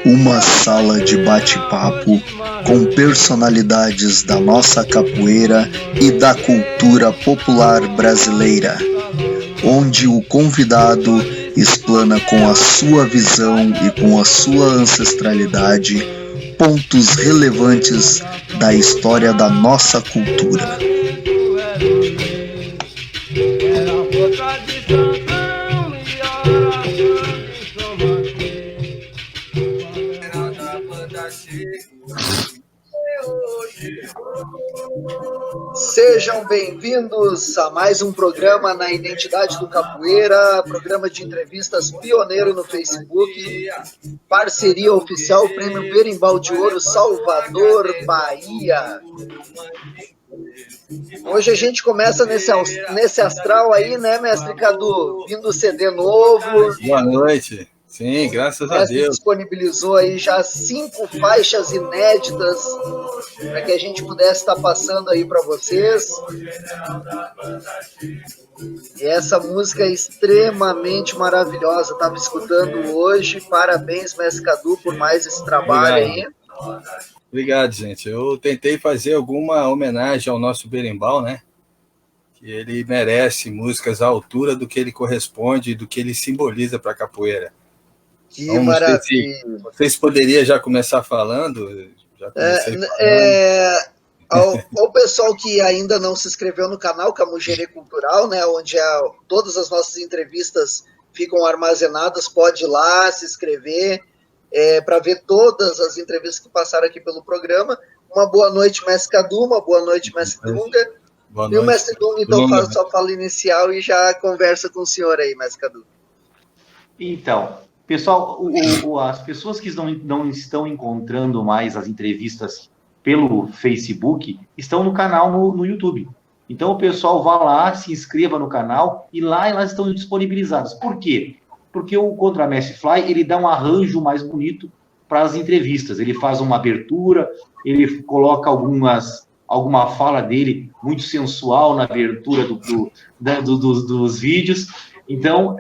Uma sala de bate-papo com personalidades da nossa capoeira e da cultura popular brasileira, onde o convidado explana com a sua visão e com a sua ancestralidade pontos relevantes da história da nossa cultura. Sejam bem-vindos a mais um programa na Identidade do Capoeira, programa de entrevistas pioneiro no Facebook, parceria oficial Prêmio Berimbau de Ouro, Salvador, Bahia. Hoje a gente começa nesse astral aí, né, mestre Cadu? Vindo CD novo. Boa noite. Sim, graças a Deus. Disponibilizou aí já 5 faixas inéditas para que a gente pudesse estar passando aí para vocês. E essa música é extremamente maravilhosa. Estava escutando hoje. Parabéns, mestre Cadu, por mais esse trabalho aí. Obrigado, gente. Eu tentei fazer alguma homenagem ao nosso berimbau, né? Que ele merece músicas à altura do que ele corresponde e do que ele simboliza para a capoeira. Que então, maravilha. Vocês poderiam já começar falando? Ao pessoal que ainda não se inscreveu no canal Camugerê Cultural, né, onde todas as nossas entrevistas ficam armazenadas, pode ir lá se inscrever para ver todas as entrevistas que passaram aqui pelo programa. Uma boa noite, mestre Cadu, uma boa noite, mestre Dunga. Boa noite. E o mestre Dunga, então, faz sua fala inicial e já conversa com o senhor aí, mestre Cadu. Então, pessoal, as pessoas que não estão encontrando mais as entrevistas pelo Facebook estão no canal no YouTube. Então, o pessoal vá lá, se inscreva no canal e lá elas estão disponibilizadas. Por quê? Porque o Contramestre Fly, ele dá um arranjo mais bonito para as entrevistas. Ele faz uma abertura, ele coloca alguma fala dele muito sensual na abertura dos vídeos. Então,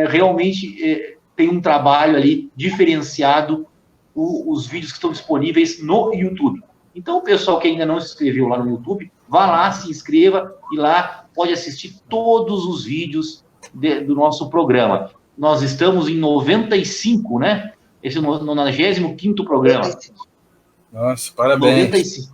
realmente tem um trabalho ali diferenciado, os vídeos que estão disponíveis no YouTube. Então, o pessoal que ainda não se inscreveu lá no YouTube, vá lá, se inscreva e lá pode assistir todos os vídeos do nosso programa. Nós estamos em 95, né? Esse é o 95º programa. Nossa, parabéns.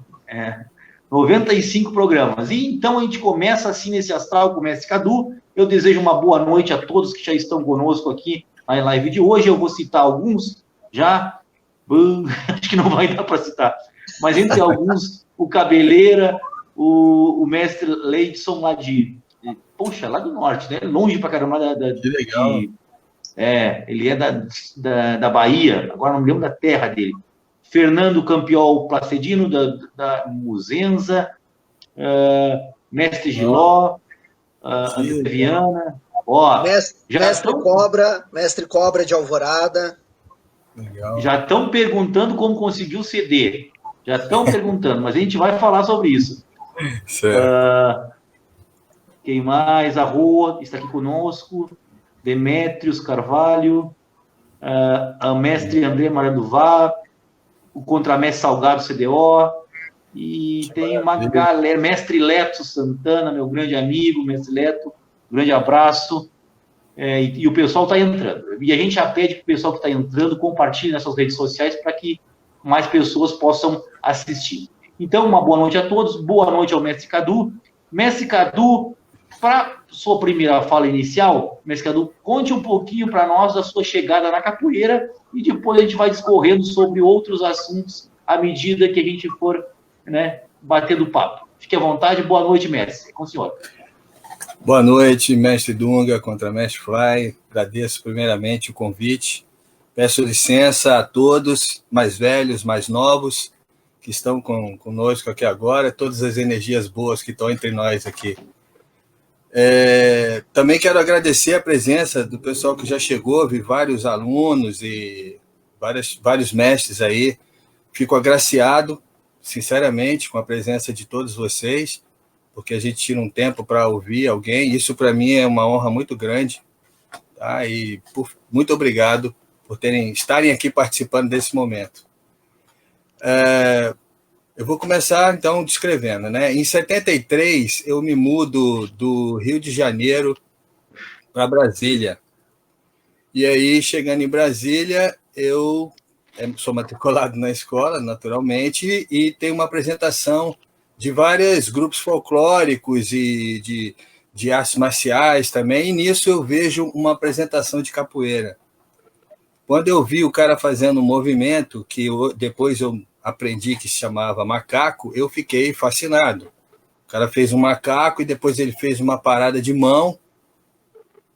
95 programas. E então a gente começa assim nesse astral com o mestre Cadu. Eu desejo uma boa noite a todos que já estão conosco aqui na live de hoje. Eu vou citar alguns já. Acho que não vai dar para citar. Mas entre alguns, o Cabeleira, o mestre Leidson lá lá do norte, né? Longe pra caramba que legal. Ele é da Bahia, agora não me lembro da terra dele. Fernando Campiol Placedino, da Muzenza, mestre Giló, André Viana. Mestre Cobra de Alvorada. Legal. Já estão perguntando como conseguiu o CD. Já estão perguntando, mas a gente vai falar sobre isso. Quem mais? A Rua está aqui conosco. Demétrios Carvalho. A mestre André Maranduvá. O contramestre Salgado CDO. E tem uma galera. Mestre Leto Santana, meu grande amigo. Mestre Leto, grande abraço. E o pessoal está entrando. E a gente já pede para o pessoal que está entrando compartilhe nessas redes sociais para que mais pessoas possam assistir. Então, uma boa noite a todos. Boa noite ao mestre Cadu. Mestre Cadu, para sua primeira fala inicial, mestre Cadu, conte um pouquinho para nós da sua chegada na capoeira e depois a gente vai discorrendo sobre outros assuntos à medida que a gente for, né, batendo papo. Fique à vontade. Boa noite, mestre. Com o senhor. Boa noite, mestre Dunga, Contramestre Fly. Agradeço primeiramente o convite. Peço licença a todos, mais velhos, mais novos, que estão conosco aqui agora, todas as energias boas que estão entre nós aqui. Também quero agradecer a presença do pessoal que já chegou, vi vários alunos e vários mestres aí. Fico agraciado, sinceramente, com a presença de todos vocês, porque a gente tira um tempo para ouvir alguém. Isso, para mim, é uma honra muito grande. Tá? E muito obrigado por estarem aqui participando desse momento. Eu vou começar, então, descrevendo, né? Em 73, eu me mudo do Rio de Janeiro para Brasília. E aí, chegando em Brasília, eu sou matriculado na escola, naturalmente, e tem uma apresentação de vários grupos folclóricos e de artes marciais também, e nisso eu vejo uma apresentação de capoeira. Quando eu vi o cara fazendo um movimento, que depois eu aprendi que se chamava macaco, eu fiquei fascinado. O cara fez um macaco e depois ele fez uma parada de mão,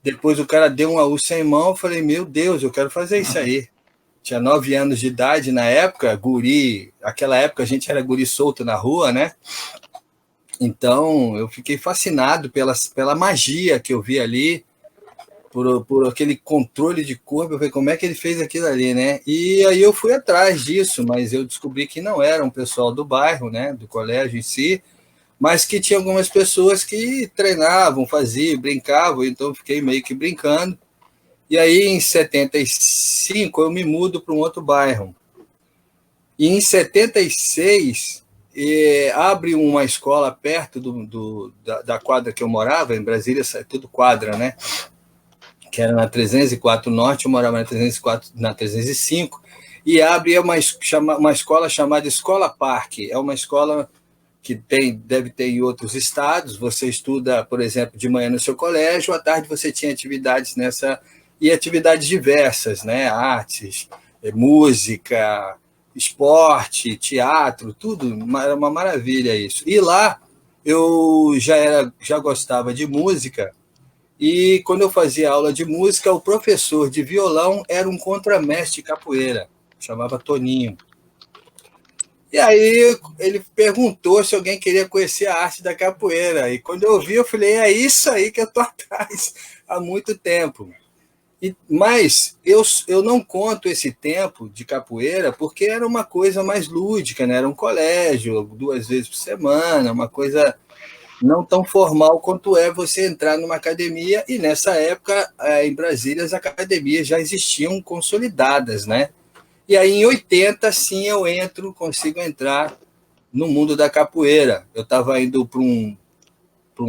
depois o cara deu uma U sem mão, eu falei, meu Deus, eu quero fazer isso aí. Tinha 9 anos de idade na época, guri, aquela época a gente era guri solto na rua, né? Então, eu fiquei fascinado pela magia que eu vi ali, por aquele controle de corpo. Eu falei, como é que ele fez aquilo ali, né? E aí eu fui atrás disso, mas eu descobri que não era um pessoal do bairro, né? Do colégio em si, mas que tinha algumas pessoas que treinavam, faziam, brincavam, então eu fiquei meio que brincando. E aí, em 75, eu me mudo para um outro bairro. E em 76, abre uma escola perto da quadra que eu morava, em Brasília, tudo quadra, né? Que era na 304 Norte, eu morava na 305, e abre uma escola chamada Escola Parque. É uma escola que deve ter em outros estados. Você estuda, por exemplo, de manhã no seu colégio, à tarde você tinha atividades e atividades diversas, né? Artes, música, esporte, teatro, tudo, era uma maravilha isso. E lá eu já gostava de música, e quando eu fazia aula de música, o professor de violão era um contramestre de capoeira, chamava Toninho. E aí ele perguntou se alguém queria conhecer a arte da capoeira, e quando eu vi, eu falei, é isso aí que eu estou atrás há muito tempo. Mas eu não conto esse tempo de capoeira porque era uma coisa mais lúdica, né? Era um colégio, 2 vezes por semana, uma coisa não tão formal quanto é você entrar numa academia. E nessa época, em Brasília, as academias já existiam consolidadas, né? E aí, em 80, sim, eu consigo entrar no mundo da capoeira. Eu estava indo para um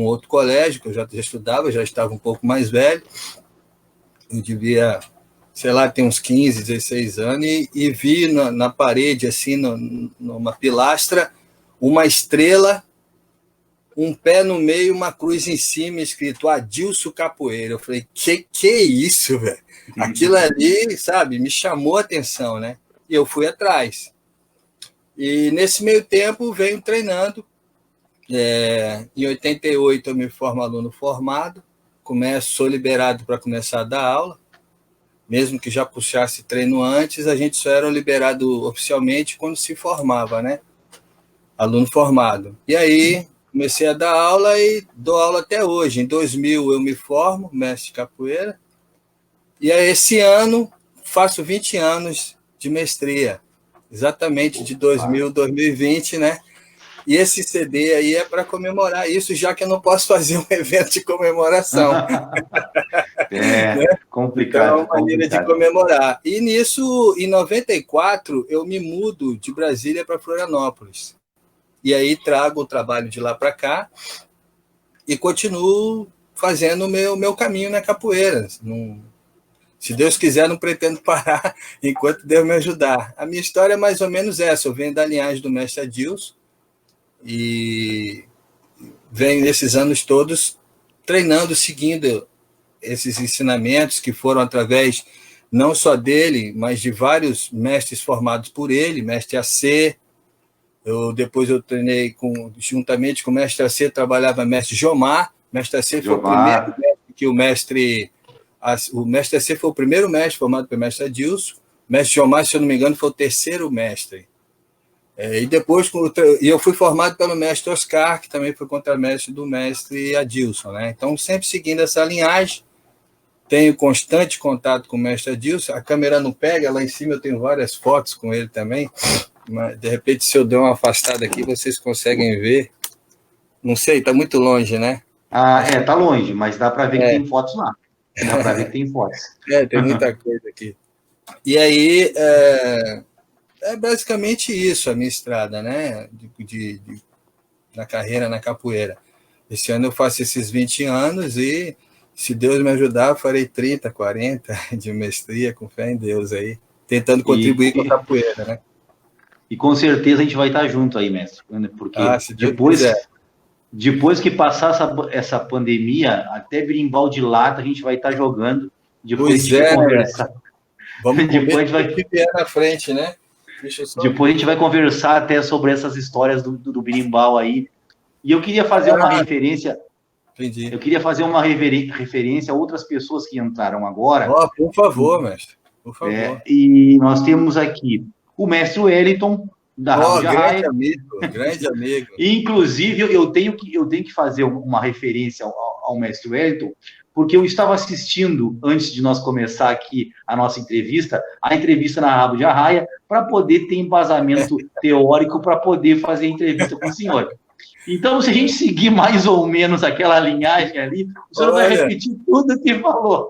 outro colégio, que eu já estudava, já estava um pouco mais velho. Eu devia, sei lá, ter uns 15, 16 anos, e vi na parede, assim, numa pilastra, uma estrela, um pé no meio, uma cruz em cima, escrito Adilson Capoeira. Eu falei, que é isso, velho? Aquilo ali, sabe, me chamou a atenção, né? E eu fui atrás. E nesse meio tempo, venho treinando. Em 88, eu me formo aluno formado. Sou liberado para começar a dar aula, mesmo que já puxasse treino antes, a gente só era liberado oficialmente quando se formava, né? Aluno formado. E aí comecei a dar aula e dou aula até hoje. Em 2000 eu me formo, mestre de capoeira, e aí esse ano faço 20 anos de mestria, exatamente de 2000 a 2020, né? E esse CD aí é para comemorar isso, já que eu não posso fazer um evento de comemoração. Complicado. Então, é uma maneira de comemorar. E nisso, em 94, eu me mudo de Brasília para Florianópolis. E aí trago o trabalho de lá para cá e continuo fazendo o meu caminho na capoeira. Se Deus quiser, não pretendo parar enquanto Deus me ajudar. A minha história é mais ou menos essa. Eu venho da linhagem do mestre Adilson, e venho nesses anos todos treinando, seguindo esses ensinamentos que foram através não só dele, mas de vários mestres formados por ele, mestre AC. Depois eu treinei juntamente com o mestre AC, trabalhava mestre Jomar. Mestre AC foi o primeiro mestre que o mestre AC foi o primeiro mestre formado pelo mestre Adilson. Mestre Jomar, se eu não me engano, foi o terceiro mestre. E depois eu fui formado pelo mestre Oscar, que também foi contramestre do mestre Adilson, né? Então, sempre seguindo essa linhagem, tenho constante contato com o mestre Adilson. A câmera não pega, lá em cima eu tenho várias fotos com ele também, mas de repente, se eu der uma afastada aqui, vocês conseguem ver. Não sei, está muito longe, né? Tá longe, mas dá para ver que tem fotos lá. Dá para ver que tem fotos. Tem muita coisa aqui. E aí, é basicamente isso a minha estrada, né? Na carreira na capoeira. Esse ano eu faço esses 20 anos e, se Deus me ajudar, farei 30, 40 de mestria, com fé em Deus aí, tentando contribuir com a capoeira, né? E com certeza a gente vai estar junto aí, mestre, porque se Deus quiser. Depois que passar essa pandemia, até berimbau de lata a gente vai estar jogando, depois a gente vai conversar. Vamos depois a gente vai viver na frente, né? Depois a gente vai conversar até sobre essas histórias do berimbau aí. E eu queria fazer uma referência. Entendi. Eu queria fazer uma referência a outras pessoas que entraram agora. Por favor, mestre. Por favor. E nós temos aqui o mestre Wellington, da Rádio de Arraia. Grande amigo. Inclusive, eu tenho que fazer uma referência ao mestre Wellington, porque eu estava assistindo, antes de nós começar aqui a nossa entrevista, a entrevista na Rádio de Arraia, para poder ter embasamento teórico, para poder fazer a entrevista com o senhor. Então, se a gente seguir mais ou menos aquela linhagem ali, o senhor vai repetir tudo que falou.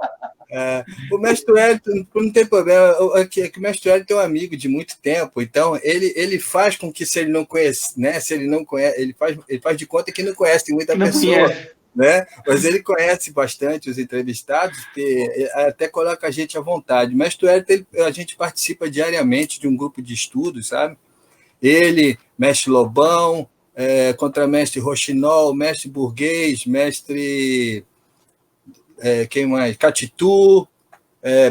O mestre Wellington, não tem problema, o mestre Wellington é um amigo de muito tempo, então ele faz com que, se ele não conhece, né, se ele não conhece, ele faz de conta que não conhece, tem muita pessoa, né, mas ele conhece bastante os entrevistados, até coloca a gente à vontade. O mestre Wellington, a gente participa diariamente de um grupo de estudos, sabe? Ele, mestre Lobão, contramestre Rochinol, mestre Burguês, mestre... quem mais? Catitu,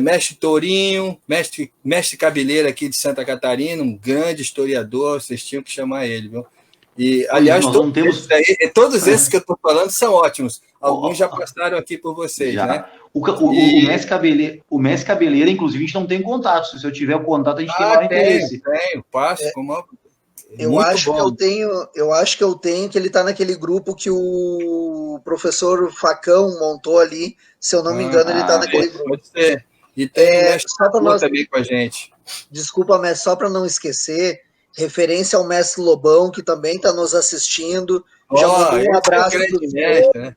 mestre Tourinho, mestre Cabeleira aqui de Santa Catarina, um grande historiador, vocês tinham que chamar ele, viu? E, aliás, todos esses que eu estou falando são ótimos. Alguns já passaram aqui por vocês, né? O mestre Cabeleira, inclusive, a gente não tem contato. Se eu tiver o contato, a gente tem mais interesse. Tenho, passo. Eu acho que eu tenho, que ele está naquele grupo que o professor Facão montou ali. Se eu não me engano, ele está naquele grupo. Pode ser. E tem o mestre também com a gente. Desculpa, mestre, só para não esquecer, referência ao mestre Lobão, que também está nos assistindo. Já mandou um abraço para o mestre, né?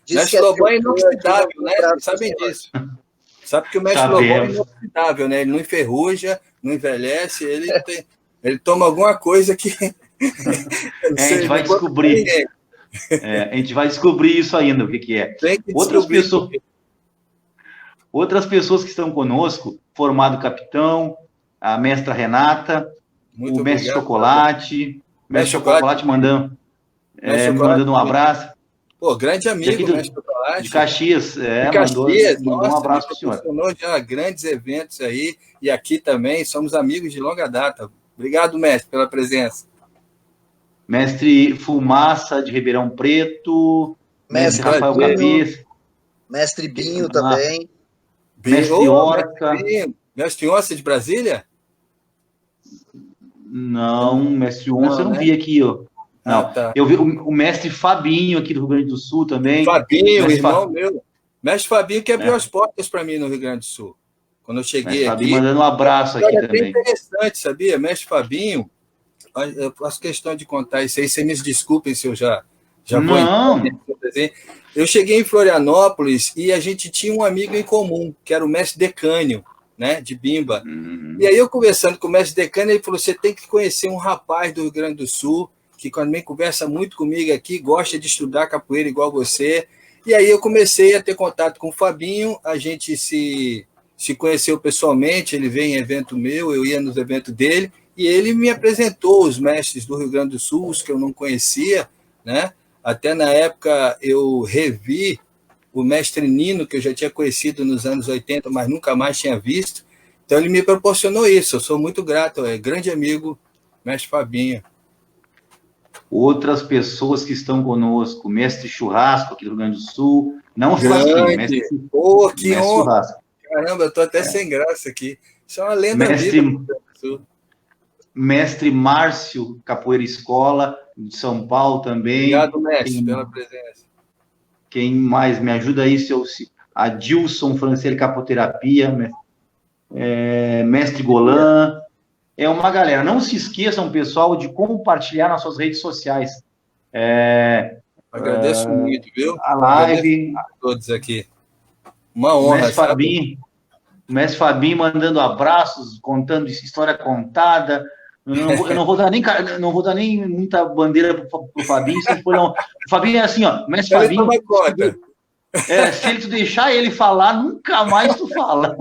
Mestre Lobão é inoxidável, né? Vocês sabem disso. Sabe que o mestre Lobão é inoxidável, né? Ele não enferruja, não envelhece, ele toma alguma coisa que... a gente vai descobrir. A gente vai descobrir isso ainda, o que é. Outras pessoas que estão conosco, formado capitão, a mestra Renata, o mestre Chocolate, mestre Chocolate mandando um abraço. Pô, grande amigo, mestre Chocolate. De Caxias, mandou um abraço para o senhor. Já grandes eventos aí, e aqui também, somos amigos de longa data. Obrigado, mestre, pela presença. Mestre Fumaça, de Ribeirão Preto. Mestre Rafael Cabeça. Mestre Binho também. Mestre Orca. Mestre Onça, de Brasília? Não, mestre Onça eu não vi aqui, ó. Não, tá. Eu vi o mestre Fabinho, aqui do Rio Grande do Sul também. Fabinho, irmão meu. Mestre Fabinho que abriu as portas para mim no Rio Grande do Sul. Quando eu cheguei aqui. Fabinho mandando um abraço aqui também. É interessante, sabia? Mestre Fabinho, eu faço questão de contar isso aí, vocês me desculpem se eu já Não. Eu cheguei em Florianópolis e a gente tinha um amigo em comum, que era o mestre Decânio, né, de Bimba. E aí eu conversando com o mestre Decânio, ele falou, você tem que conhecer um rapaz do Rio Grande do Sul, que também conversa muito comigo aqui, gosta de estudar capoeira igual você. E aí eu comecei a ter contato com o Fabinho, a gente se conheceu pessoalmente, ele veio em evento meu, eu ia nos eventos dele, e ele me apresentou os mestres do Rio Grande do Sul, os que eu não conhecia, né? Até na época eu revi o mestre Nino, que eu já tinha conhecido nos anos 80, mas nunca mais tinha visto. Então ele me proporcionou isso, eu sou muito grato, grande amigo, mestre Fabinho. Outras pessoas que estão conosco, mestre Churrasco, aqui do Rio Grande do Sul, não grande, que honra! Caramba, eu tô até sem graça aqui. Isso é uma lenda Mestre Márcio, Capoeira Escola, de São Paulo também. Obrigado, mestre, pela presença. Quem mais me ajuda aí? Adilson Franciele Capoterapia, mestre Golan. É uma galera. Não se esqueçam, pessoal, de compartilhar nas suas redes sociais. Agradeço muito, viu? A live. A todos aqui. Uma honra, mestre Fabinho. O mestre Fabinho mandando abraços, contando história contada. Eu não vou dar nem muita bandeira pro Fabinho, se for não. O Fabinho é assim, ó. O mestre Ele Fabinho. toma conta. Se ele tu deixar ele falar, nunca mais tu fala.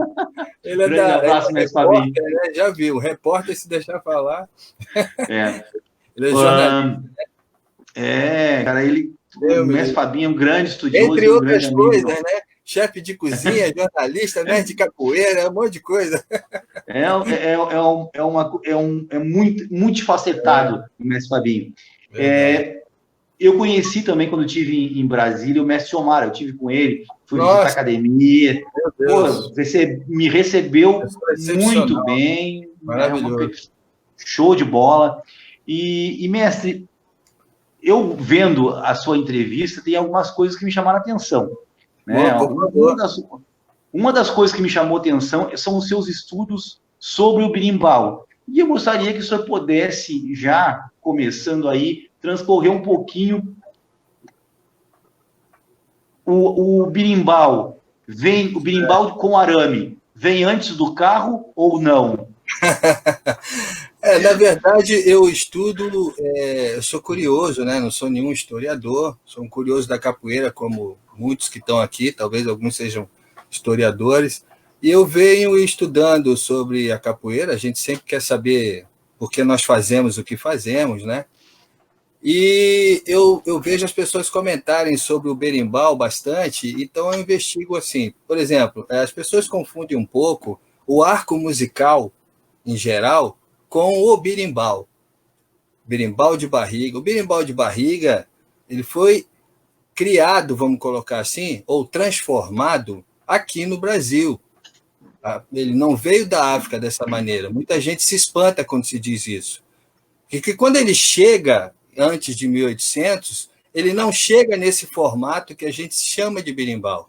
Ele é Grande abraço, mestre Fabinho. Né? Já viu, o repórter se deixar falar. Ele é jornalista. Cara, o mestre Fabinho é um grande estudioso. Entre outras coisas, né? Chefe de cozinha, jornalista, mestre de capoeira, um monte de coisa. É muito multifacetado o mestre Fabinho. Eu conheci também, quando eu estive em Brasília, o mestre Omar. Eu estive com ele, fui visitar a academia. Me recebeu muito bem. Maravilhoso. Show de bola. E, mestre, eu vendo a sua entrevista, tem algumas coisas que me chamaram a atenção. Né? Uma das coisas que me chamou a atenção são os seus estudos sobre o berimbau. E eu gostaria que o senhor pudesse, já começando aí, transcorrer um pouquinho. O berimbau com arame vem antes do carro ou não? Na verdade, eu estudo, eu sou curioso, né? Não sou nenhum historiador, sou um curioso da capoeira, como muitos que estão aqui, talvez alguns sejam historiadores, e eu venho estudando sobre a capoeira. A gente sempre quer saber por que nós fazemos o que fazemos, né? E eu vejo as pessoas comentarem sobre o berimbau bastante, então eu investigo assim. Por exemplo, as pessoas confundem um pouco o arco musical, em geral, com o berimbau. Berimbau de barriga. O berimbau de barriga, ele foi criado, vamos colocar assim, ou transformado aqui no Brasil. Ele não veio da África dessa maneira. Muita gente se espanta quando se diz isso. Porque quando ele chega antes de 1800, ele não chega nesse formato que a gente chama de berimbau.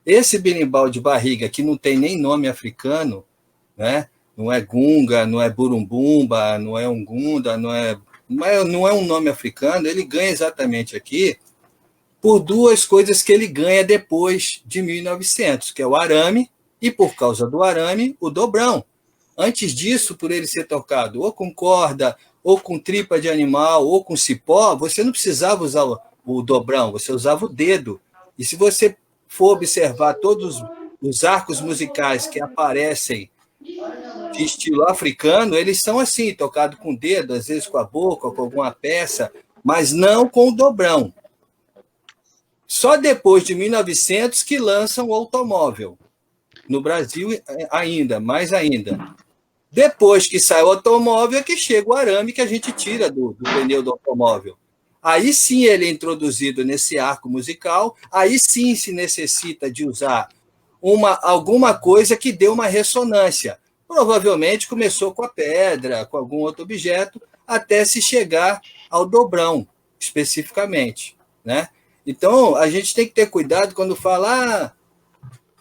Esse berimbau de barriga, que não tem nem nome africano, né? Não é gunga, não é burumbumba, não é ungunda, não é um nome africano, ele ganha exatamente aqui por duas coisas que ele ganha depois de 1900, que é o arame e, por causa do arame, o dobrão. Antes disso, por ele ser tocado ou com corda, ou com tripa de animal, ou com cipó, você não precisava usar o dobrão, você usava o dedo. E se você for observar todos os arcos musicais que aparecem de estilo africano, eles são assim, tocado com o dedo, às vezes com a boca, com alguma peça, mas não com o dobrão. Só depois de 1900 que lançam o automóvel. No Brasil ainda, mais ainda. Depois que sai o automóvel é que chega o arame que a gente tira do pneu do automóvel. Aí sim ele é introduzido nesse arco musical, aí sim se necessita de usar alguma coisa que dê uma ressonância. Provavelmente começou com a pedra, com algum outro objeto, até se chegar ao dobrão, especificamente, né? Então, a gente tem que ter cuidado quando fala...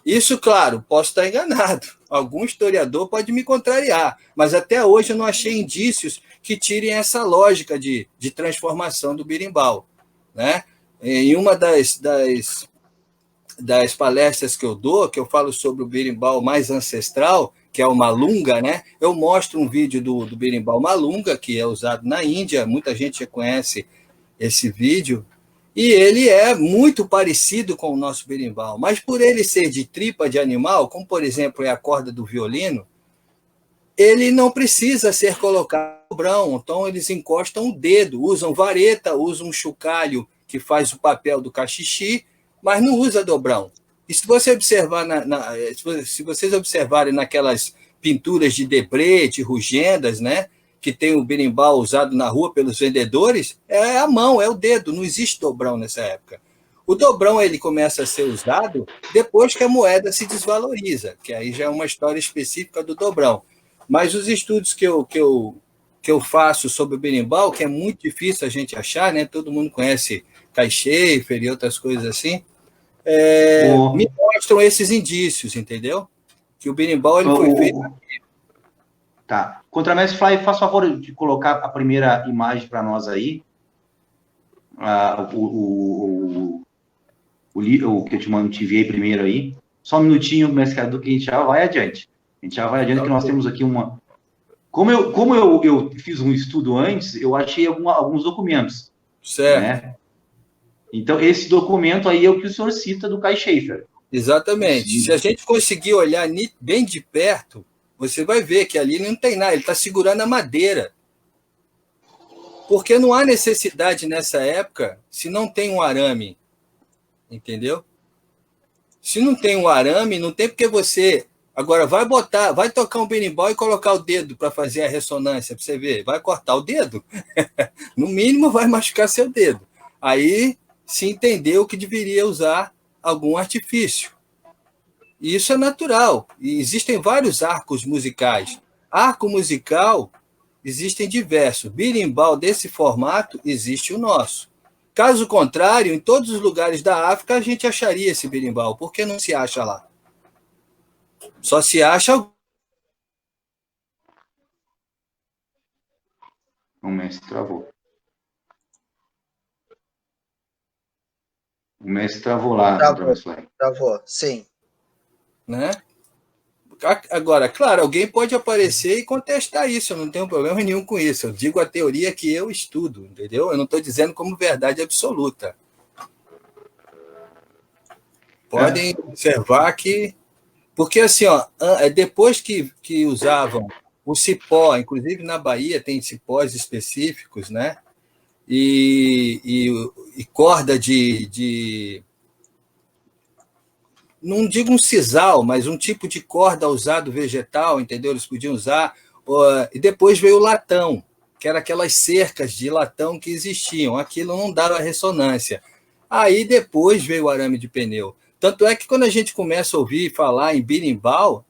Isso, claro, posso estar enganado. Algum historiador pode me contrariar, mas até hoje eu não achei indícios que tirem essa lógica de transformação do berimbau, né? Em uma das palestras que eu dou, que eu falo sobre o berimbau mais ancestral, que é o Malunga, né? Eu mostro um vídeo do berimbau Malunga, que é usado na Índia, muita gente já conhece esse vídeo, e ele é muito parecido com o nosso berimbau, mas por ele ser de tripa de animal, como por exemplo é a corda do violino, ele não precisa ser colocado no dobrão, então eles encostam o dedo, usam vareta, usam um chocalho que faz o papel do cachixi, mas não usa dobrão. E se você observar se vocês observarem naquelas pinturas de Debré, de Rugendas, né, que tem o berimbau usado na rua pelos vendedores, é a mão, é o dedo, não existe dobrão nessa época. O dobrão ele começa a ser usado depois que a moeda se desvaloriza, que aí já é uma história específica do dobrão. Mas os estudos que eu faço sobre o berimbau, que é muito difícil a gente achar, né? Todo mundo conhece Kai Schaefer e outras coisas assim, me mostram esses indícios, entendeu? Que o berimbau ele foi feito aqui. Tá. Contramestre Fly, faz favor de colocar a primeira imagem para nós aí. O que eu te enviei primeiro aí. Só um minutinho, mestre Cadu, que a gente já vai adiante. A gente já vai adiante, que nós temos aqui uma... Como eu fiz um estudo antes, eu achei alguns documentos. Certo. Né? Então, esse documento aí é o que o senhor cita do Kai Schaefer. Exatamente. Sim. Se a gente conseguir olhar bem de perto, você vai ver que ali não tem nada, ele está segurando a madeira. Porque não há necessidade nessa época se não tem um arame. Entendeu? Se não tem um arame, não tem porque você... Agora, vai tocar um berimbau e colocar o dedo para fazer a ressonância, para você ver. Vai cortar o dedo? No mínimo, vai machucar seu dedo. Aí se entendeu que deveria usar algum artifício. E isso é natural. E existem vários arcos musicais. Arco musical, existem diversos. Berimbau desse formato, existe o nosso. Caso contrário, em todos os lugares da África, a gente acharia esse berimbau. Por que não se acha lá? Só se acha... O mestre travou. O mestre travou lá. Travou, sim. Né? Agora, claro, alguém pode aparecer e contestar isso, eu não tenho problema nenhum com isso. Eu digo a teoria que eu estudo, entendeu? Eu não estou dizendo como verdade absoluta. Podem observar que... Porque, assim, ó, depois que usavam o cipó, inclusive na Bahia tem cipós específicos, né? E corda não digo um sisal, mas um tipo de corda usado vegetal, entendeu? Eles podiam usar. E depois veio o latão, que era aquelas cercas de latão que existiam. Aquilo não dava ressonância. Aí depois veio o arame de pneu. Tanto é que quando a gente começa a ouvir falar em berimbau,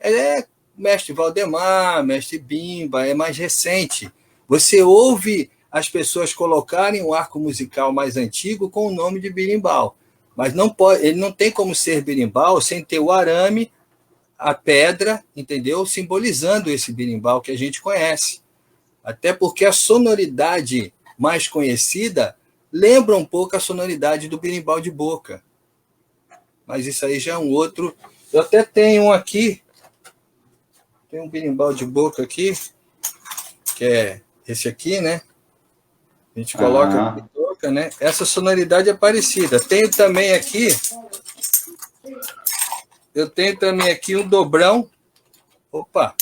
mestre Valdemar, mestre Bimba, é mais recente. Você ouve as pessoas colocarem um arco musical mais antigo com o nome de berimbau. Mas não pode, ele não tem como ser berimbau sem ter o arame, a pedra, entendeu? Simbolizando esse berimbau que a gente conhece. Até porque a sonoridade mais conhecida lembra um pouco a sonoridade do berimbau de boca. Mas isso aí já é um outro... Eu até tenho um aqui, tem um berimbau de boca aqui, que é esse aqui, né? A gente coloca aqui, toca, né? Essa sonoridade é parecida. Tenho também aqui... Eu tenho também aqui um dobrão. Opa!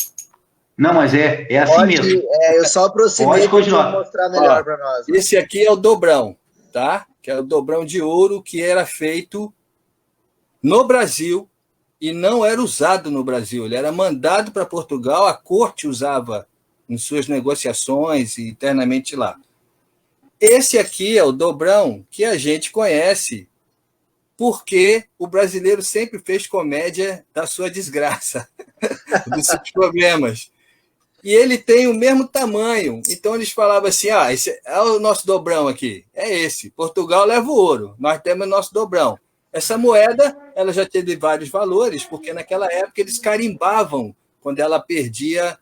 Não, mas é assim mesmo. Eu só aproximei para mostrar melhor para nós. Esse aqui é o dobrão, tá? Que é o dobrão de ouro que era feito no Brasil e não era usado no Brasil. Ele era mandado para Portugal, a corte usava em suas negociações e internamente lá. Esse aqui é o dobrão que a gente conhece porque o brasileiro sempre fez comédia da sua desgraça, dos seus problemas. E ele tem o mesmo tamanho. Então eles falavam assim, esse é o nosso dobrão aqui. É esse. Portugal leva o ouro. Nós temos o nosso dobrão. Essa moeda ela já teve vários valores, porque naquela época eles carimbavam quando ela perdia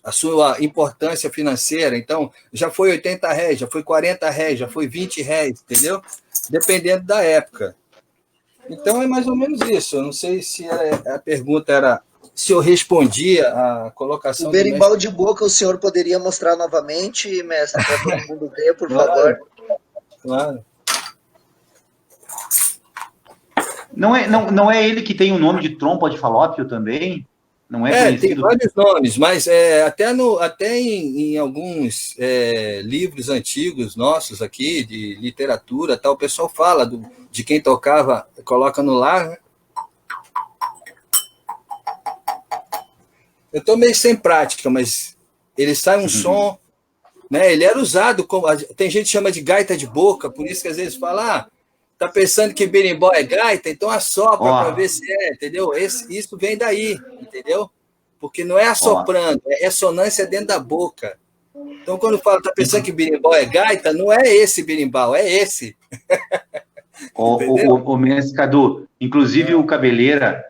a sua importância financeira. Então, já foi R$80, já foi R$40, já foi R$20, entendeu? Dependendo da época. Então, é mais ou menos isso. Eu não sei se a pergunta era se eu respondia a colocação... O berimbau de boca o senhor poderia mostrar novamente, mestre, para todo mundo ver, por favor? Claro. Não é ele que tem o nome de trompa de falópio também? Não é conhecido? Tem vários nomes, mas até em alguns livros antigos nossos aqui, de literatura, tal, o pessoal fala de quem tocava, coloca no lar, né? Eu estou meio sem prática, mas ele sai um som, né? Ele era usado como... Tem gente que chama de gaita de boca, por isso que às vezes fala... Tá pensando que berimbau é gaita? Então assopra para ver se entendeu? Isso vem daí, entendeu? Porque não é assoprando, é ressonância dentro da boca. Então, quando fala, tá pensando que berimbau é gaita, não é esse berimbau, é esse. O mestre Cadu, inclusive o Cabeleira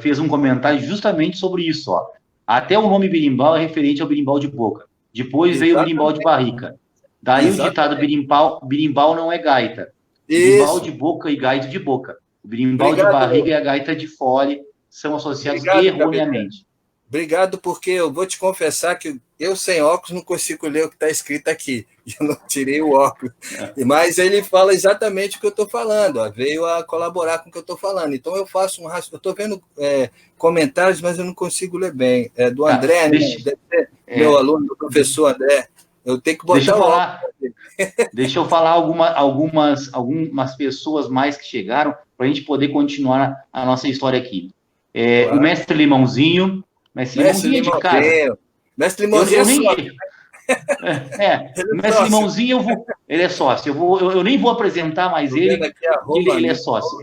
fez um comentário justamente sobre isso. Até o nome berimbau é referente ao berimbau de boca. Depois veio o berimbau de barrica. Daí o ditado berimbau não é gaita. Berimbau de boca e gaita de boca. O berimbau de barriga e a gaita de fole são associados erroneamente. Obrigado, porque eu vou te confessar que eu, sem óculos, não consigo ler o que está escrito aqui. Eu não tirei o óculos. Mas ele fala exatamente o que eu estou falando, ó, veio a colaborar com o que eu estou falando. Então, eu faço eu estou vendo comentários, mas eu não consigo ler bem. É do André, meu aluno, do professor André. Eu tenho que botar Deixa eu falar algumas pessoas mais que chegaram para a gente poder continuar a nossa história aqui. Claro. O mestre Limãozinho. Mestre Limãozinho é de casa. Mestre Limãozinho o Mestre Limãozinho, ele é sócio. Eu nem vou apresentar mais ele, ele é sócio.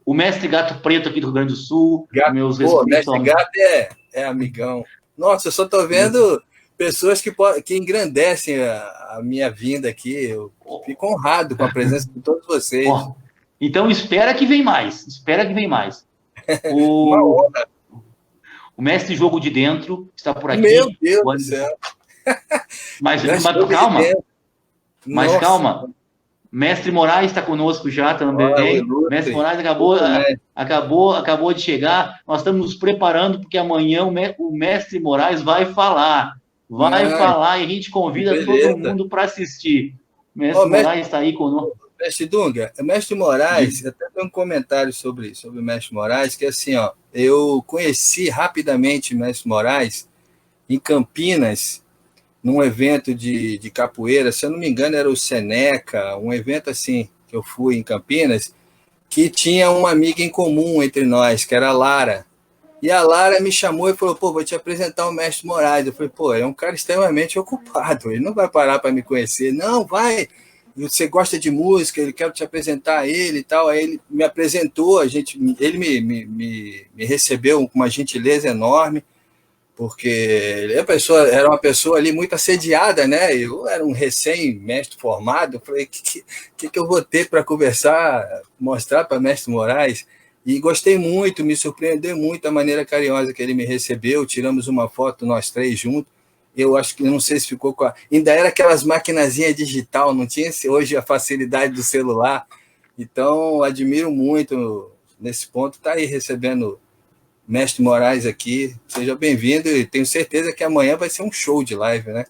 O Mestre Gato Preto aqui do Rio Grande do Sul. Mestre Gato é amigão. Nossa, eu só estou vendo pessoas que engrandecem a minha vinda aqui. Eu fico honrado com a presença de todos vocês. Então, espera que vem mais. Uma honra. O Mestre Jogo de Dentro está por aqui. Meu Deus do céu. Mas calma. Mas calma. Mestre Moraes está conosco já também. Mestre Moraes acabou de chegar. Nós estamos nos preparando, porque amanhã o Mestre Moraes vai falar. Falar e a gente convida todo mundo para assistir. O Mestre Moraes está aí conosco. Mestre Dunga, Mestre Moraes, até tem um comentário sobre o Mestre Moraes, que assim, ó, eu conheci rapidamente o Mestre Moraes em Campinas, num evento de capoeira, se eu não me engano era o Seneca, um evento assim, que eu fui em Campinas, que tinha uma amiga em comum entre nós, que era a Lara. E a Lara me chamou e falou, vou te apresentar o Mestre Moraes. Eu falei, ele é um cara extremamente ocupado, ele não vai parar para me conhecer. Não, vai, você gosta de música, ele quer te apresentar a ele e tal. Aí ele me apresentou, ele me recebeu com uma gentileza enorme, porque ele era uma pessoa ali muito assediada, né? Eu era um recém-mestre formado, eu falei, o que eu vou ter para conversar, mostrar para Mestre Moraes? E gostei muito, me surpreendeu muito a maneira carinhosa que ele me recebeu, tiramos uma foto nós três juntos. Eu acho que, não sei se ficou com ainda era aquelas maquinazinhas digital, não tinha hoje a facilidade do celular. Então, admiro muito nesse ponto, está aí recebendo Mestre Moraes aqui. Seja bem-vindo e tenho certeza que amanhã vai ser um show de live, né?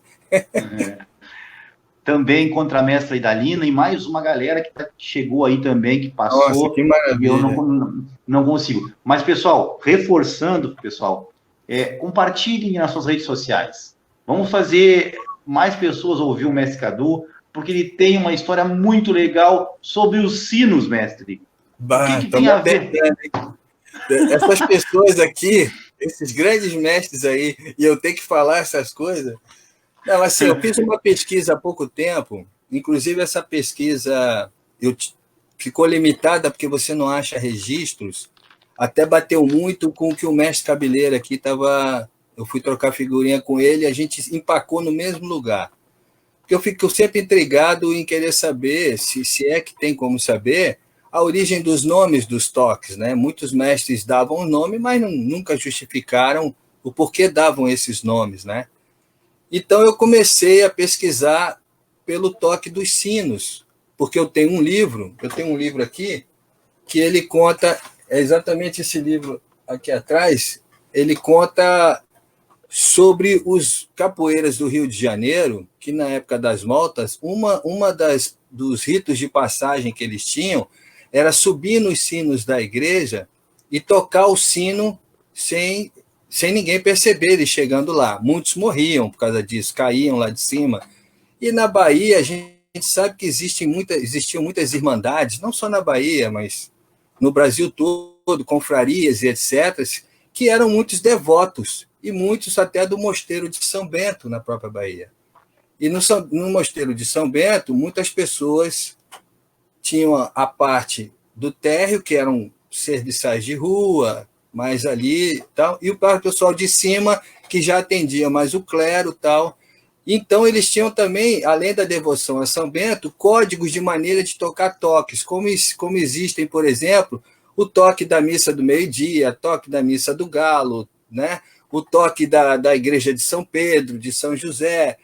Também contra a Mestra Idalina e mais uma galera que chegou aí também, que passou. Nossa, que maravilha. Eu não consigo. Mas, pessoal, reforçando, compartilhem nas suas redes sociais. Vamos fazer mais pessoas ouvir o Mestre Cadu, porque ele tem uma história muito legal sobre os sinos, mestre. O que tem a ver? Essas pessoas aqui, esses grandes mestres aí, e eu tenho que falar essas coisas. Não, assim, eu fiz uma pesquisa há pouco tempo, inclusive essa pesquisa ficou limitada porque você não acha registros, até bateu muito com o que o mestre Cabeleira aqui estava. Eu fui trocar figurinha com ele e a gente empacou no mesmo lugar. Porque eu fico sempre intrigado em querer saber, se é que tem como saber, a origem dos nomes dos toques, né? Muitos mestres davam o nome, mas nunca justificaram o porquê davam esses nomes, né? Então eu comecei a pesquisar pelo toque dos sinos, porque eu tenho um livro aqui, que ele conta, é exatamente esse livro aqui atrás, ele conta sobre os capoeiras do Rio de Janeiro, que na época das maltas, dos ritos de passagem que eles tinham era subir nos sinos da igreja e tocar o sino sem ninguém perceber ele chegando lá. Muitos morriam por causa disso, caíam lá de cima. E na Bahia, a gente sabe que existiam muitas irmandades, não só na Bahia, mas no Brasil todo, confrarias e etc., que eram muitos devotos, e muitos até do Mosteiro de São Bento, na própria Bahia. E no Mosteiro de São Bento, muitas pessoas tinham a parte do térreo, que eram serviçais de rua, mais ali, tal, e o pessoal de cima, que já atendia mais o clero, tal. Então, eles tinham também, além da devoção a São Bento, códigos de maneira de tocar toques, como existem, por exemplo, o toque da missa do meio-dia, o toque da missa do galo, né? O toque da igreja de São Pedro, de São José,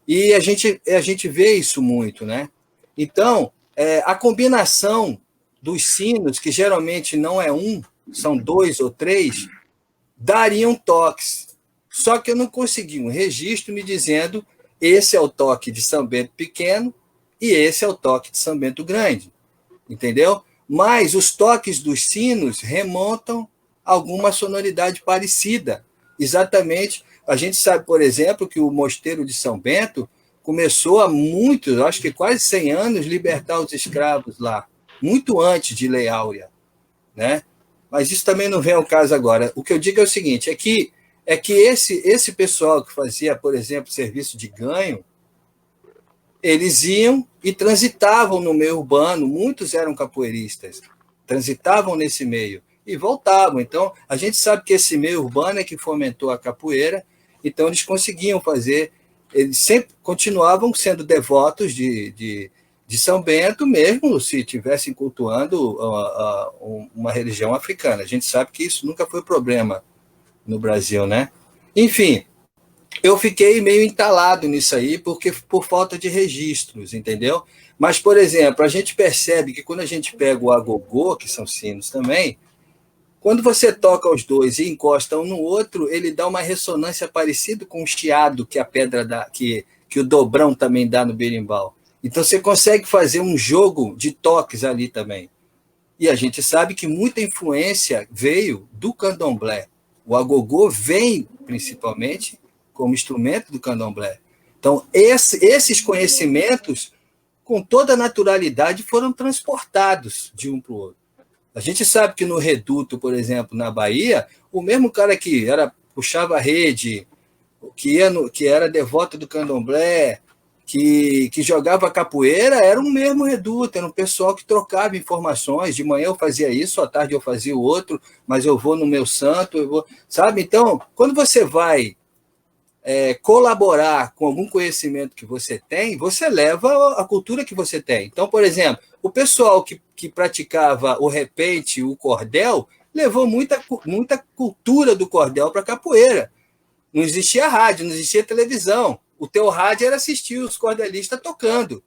e a gente vê isso muito, né? Então, a combinação dos sinos, que geralmente não é um, são 2 ou 3, dariam toques. Só que eu não consegui um registro me dizendo esse é o toque de São Bento Pequeno e esse é o toque de São Bento Grande. Entendeu? Mas os toques dos sinos remontam a alguma sonoridade parecida. Exatamente. A gente sabe, por exemplo, que o Mosteiro de São Bento começou há muitos, acho que quase 100 anos, libertar os escravos lá, muito antes de Lei Áurea, né? Mas isso também não vem ao caso agora. O que eu digo é o seguinte, é que esse pessoal que fazia, por exemplo, serviço de ganho, eles iam e transitavam no meio urbano, muitos eram capoeiristas, transitavam nesse meio e voltavam. Então, a gente sabe que esse meio urbano é que fomentou a capoeira, então eles conseguiam fazer, eles sempre continuavam sendo devotos de São Bento, mesmo se estivessem cultuando uma religião africana. A gente sabe que isso nunca foi problema no Brasil, né? Enfim, eu fiquei meio entalado nisso aí, porque por falta de registros, entendeu? Mas, por exemplo, a gente percebe que quando a gente pega o agogô, que são sinos também, quando você toca os dois e encosta um no outro, ele dá uma ressonância parecida com o chiado que a pedra dá, que o dobrão também dá no berimbau. Então você consegue fazer um jogo de toques ali também. E a gente sabe que muita influência veio do candomblé. O agogô vem, principalmente, como instrumento do candomblé. Então, esses conhecimentos, com toda naturalidade, foram transportados de um para o outro. A gente sabe que no Reduto, por exemplo, na Bahia, o mesmo cara que puxava a rede, que era devoto do candomblé, que jogava capoeira, era o mesmo Reduto, era um pessoal que trocava informações. De manhã eu fazia isso, à tarde eu fazia o outro, mas eu vou no meu santo, sabe? Então, quando você vai colaborar com algum conhecimento que você tem, você leva a cultura que você tem. Então, por exemplo, o pessoal que praticava o repente, o cordel, levou muita cultura do cordel para a capoeira. Não existia rádio, não existia televisão. O teu rádio era assistir os cordelistas tocando.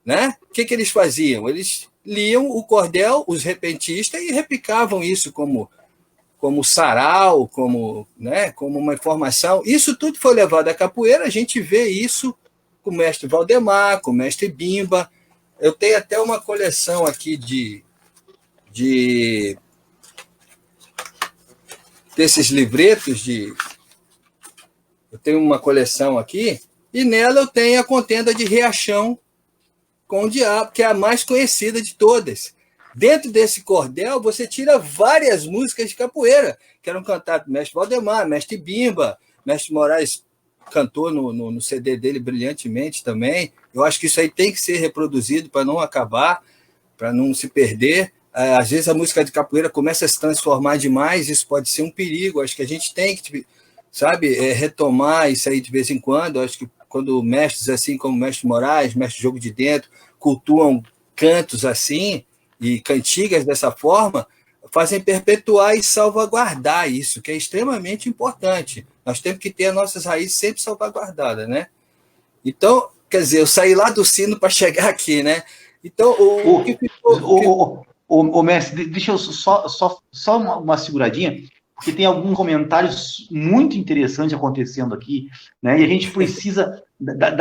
Né? O que eles faziam? Eles liam o cordel, os repentistas, e replicavam isso como sarau, como uma informação. Isso tudo foi levado à capoeira, a gente vê isso com o mestre Valdemar, com o mestre Bimba. Eu tenho até uma coleção aqui desses livretos eu tenho uma coleção aqui, e nela eu tenho a contenda de Riachão com o Diabo, que é a mais conhecida de todas. Dentro desse cordel, você tira várias músicas de capoeira, que eram cantadas por mestre Valdemar, mestre Bimba, mestre Moraes cantou no CD dele brilhantemente também. Eu acho que isso aí tem que ser reproduzido para não acabar, para não se perder. Às vezes a música de capoeira começa a se transformar demais, isso pode ser um perigo. Acho que a gente tem que, retomar isso aí de vez em quando. Acho que quando mestres assim como o mestre Moraes, mestre Jogo de Dentro, cultuam cantos assim, e cantigas dessa forma, fazem perpetuar e salvaguardar isso, que é extremamente importante. Nós temos que ter as nossas raízes sempre salvaguardadas, né? Então, quer dizer, eu saí lá do sino para chegar aqui, né? Então, o mestre, deixa eu só uma seguradinha, porque tem alguns comentários muito interessantes acontecendo aqui, né? E a gente precisa dar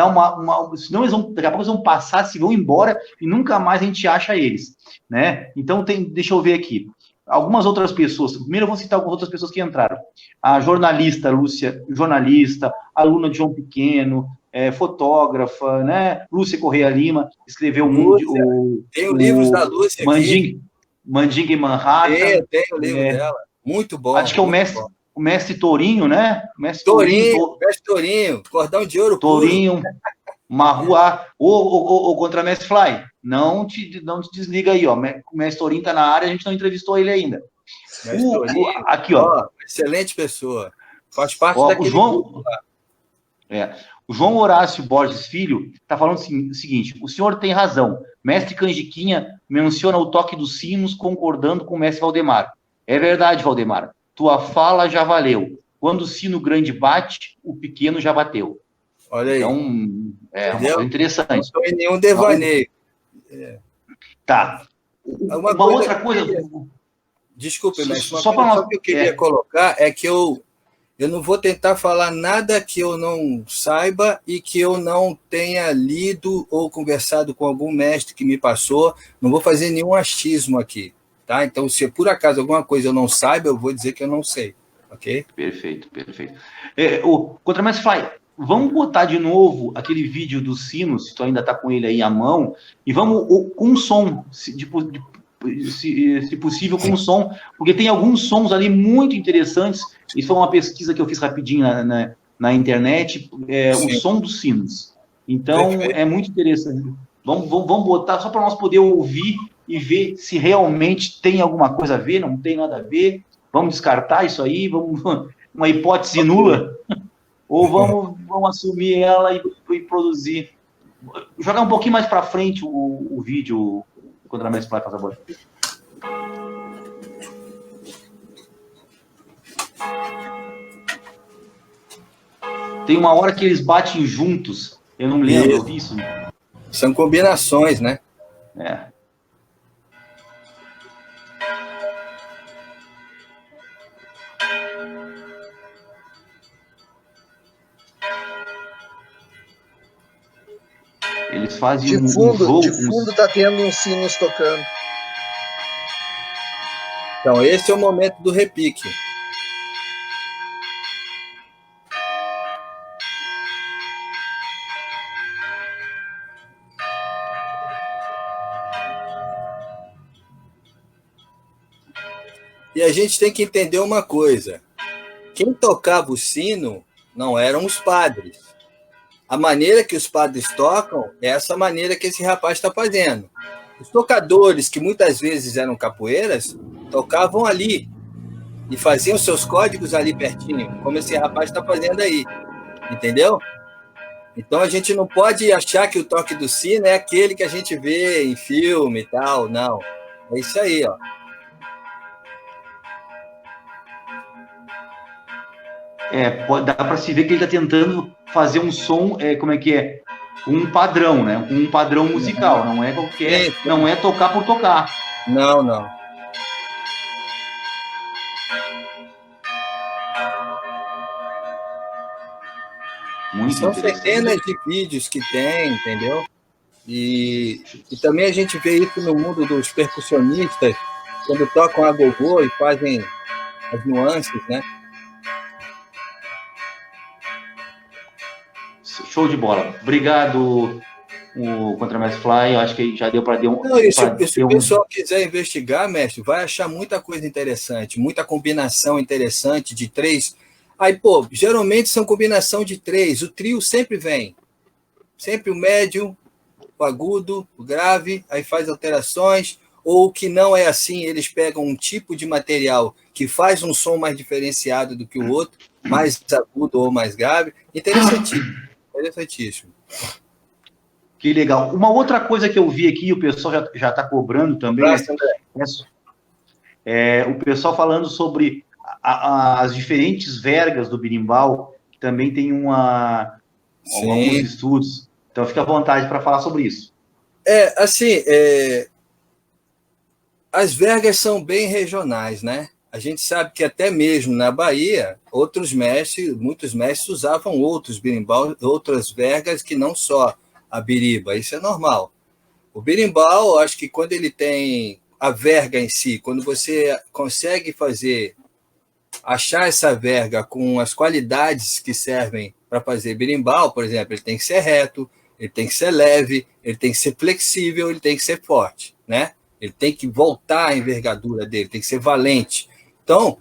senão daqui a pouco eles vão passar, se vão embora e nunca mais a gente acha eles, né? Então deixa eu ver aqui. Algumas outras pessoas, primeiro eu vou citar algumas outras pessoas que entraram. A jornalista Lúcia, aluna de João Pequeno, fotógrafa, né? Lúcia Correia Lima, escreveu tem livros da Lúcia Mandinga em Manhattan. Tem o livro dela. Muito bom. Acho que é o mestre Tourinho, né? Mestre Tourinho, Cordão de Ouro Tourinho, Marruá. Ô, Contramestre Fly, não te desliga aí, ó. O mestre Tourinho tá na área, a gente não entrevistou ele ainda. Aqui, ó. Excelente pessoa. Faz parte daquele grupo lá. O João Horácio Borges Filho está falando o seguinte: o senhor tem razão. Mestre Canjiquinha menciona o toque dos sinos, concordando com o mestre Valdemar. É verdade, Valdemar. Tua fala já valeu. Quando o sino grande bate, o pequeno já bateu. Olha aí. Então, uma coisa interessante. Não estou em nenhum devaneio. Tá. Uma outra coisa... Desculpe, mas só para nós... que eu queria colocar é que eu não vou tentar falar nada que eu não saiba e que eu não tenha lido ou conversado com algum mestre que me passou. Não vou fazer nenhum achismo aqui, tá? Então, se por acaso alguma coisa eu não saiba, eu vou dizer que eu não sei, ok? Perfeito. O Contramestre Fly, vamos botar de novo aquele vídeo dos sinos, se tu ainda está com ele aí à mão, e vamos com som, se possível com som, porque tem alguns sons ali muito interessantes. Isso foi uma pesquisa que eu fiz rapidinho na internet, o som dos sinos. Então, perfeito. É muito interessante. Vamos botar só para nós poder ouvir e ver se realmente tem alguma coisa a ver, não tem nada a ver. Vamos descartar isso aí, uma hipótese nula, ou vamos assumir ela e produzir. Jogar um pouquinho mais para frente o vídeo, contra a Mestre Fly, por favor. Tem uma hora que eles batem juntos, eu não me lembro, eu vi isso. São combinações, né? Eles fazem de fundo tá tendo uns sinos tocando. Então, esse é o momento do repique. E a gente tem que entender uma coisa. Quem tocava o sino não eram os padres. A maneira que os padres tocam é essa maneira que esse rapaz está fazendo. Os tocadores, que muitas vezes eram capoeiras, tocavam ali e faziam seus códigos ali pertinho, como esse rapaz está fazendo aí. Entendeu? Então a gente não pode achar que o toque do sino é aquele que a gente vê em filme e tal. Não. É isso aí, ó. Dá para se ver que ele está tentando fazer um som, como é que é? Um padrão, né? Um padrão musical, não é qualquer, não é tocar por tocar. Não. São centenas de vídeos que tem, entendeu? E também a gente vê isso no mundo dos percussionistas, quando tocam a gogô e fazem as nuances, né? Show de bola. Obrigado, o Contramestre Fly. Eu acho que já deu para dar um... Não, se o pessoal quiser investigar, mestre, vai achar muita coisa interessante, muita combinação interessante de 3. Aí, geralmente são combinação de 3. O trio sempre vem. Sempre o médio, o agudo, o grave, aí faz alterações. Ou que não é assim, eles pegam um tipo de material que faz um som mais diferenciado do que o outro, mais agudo ou mais grave. Interessantíssimo. Que legal. Uma outra coisa que eu vi aqui, o pessoal já está cobrando também, o pessoal falando sobre as diferentes vergas do berimbau, que também tem alguns estudos. Então, fica à vontade para falar sobre isso. As vergas são bem regionais, né? A gente sabe que até mesmo na Bahia, muitos mestres usavam outros berimbau, outras vergas que não só a beriba. Isso é normal. O berimbau, acho que quando ele tem a verga em si, quando você consegue achar essa verga com as qualidades que servem para fazer berimbau, por exemplo, ele tem que ser reto, ele tem que ser leve, ele tem que ser flexível, ele tem que ser forte, né? Ele tem que voltar a envergadura dele, tem que ser valente. Então,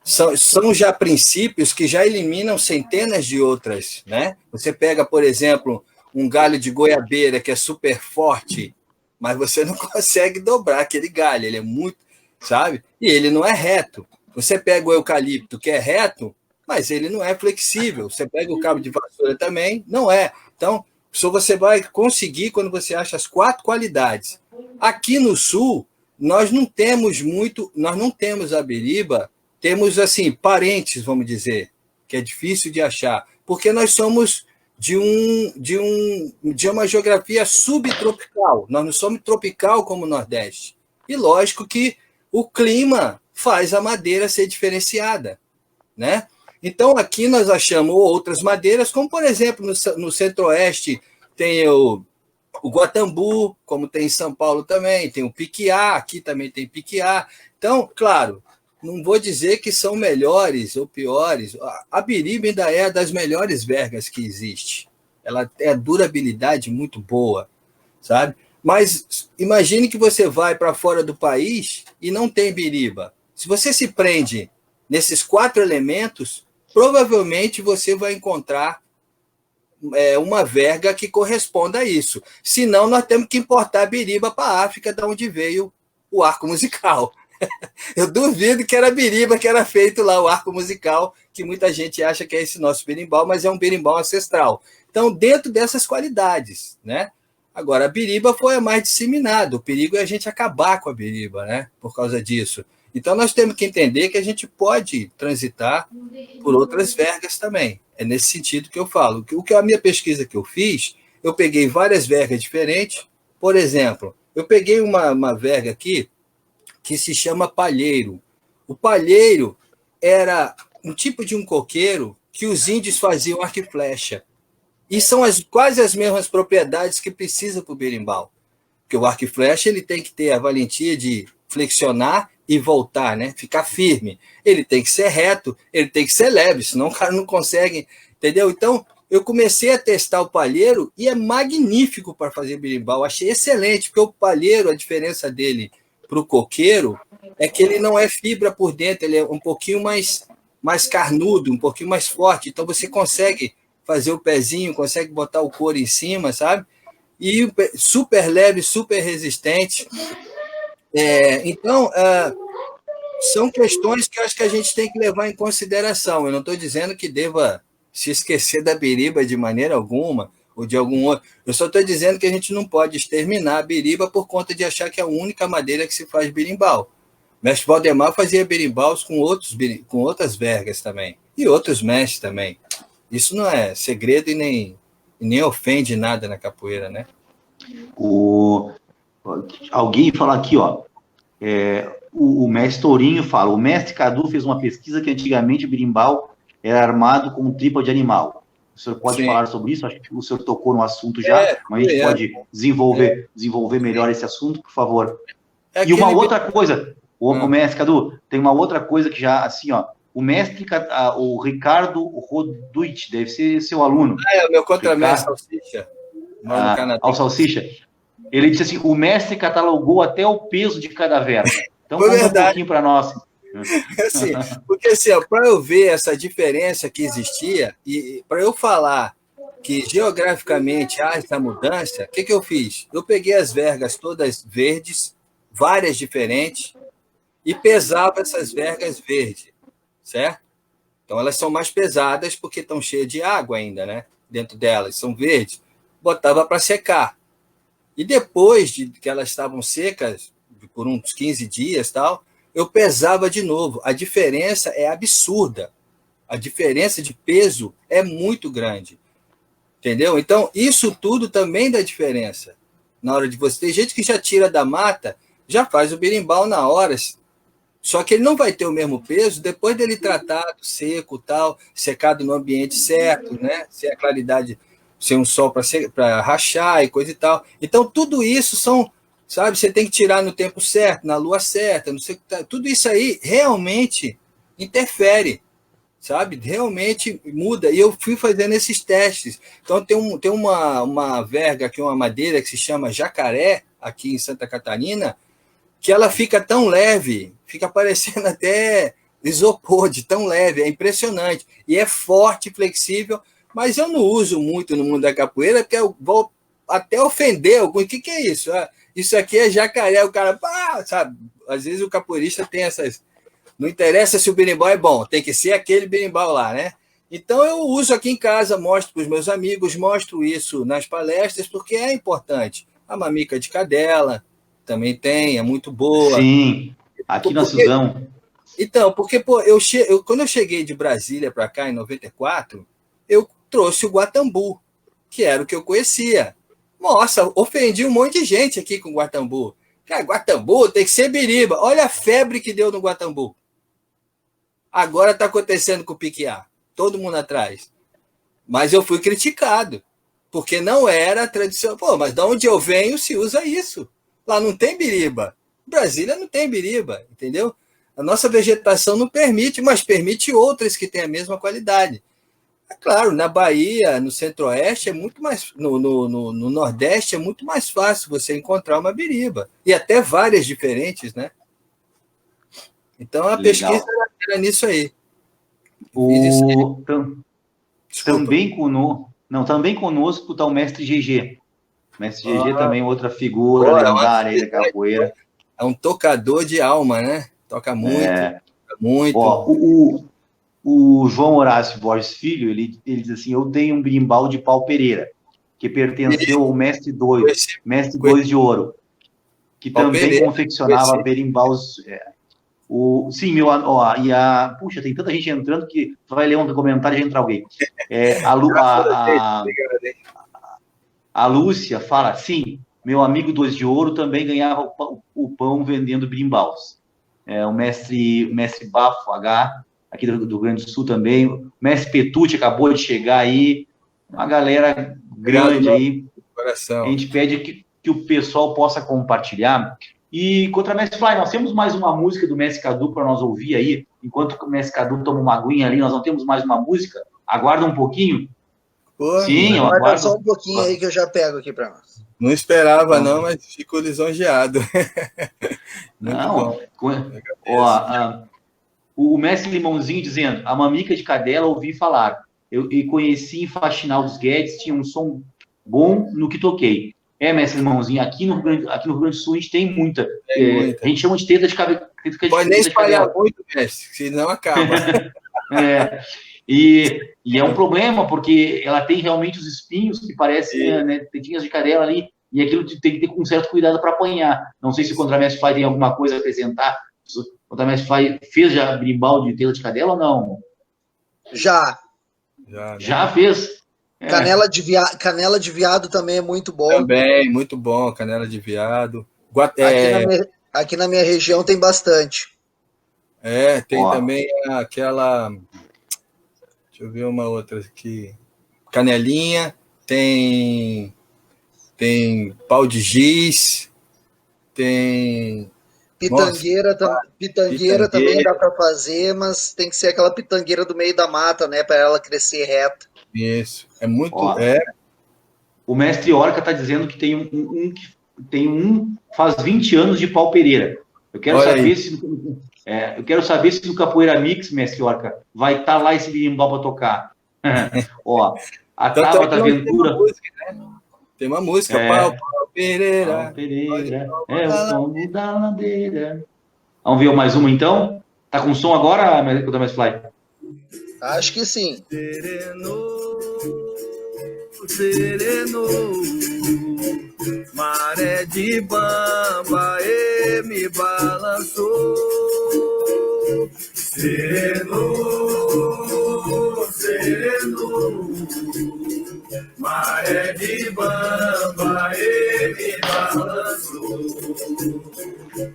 são já princípios que já eliminam centenas de outras, né? Você pega, por exemplo, um galho de goiabeira que é super forte, mas você não consegue dobrar aquele galho, ele é muito, sabe? E ele não é reto. Você pega o eucalipto, que é reto, mas ele não é flexível. Você pega o cabo de vassoura também, não é. Então, só você vai conseguir quando você acha as 4 qualidades. Aqui no Sul, nós não temos a beriba, temos, assim, parentes, vamos dizer, que é difícil de achar, porque nós somos de uma geografia subtropical. Nós não somos tropical como o Nordeste, E lógico que o clima faz a madeira ser diferenciada, né? Então, aqui nós achamos outras madeiras, como, por exemplo, no Centro-Oeste tem o Guatambu, como tem em São Paulo também, tem o piquiá, aqui também tem piquiá. Então, claro, não vou dizer que são melhores ou piores. A biriba ainda é das melhores vergas que existe. Ela tem a durabilidade muito boa, sabe? Mas imagine que você vai para fora do país e não tem biriba. Se você se prende nesses 4 elementos, provavelmente você vai encontrar uma verga que corresponda a isso. Senão, nós temos que importar biriba para a África, de onde veio o arco musical. Eu duvido que era biriba que era feito lá, o arco musical, que muita gente acha que é esse nosso berimbau, mas é um berimbau ancestral. Então, dentro dessas qualidades, né? Agora, a biriba foi a mais disseminada. O perigo é a gente acabar com a biriba, né? Por causa disso. Então, nós temos que entender que a gente pode transitar por outras vergas também. É nesse sentido que eu falo. A minha pesquisa que eu fiz, eu peguei várias vergas diferentes. Por exemplo, eu peguei uma verga aqui que se chama palheiro. O palheiro era um tipo de um coqueiro que os índios faziam arco e flecha. E são quase as mesmas propriedades que precisa para o berimbau. Porque o arco e flecha ele tem que ter a valentia de flexionar e voltar, né? Ficar firme. Ele tem que ser reto, ele tem que ser leve, senão o cara não consegue, entendeu? Então, eu comecei a testar o palheiro e é magnífico para fazer berimbau. Achei excelente, porque o palheiro, a diferença dele para o coqueiro é que ele não é fibra por dentro, ele é um pouquinho mais carnudo, um pouquinho mais forte. Então, você consegue fazer o pezinho, consegue botar o couro em cima, sabe? E super leve, super resistente. Então, são questões que eu acho que a gente tem que levar em consideração. Eu não estou dizendo que deva se esquecer da biriba de maneira alguma, ou de algum outro. Eu só estou dizendo que a gente não pode exterminar a biriba por conta de achar que é a única madeira que se faz berimbau. Mestre Valdemar fazia berimbaus com outras vergas também, e outros mestres também. Isso não é segredo e nem ofende nada na capoeira, né? Alguém fala aqui, ó. O mestre Tourinho fala: o mestre Cadu fez uma pesquisa que antigamente o berimbau era armado com tripa de animal. O senhor pode falar sobre isso? Acho que o senhor tocou no assunto já, mas a gente pode desenvolver melhor esse assunto, por favor. E uma outra coisa, o mestre Cadu, tem uma outra coisa que já, assim, ó, o Ricardo Roduit, deve ser seu aluno. É o meu contramestre, Salsicha. Ao Salsicha. Ele disse assim: o mestre catalogou até o peso de cada verga. Então, conta um pouquinho para nós. Assim, porque assim, para eu ver essa diferença que existia, e para eu falar que geograficamente há essa mudança, o que eu fiz? Eu peguei as vergas todas verdes, várias diferentes, e pesava essas vergas verdes, certo? Então elas são mais pesadas porque estão cheias de água ainda, né? Dentro delas, são verdes. Botava para secar. E depois de que elas estavam secas, por uns 15 dias tal, eu pesava de novo. A diferença é absurda. A diferença de peso é muito grande. Entendeu? Então, isso tudo também dá diferença. Na hora de você... Tem gente que já tira da mata, já faz o berimbau na hora. Só que ele não vai ter o mesmo peso depois dele tratado, seco, tal, secado no ambiente certo, né? Se a claridade... ser um sol para rachar e coisa e tal. Então, tudo isso sabe, você tem que tirar no tempo certo, na lua certa, não sei, tudo isso aí realmente interfere, sabe? Realmente muda. E eu fui fazendo esses testes. Então, tem uma verga aqui, uma madeira que se chama jacaré, aqui em Santa Catarina, que ela fica tão leve, fica parecendo até isopor de tão leve, é impressionante. E é forte, flexível, mas eu não uso muito no mundo da capoeira, porque eu vou até ofender alguns. O que é isso? Isso aqui é jacaré, o cara, sabe? Às vezes o capoeirista tem essas... Não interessa se o berimbau é bom, tem que ser aquele berimbau lá, né? Então eu uso aqui em casa, mostro para os meus amigos, mostro isso nas palestras, porque é importante. A mamica de cadela também tem, é muito boa. Sim, aqui na Suzão. Então, porque quando eu cheguei de Brasília para cá, em 94, eu trouxe o Guatambu, que era o que eu conhecia. Nossa, ofendi um monte de gente aqui com o Guatambu. Cara, Guatambu tem que ser biriba. Olha a febre que deu no Guatambu. Agora está acontecendo com o Piquiá. Todo mundo atrás. Mas eu fui criticado, porque não era tradição. Pô, mas de onde eu venho se usa isso. Lá não tem biriba. Brasília não tem biriba, entendeu? A nossa vegetação não permite, mas permite outras que têm a mesma qualidade. É claro, na Bahia, no Centro-Oeste, é muito mais. No Nordeste é muito mais fácil você encontrar uma biriba. E até várias diferentes, né? Então a pesquisa era nisso aí. Também conosco está o mestre GG. O mestre GG também é outra figura lendária aí da capoeira. É um tocador de alma, né? Toca muito. Toca muito. Ó, o João Horácio Borges Filho, ele diz assim: eu tenho um berimbau de pau Pereira, que pertenceu ao mestre 2, mestre 2 de ouro, que pau também Pereira, confeccionava berimbaus. Sim, puxa, tem tanta gente entrando que vai ler um comentário e já entra alguém. A Lúcia fala, sim, meu amigo 2 de ouro também ganhava o pão vendendo berimbaus. O mestre Bafo H, aqui do Rio Grande do Sul também, o mestre Petucci acabou de chegar aí, uma galera grande aí. A gente pede que o pessoal possa compartilhar. E contra o Mestre Fly, nós temos mais uma música do Mestre Cadu para nós ouvir aí, enquanto o Mestre Cadu toma uma aguinha ali, nós não temos mais uma música. Aguarda um pouquinho. Pô, sim, eu aguardo. Só um pouquinho aí que eu já pego aqui para nós. Não esperava não, mas fico lisonjeado. Não, o Mestre Limãozinho dizendo, a mamica de cadela ouvi falar, eu conheci em Faxinal dos Guedes, tinha um som bom no que toquei. Mestre Limãozinho, aqui no Rio Grande do Sul a gente tem muita. A gente chama de teta de cabelo. Pode nem espalhar muito, mestre, senão acaba. E é um problema, porque ela tem realmente os espinhos que parecem, né, tetinhas de cadela ali, e aquilo tem que ter um certo cuidado para apanhar. Não sei se o Contramestre Fly tem alguma coisa a acrescentar. O Contramestre Fly fez já berimbau de tela de cadela ou não? Já fez. Canela de viado também é muito bom. Também, muito bom, canela de viado. Aqui na minha região tem bastante. Tem também aquela... Deixa eu ver uma outra aqui. Canelinha, tem pau de giz, tem... Pitangueira também dá para fazer, mas tem que ser aquela pitangueira do meio da mata, né, para ela crescer reta. Isso, é muito... O mestre Orca está dizendo que tem um faz 20 anos de pau Pereira. Eu quero saber se no Capoeira Mix, mestre Orca, vai estar lá esse berimbau para tocar. A Tabata Aventura... Tem uma música, Pau Pereira. Pau Pereira, é o som da ladeira. Vamos ver mais uma, então? Tá com som agora, Mestre Fly? Acho que sim. Sereno, maré de bamba me balançou. Sereno, maré de bamba me balançou.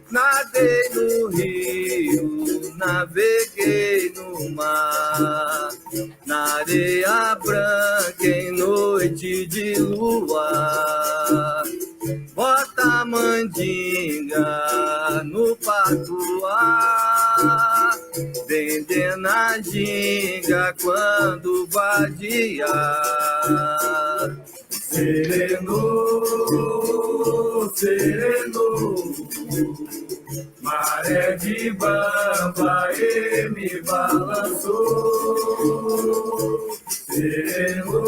Nadei no rio, naveguei no mar, na areia branca em noite de lua. Bota a mandinga no patuá, vendendo a ginga quando vadiar. Sereno, maré de bamba me balançou. Sereno,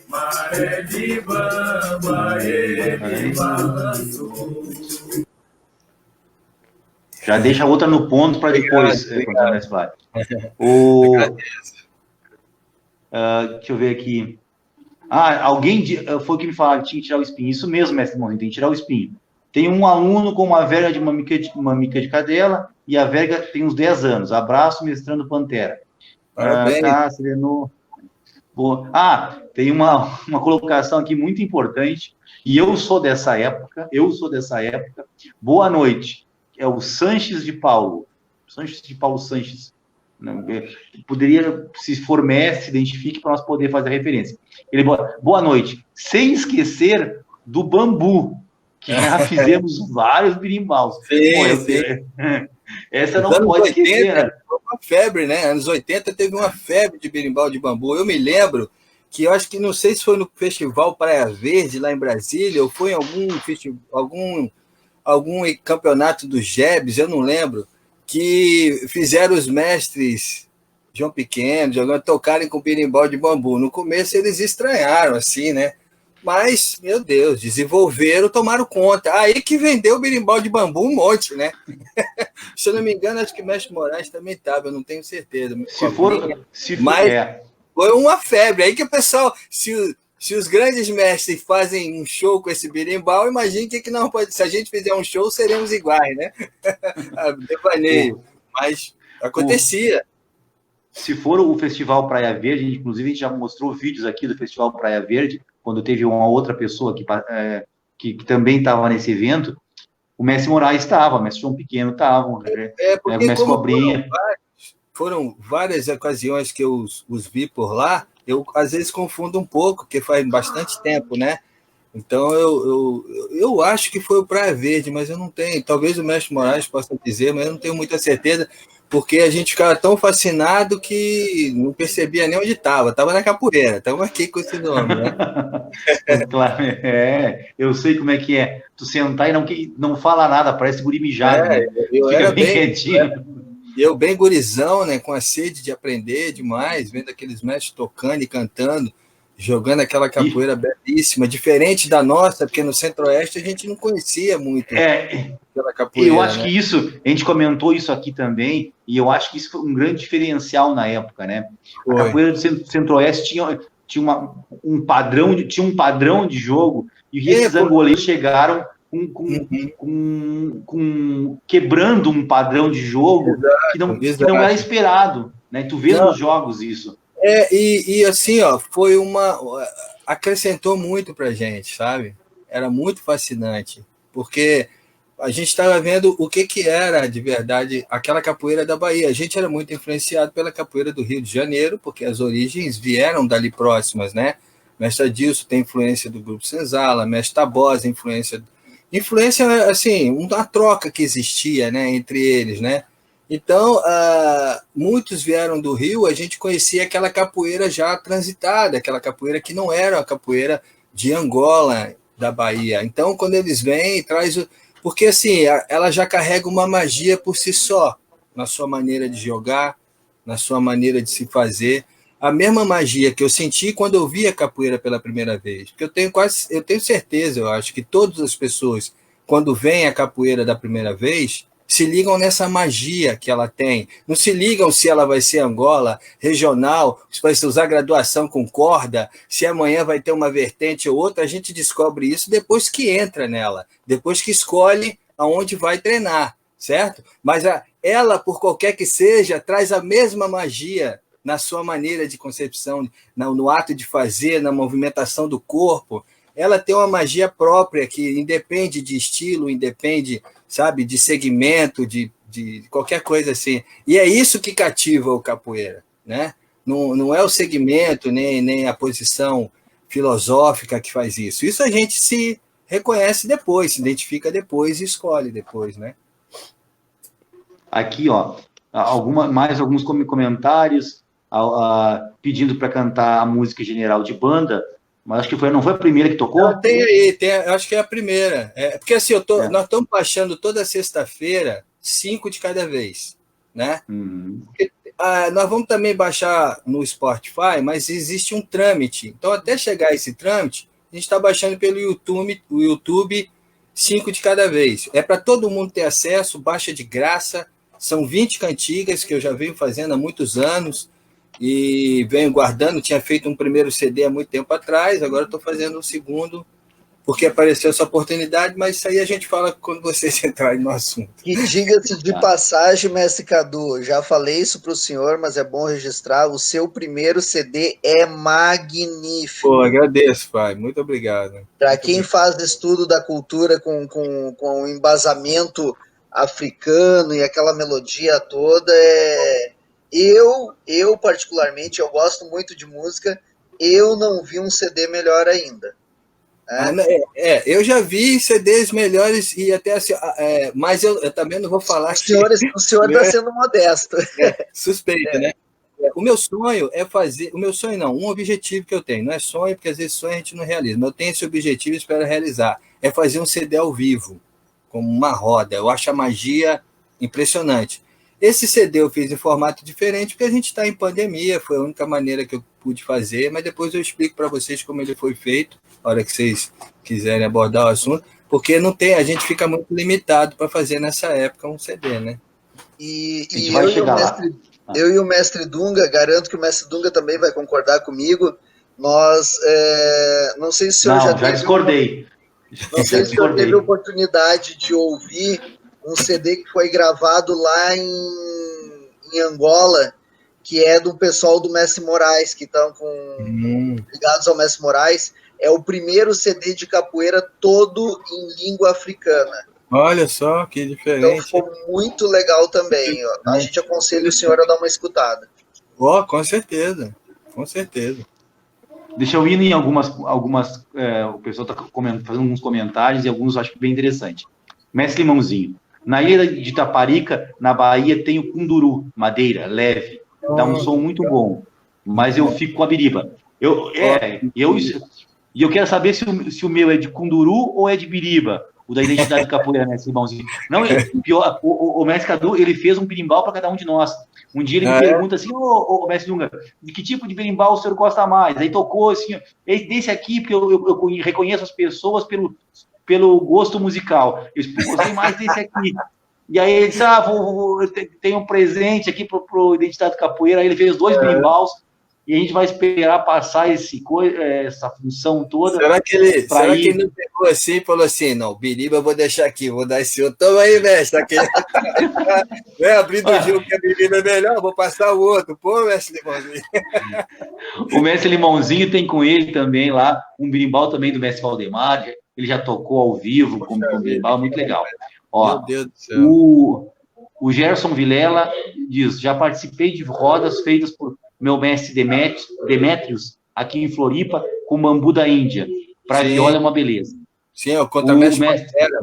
maré de bamba me balançou. Já deixa a outra no ponto para depois. Deixa eu ver aqui. Alguém foi que me falou que tinha que tirar o espinho. Isso mesmo, mestre Mãozinho, tem que tirar o espinho. Tem um aluno com uma verga de mamica de cadela e a verga tem uns 10 anos. Abraço, mestrando Pantera. Parabéns. Sereno. Boa. Ah, tem uma colocação aqui muito importante, e eu sou dessa época. Boa noite. É o Sanches de Paulo. Sanches de Paulo Sanches. Não, poderia, se for mestre, identifique para nós poder fazer a referência. Ele, boa noite. Sem esquecer do bambu, que já fizemos vários birimbaus. Essa não pode esquecer, né? Uma febre, né? Anos 80 teve uma febre de berimbau de bambu. Eu me lembro que eu acho que não sei se foi no Festival Praia Verde, lá em Brasília, ou foi em algum festival, algum campeonato do Jebs, eu não lembro, que fizeram os mestres João Pequeno, jogando, tocarem com berimbau de bambu. No começo eles estranharam, assim, né? Mas, meu Deus, desenvolveram, tomaram conta. Aí que vendeu o berimbau de bambu um monte, né? Se eu não me engano, acho que o Mestre Moraes também estava, eu não tenho certeza. Mas foi uma febre. Aí que o pessoal, se os grandes mestres fazem um show com esse berimbau, imagine que não pode. Se a gente fizer um show, seremos iguais, né? Devaneio. Mas acontecia. Se for o Festival Praia Verde, inclusive a gente já mostrou vídeos aqui do Festival Praia Verde, quando teve uma outra pessoa que também estava nesse evento, o Mestre Moraes estava, o Mestre João Pequeno estava, o Mestre Cobrinha. Foram várias ocasiões que eu os vi por lá, eu às vezes confundo um pouco, porque faz bastante tempo, né? Então eu acho que foi o Praia Verde, mas eu não tenho. Talvez o Mestre Moraes possa dizer, mas eu não tenho muita certeza, porque a gente ficava tão fascinado que não percebia nem onde estava. Estava na capoeira, estamos aqui com esse nome, né? Claro, eu sei como é que é. Tu sentar e não fala nada, parece guri mijado, né? Eu Fica era bem quietinho. Eu bem gurizão, né, com a sede de aprender demais, vendo aqueles mestres tocando e cantando, jogando aquela capoeira belíssima, diferente da nossa, porque no Centro-Oeste a gente não conhecia muito aquela capoeira. Eu acho que isso, a gente comentou isso aqui também, e eu acho que isso foi um grande diferencial na época, né? A capoeira do Centro-Oeste tinha um padrão de jogo, e esses angoleiros chegaram quebrando um padrão de jogo que não era esperado, né? Tu vês nos jogos isso. E assim, ó, acrescentou muito pra gente, sabe? Era muito fascinante, porque a gente estava vendo o que era de verdade aquela capoeira da Bahia. A gente era muito influenciado pela capoeira do Rio de Janeiro, porque as origens vieram dali próximas, né? Mestre Adilson tem influência do Grupo Senzala, Mestre Tabosa, influência, assim, uma troca que existia, né, entre eles, né? Então, muitos vieram do Rio, a gente conhecia aquela capoeira já transitada, aquela capoeira que não era a capoeira de Angola, da Bahia. Então, quando eles vêm, porque assim, ela já carrega uma magia por si só, na sua maneira de jogar, na sua maneira de se fazer. A mesma magia que eu senti quando eu vi a capoeira pela primeira vez. Porque eu tenho certeza, eu acho, que todas as pessoas, quando veem a capoeira da primeira vez, se ligam nessa magia que ela tem. Não se ligam se ela vai ser Angola, regional, se vai usar graduação com corda, se amanhã vai ter uma vertente ou outra. A gente descobre isso depois que entra nela, depois que escolhe aonde vai treinar, certo? Mas ela, por qualquer que seja, traz a mesma magia na sua maneira de concepção, no ato de fazer, na movimentação do corpo. Ela tem uma magia própria que independe de estilo, independe, sabe, de segmento, de qualquer coisa assim. E é isso que cativa o capoeira, né? Não é o segmento, nem a posição filosófica que faz isso. Isso a gente se reconhece depois, se identifica depois e escolhe depois, né? Aqui, ó, mais alguns comentários pedindo para cantar a música general de banda. Mas acho que não foi a primeira que tocou? Não, acho que é a primeira. Porque assim, nós estamos baixando toda sexta-feira 5 de cada vez, né? Porque, nós vamos também baixar no Spotify, mas existe um trâmite. Então, até chegar esse trâmite, a gente está baixando pelo YouTube 5 de cada vez. É para todo mundo ter acesso, baixa de graça. São 20 cantigas que eu já venho fazendo há muitos anos. E venho guardando, tinha feito um primeiro CD há muito tempo atrás, agora estou fazendo um segundo porque apareceu essa oportunidade, mas isso aí a gente fala quando vocês entrarem no assunto. E diga-se de passagem, mestre Cadu, já falei isso para o senhor, mas é bom registrar, o seu primeiro CD é magnífico. Pô, agradeço, pai, muito obrigado. Para quem faz estudo da cultura com um embasamento africano e aquela melodia toda, eu particularmente, eu gosto muito de música, eu não vi um CD melhor ainda. Eu já vi CDs melhores e até assim, mas eu também não vou falar o senhor está sendo modesto. Suspeito, né? O meu sonho é fazer... O meu sonho não, um objetivo que eu tenho. Não é sonho, porque às vezes sonho a gente não realiza. Mas eu tenho esse objetivo e espero realizar. É fazer um CD ao vivo, como uma roda. Eu acho a magia impressionante. Esse CD eu fiz em formato diferente, porque a gente está em pandemia, foi a única maneira que eu pude fazer, mas depois eu explico para vocês como ele foi feito, na hora que vocês quiserem abordar o assunto, porque não tem, a gente fica muito limitado para fazer nessa época um CD, né? E eu e o mestre Dunga, garanto que o mestre Dunga também vai concordar comigo, nós, não sei se o senhor já discordei. Não sei se o senhor teve a oportunidade de ouvir um CD que foi gravado lá em Angola, que é do pessoal do Mestre Moraes, que estão ligados ao Mestre Moraes. É o primeiro CD de capoeira todo em língua africana. Olha só, que diferente. Então ficou muito legal também. Ó. A gente aconselha o senhor a dar uma escutada. Com certeza, com certeza. Deixa eu ir em algumas o pessoal está fazendo alguns comentários e alguns eu acho bem interessante. Mestre Limãozinho. Na ilha de Itaparica, na Bahia, tem o cunduru, madeira, leve. Dá um som muito bom. Mas eu fico com a biriba. E eu quero saber se o meu é de cunduru ou é de biriba. O da identidade capoeira, mestre Limãozinho. Não, pior, o mestre Cadu, ele fez um berimbau para cada um de nós. Um dia ele me pergunta assim, ô mestre Dunga, de que tipo de berimbau o senhor gosta mais? Aí tocou assim, desse aqui, porque eu reconheço as pessoas pelo gosto musical. Eu gostei mais desse aqui. E aí ele disse, tem um presente aqui pro Identidade Capoeira. Aí ele fez 2 berimbaus e a gente vai esperar passar essa função toda. Será que ele não pegou assim e falou assim, não, o biriba eu vou deixar aqui, vou dar esse outro. Toma aí, mestre, aqui. Abrindo o jogo que a biriba é melhor, vou passar o outro. Pô, mestre Limãozinho. O mestre Limãozinho tem com ele também lá um berimbau também do mestre Valdemar. Ele já tocou ao vivo com o berimbau, muito legal. Ó, meu Deus do céu. O Gerson Vilela diz, já participei de rodas feitas por meu mestre Demétrios, aqui em Floripa, com bambu da Índia. Para viola é uma beleza. Sim, é o contramestre Pantera,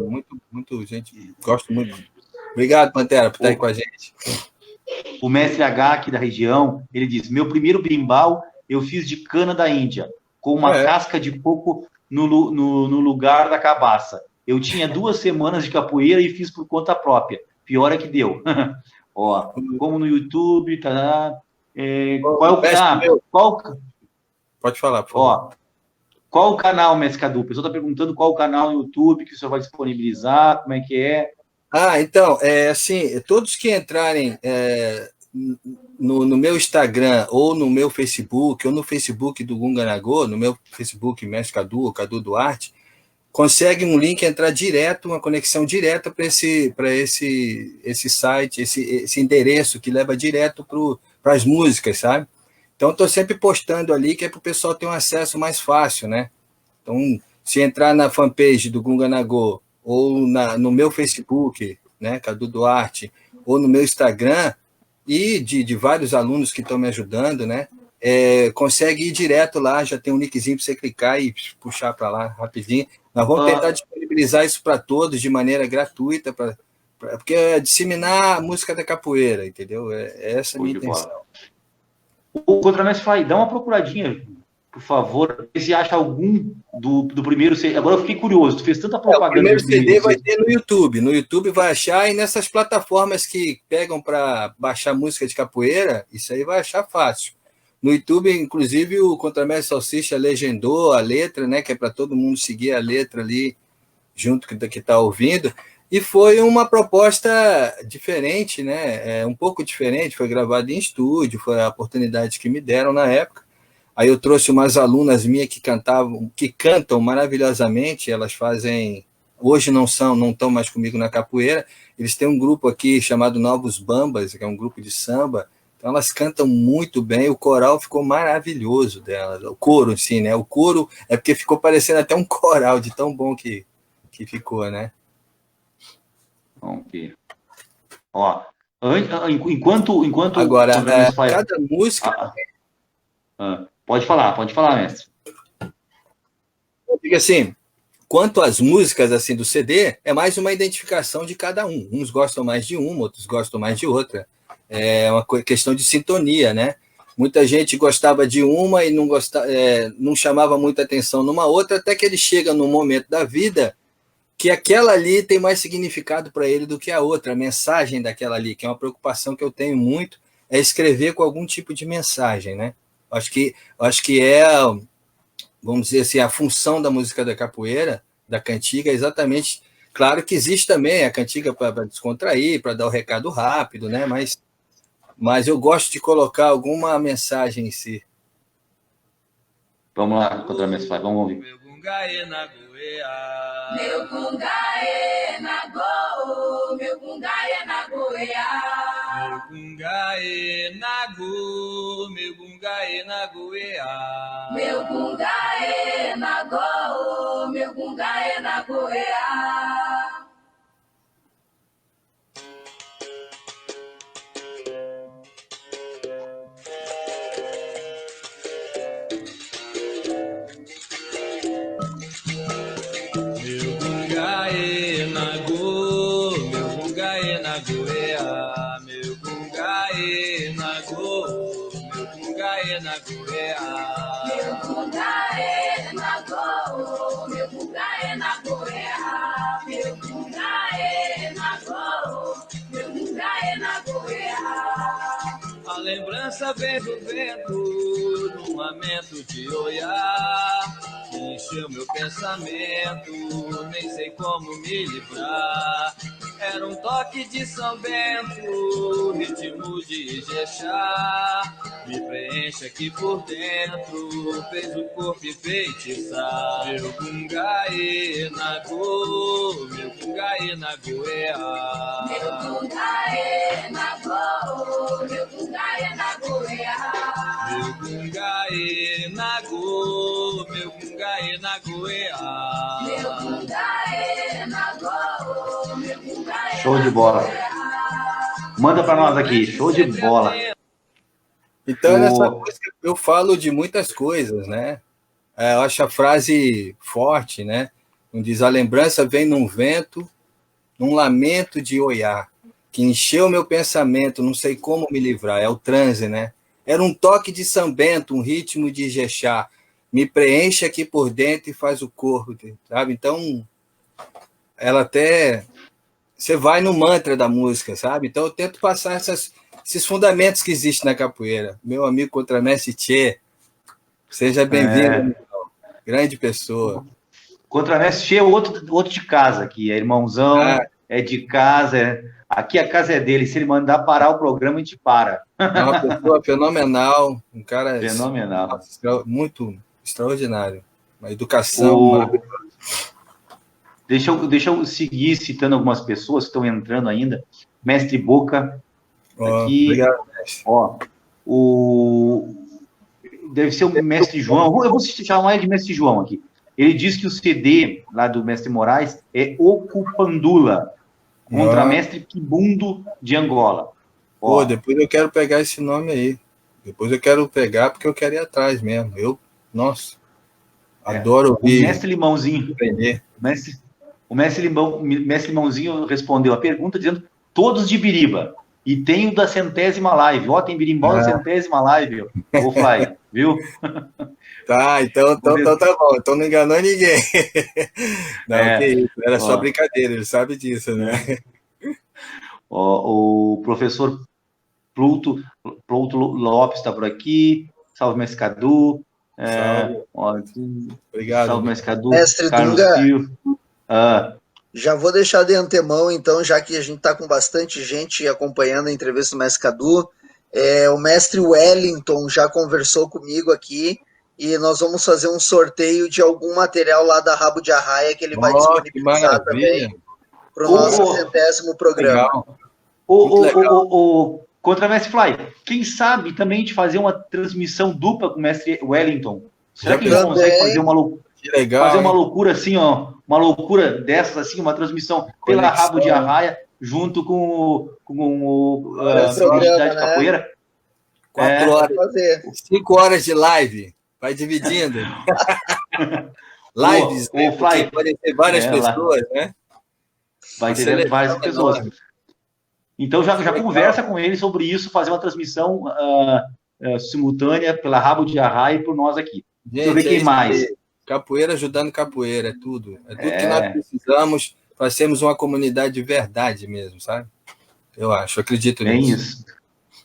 muito gente, gosto muito. Obrigado, Pantera, por estar aí com a gente. O mestre H aqui da região, ele diz, meu primeiro berimbau eu fiz de cana da Índia, com uma casca de coco no lugar da cabaça. Eu tinha 2 semanas de capoeira e fiz por conta própria. Pior é que deu. Ó, como no YouTube, tá... Pode falar, por favor. Ó, qual o canal, mestre Cadu? O pessoal está perguntando qual o canal no YouTube que o senhor vai disponibilizar, como é que é? Então, assim, todos que entrarem no meu Instagram, ou no meu Facebook, ou no Facebook do Gunga Nagô, no meu Facebook, mestre Cadu, ou Cadu Duarte, consegue um link, entrar direto, uma conexão direta para esse site, esse endereço que leva direto para as músicas, sabe? Então, estou sempre postando ali, que é para o pessoal ter um acesso mais fácil, né? Então, se entrar na fanpage do Gunga Nagô, ou no meu Facebook, né, Cadu Duarte, ou no meu Instagram, e de vários alunos que estão me ajudando, né? Consegue ir direto lá, já tem um linkzinho para você clicar e puxar para lá rapidinho. Nós vamos tentar disponibilizar isso para todos de maneira gratuita, porque é disseminar a música da capoeira, entendeu? Essa é a minha intenção. O Contramestre Fly, dá uma procuradinha, por favor, se acha algum do primeiro CD. Agora eu fiquei curioso, tu fez tanta propaganda. O primeiro CD vai ter no YouTube. No YouTube vai achar, e nessas plataformas que pegam para baixar música de capoeira, isso aí vai achar fácil. No YouTube, inclusive, o Contramestre Salsicha legendou a letra, né, que é para todo mundo seguir a letra ali, junto com o que está ouvindo, e foi uma proposta diferente, né, um pouco diferente, foi gravado em estúdio, foi a oportunidade que me deram na época, Aí eu trouxe umas alunas minhas que cantam maravilhosamente, elas fazem, hoje não estão mais comigo na capoeira, eles têm um grupo aqui chamado Novos Bambas, que é um grupo de samba, então elas cantam muito bem, o coral ficou maravilhoso delas, o coro, sim, né? O coro é porque ficou parecendo até um coral, de tão bom que ficou, né? Vamos ver. Ó, enquanto agora, faz... cada música... Pode falar, mestre. Eu digo assim, quanto às músicas assim do CD, é mais uma identificação de cada um. Uns gostam mais de uma, outros gostam mais de outra. É uma questão de sintonia, né? Muita gente gostava de uma e não chamava muita atenção numa outra, até que ele chega num momento da vida que aquela ali tem mais significado para ele do que a outra, a mensagem daquela ali, que é uma preocupação que eu tenho muito, é escrever com algum tipo de mensagem, né? Acho que é, vamos dizer assim, a função da música da capoeira, da cantiga, é exatamente... Claro que existe também a cantiga para descontrair, para dar o recado rápido, né? Mas eu gosto de colocar alguma mensagem em si. Vamos lá, Contramestre Fly, vamos ouvir. Meu gungaê na goeá. Meu gungaê na go, meu gungaê na goeá. Meu gungaê na go, meu gungaê na goeá. Meu gungaê na go, meu gungaê na goeá. Meu gungaê na go, meu gungaê na goeá. Meu gungaê na go, meu gungaê na goeá. Meu gungaê na go, meu gungaê na goeá. Meu gungaê na go, meu gungaê na goeá. A lembrança vem do vento, num lamento de olhar, que encheu meu pensamento, nem sei como me livrar. Era um toque de São Bento, ritmo de Ijexá, me preenche aqui por dentro, fez o corpo enfeitiçar. Meu gungaê na go, meu gungaê na goeá. Meu gungaê na go, meu gungaê na goeá. Meu gungaê na go, meu gungaê na goeá. Meu gungaê na go, meu gungaê. Show de bola. Manda para nós aqui, show de bola. Então, nessa música eu falo de muitas coisas, né? Eu acho a frase forte, né? Diz: a lembrança vem num vento, num lamento de olhar, que encheu meu pensamento, não sei como me livrar. É o transe, né? Era um toque de São Bento, um ritmo de Ijexá, me preenche aqui por dentro e faz o corpo, sabe? Então, ela até... Você vai no mantra da música, sabe? Então, eu tento passar esses fundamentos que existem na capoeira. Meu amigo Contramestre Tchê, seja bem-vindo, grande pessoa. Contramestre Tchê é outro de casa aqui, é irmãozão, é de casa, aqui a casa é dele, se ele mandar parar o programa, a gente para. É uma pessoa fenomenal, um cara fenomenal, muito extraordinário, uma educação... Deixa eu seguir citando algumas pessoas que estão entrando ainda. Mestre Boca, aqui. Obrigado, mestre. Deve ser o Mestre João. Eu vou chamar ele de Mestre João aqui. Ele diz que o CD lá do Mestre Moraes é Ocupandula, contra Mestre Quibundo de Angola. Depois eu quero pegar esse nome aí. Depois eu quero pegar porque eu quero ir atrás mesmo. Adoro ouvir. O Mestre Limãozinho. Aprender. O Mestre Limãozinho respondeu a pergunta dizendo todos de Biriba. E tem o da 100ª live. Tem birimbau da 100ª live, ô Fly, viu? Tá, então tá bom. Então não enganou ninguém. Não, que isso. Era só brincadeira, ele sabe disso, né? O professor Pluto Lopes está por aqui. Salve, Mestre Cadu. Obrigado. Salve, Mestre Cadu. Mestre Carlos Dunga. Silva. Já vou deixar de antemão, então, já que a gente está com bastante gente acompanhando a entrevista do Mestre Cadu, O mestre Wellington já conversou comigo aqui e nós vamos fazer um sorteio de algum material lá da Rabo de Arraia que ele vai Que disponibilizar maravilha. também para o nosso 100º programa. Legal. O Contramestre Fly, quem sabe também a gente fazer uma transmissão dupla com o mestre Wellington? Será que a gente consegue fazer uma loucura? Legal, fazer uma loucura assim, ó, uma loucura dessas assim, uma transmissão pela Rabo de Arraia junto com o Identidade Capoeira. 4 horas, 5 horas de live, vai dividindo. Lives, né? Podem ter várias pessoas, né? Vai ter várias pessoas. Então já conversa com ele sobre isso, fazer uma transmissão simultânea pela Rabo de Arraia e por nós aqui. Deixa eu ver quem mais. Capoeira ajudando capoeira, é tudo. É tudo que nós precisamos. Fazemos uma comunidade de verdade mesmo, sabe? Eu acredito nisso.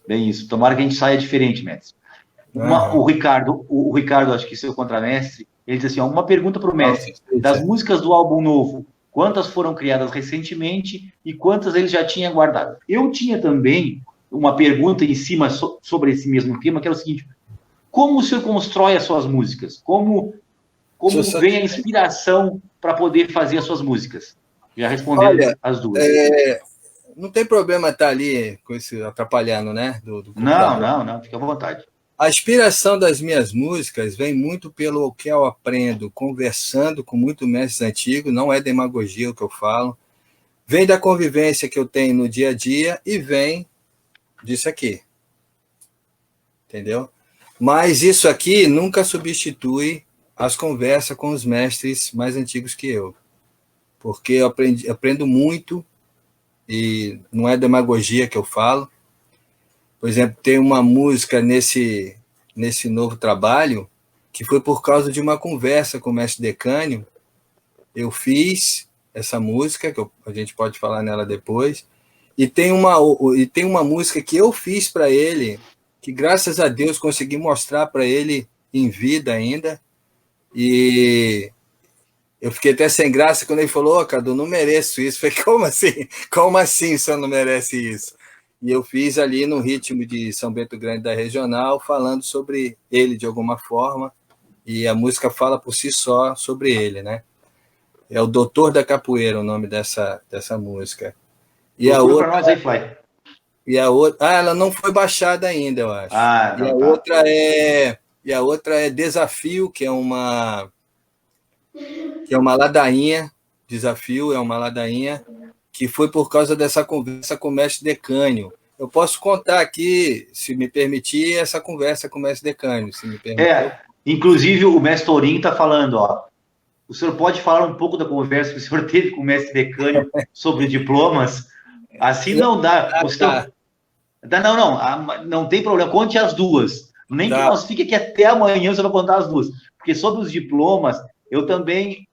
Bem isso. Tomara que a gente saia diferente, mestre. O Ricardo, acho que seu contramestre, ele diz assim, uma pergunta para o mestre. Das músicas do álbum novo, quantas foram criadas recentemente e quantas ele já tinha guardado? Eu tinha também uma pergunta em cima sobre esse mesmo tema, que era o seguinte: como o senhor constrói as suas músicas? Como vem a inspiração para poder fazer as suas músicas? Já respondendo as duas. Não tem problema estar ali com isso atrapalhando, né? Não, fica à vontade. A inspiração das minhas músicas vem muito pelo que eu aprendo conversando com muito mestres antigos, não é demagogia o que eu falo, vem da convivência que eu tenho no dia a dia e vem disso aqui. Entendeu? Mas isso aqui nunca substitui as conversas com os mestres mais antigos que eu. Porque eu aprendo muito e não é demagogia que eu falo. Por exemplo, tem uma música nesse novo trabalho que foi por causa de uma conversa com o mestre Decânio. Eu fiz essa música, que a gente pode falar nela depois, e tem uma música que eu fiz para ele, que graças a Deus consegui mostrar para ele em vida ainda, e eu fiquei até sem graça quando ele falou: Cadu, não mereço isso. Eu falei: como assim? Como assim o senhor não merece isso? E eu fiz ali no ritmo de São Bento Grande da Regional, falando sobre ele de alguma forma, e a música fala por si só sobre ele, né? É o Doutor da Capoeira o nome dessa música. E a outra... Nós aí, Fly. E a outra... ela não foi baixada ainda, eu acho. E a outra é Desafio, que é uma ladainha. Desafio é uma ladainha que foi por causa dessa conversa com o mestre Decânio. Eu posso contar aqui, se me permitir, essa conversa com o mestre Decânio, se me permitir. Inclusive o mestre Torinho está falando, ó. O senhor pode falar um pouco da conversa que o senhor teve com o mestre Decânio sobre diplomas? Assim não dá. Não tem problema. Conte as duas. Nem que nós fique aqui até amanhã, você vai contar as duas. Porque sobre os diplomas, eu também,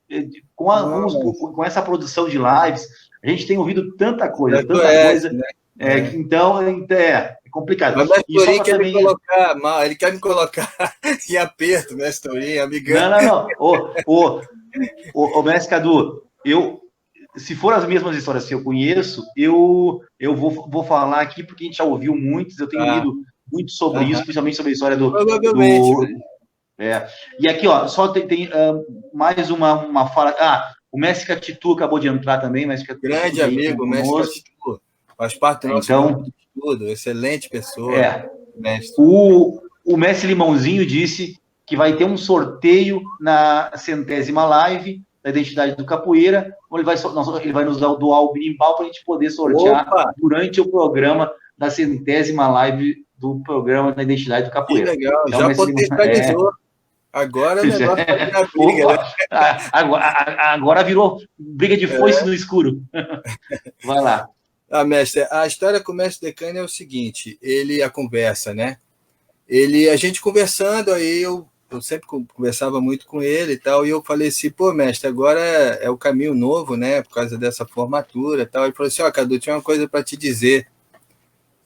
com essa produção de lives, a gente tem ouvido tanta coisa, né? Então é complicado. Mas o mestre Torinho quer me colocar mal, ele quer me colocar em aperto, mestre Torinho, amigão. Não. Ô, mestre Cadu, se for as mesmas histórias que eu conheço, eu vou falar aqui, porque a gente já ouviu muitos, eu tenho lido muito sobre isso, principalmente sobre a história do... Provavelmente. E aqui, ó, só tem mais uma fala... o mestre Catitu acabou de entrar também, mas grande amigo, o mestre Catitu, faz parte do nosso grupo de estudo, excelente pessoa. Mestre. O mestre Limãozinho disse que vai ter um sorteio na 100ª live da Identidade do Capoeira, onde ele vai nos dar o dual berimbau para a gente poder sortear durante o programa da 100ª live do programa da Identidade do Capoeira. Que legal, então, já potencializou. Agora o negócio vai virar briga, né? Agora virou briga de foice no escuro. Vai lá. Mestre, a história com o mestre Decânio é o seguinte, a conversa, né? A gente conversando, aí eu sempre conversava muito com ele e tal, e eu falei assim, pô, mestre, agora é o caminho novo, né, por causa dessa formatura e tal. Ele falou assim, Cadu, tinha uma coisa para te dizer,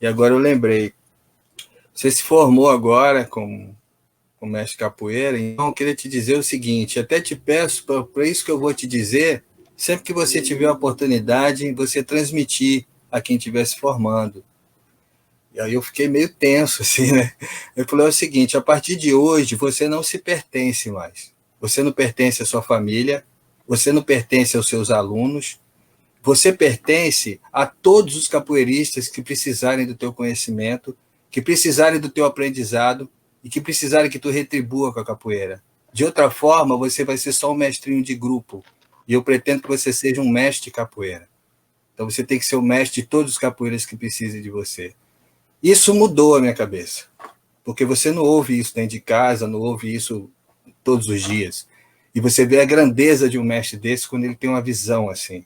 e agora eu lembrei. Você se formou agora como mestre capoeira, então eu queria te dizer o seguinte, até te peço, para isso que eu vou te dizer, sempre que você tiver a oportunidade, você transmitir a quem estiver se formando. E aí eu fiquei meio tenso, assim, né? Ele falou: é o seguinte, a partir de hoje você não se pertence mais. Você não pertence à sua família, você não pertence aos seus alunos, você pertence a todos os capoeiristas que precisarem do teu conhecimento, que precisarem do teu aprendizado e que precisarem que tu retribua com a capoeira. De outra forma, você vai ser só um mestrinho de grupo. E eu pretendo que você seja um mestre de capoeira. Então você tem que ser o mestre de todos os capoeiras que precisem de você. Isso mudou a minha cabeça. Porque você não ouve isso dentro de casa, não ouve isso todos os dias. E você vê a grandeza de um mestre desse quando ele tem uma visão assim.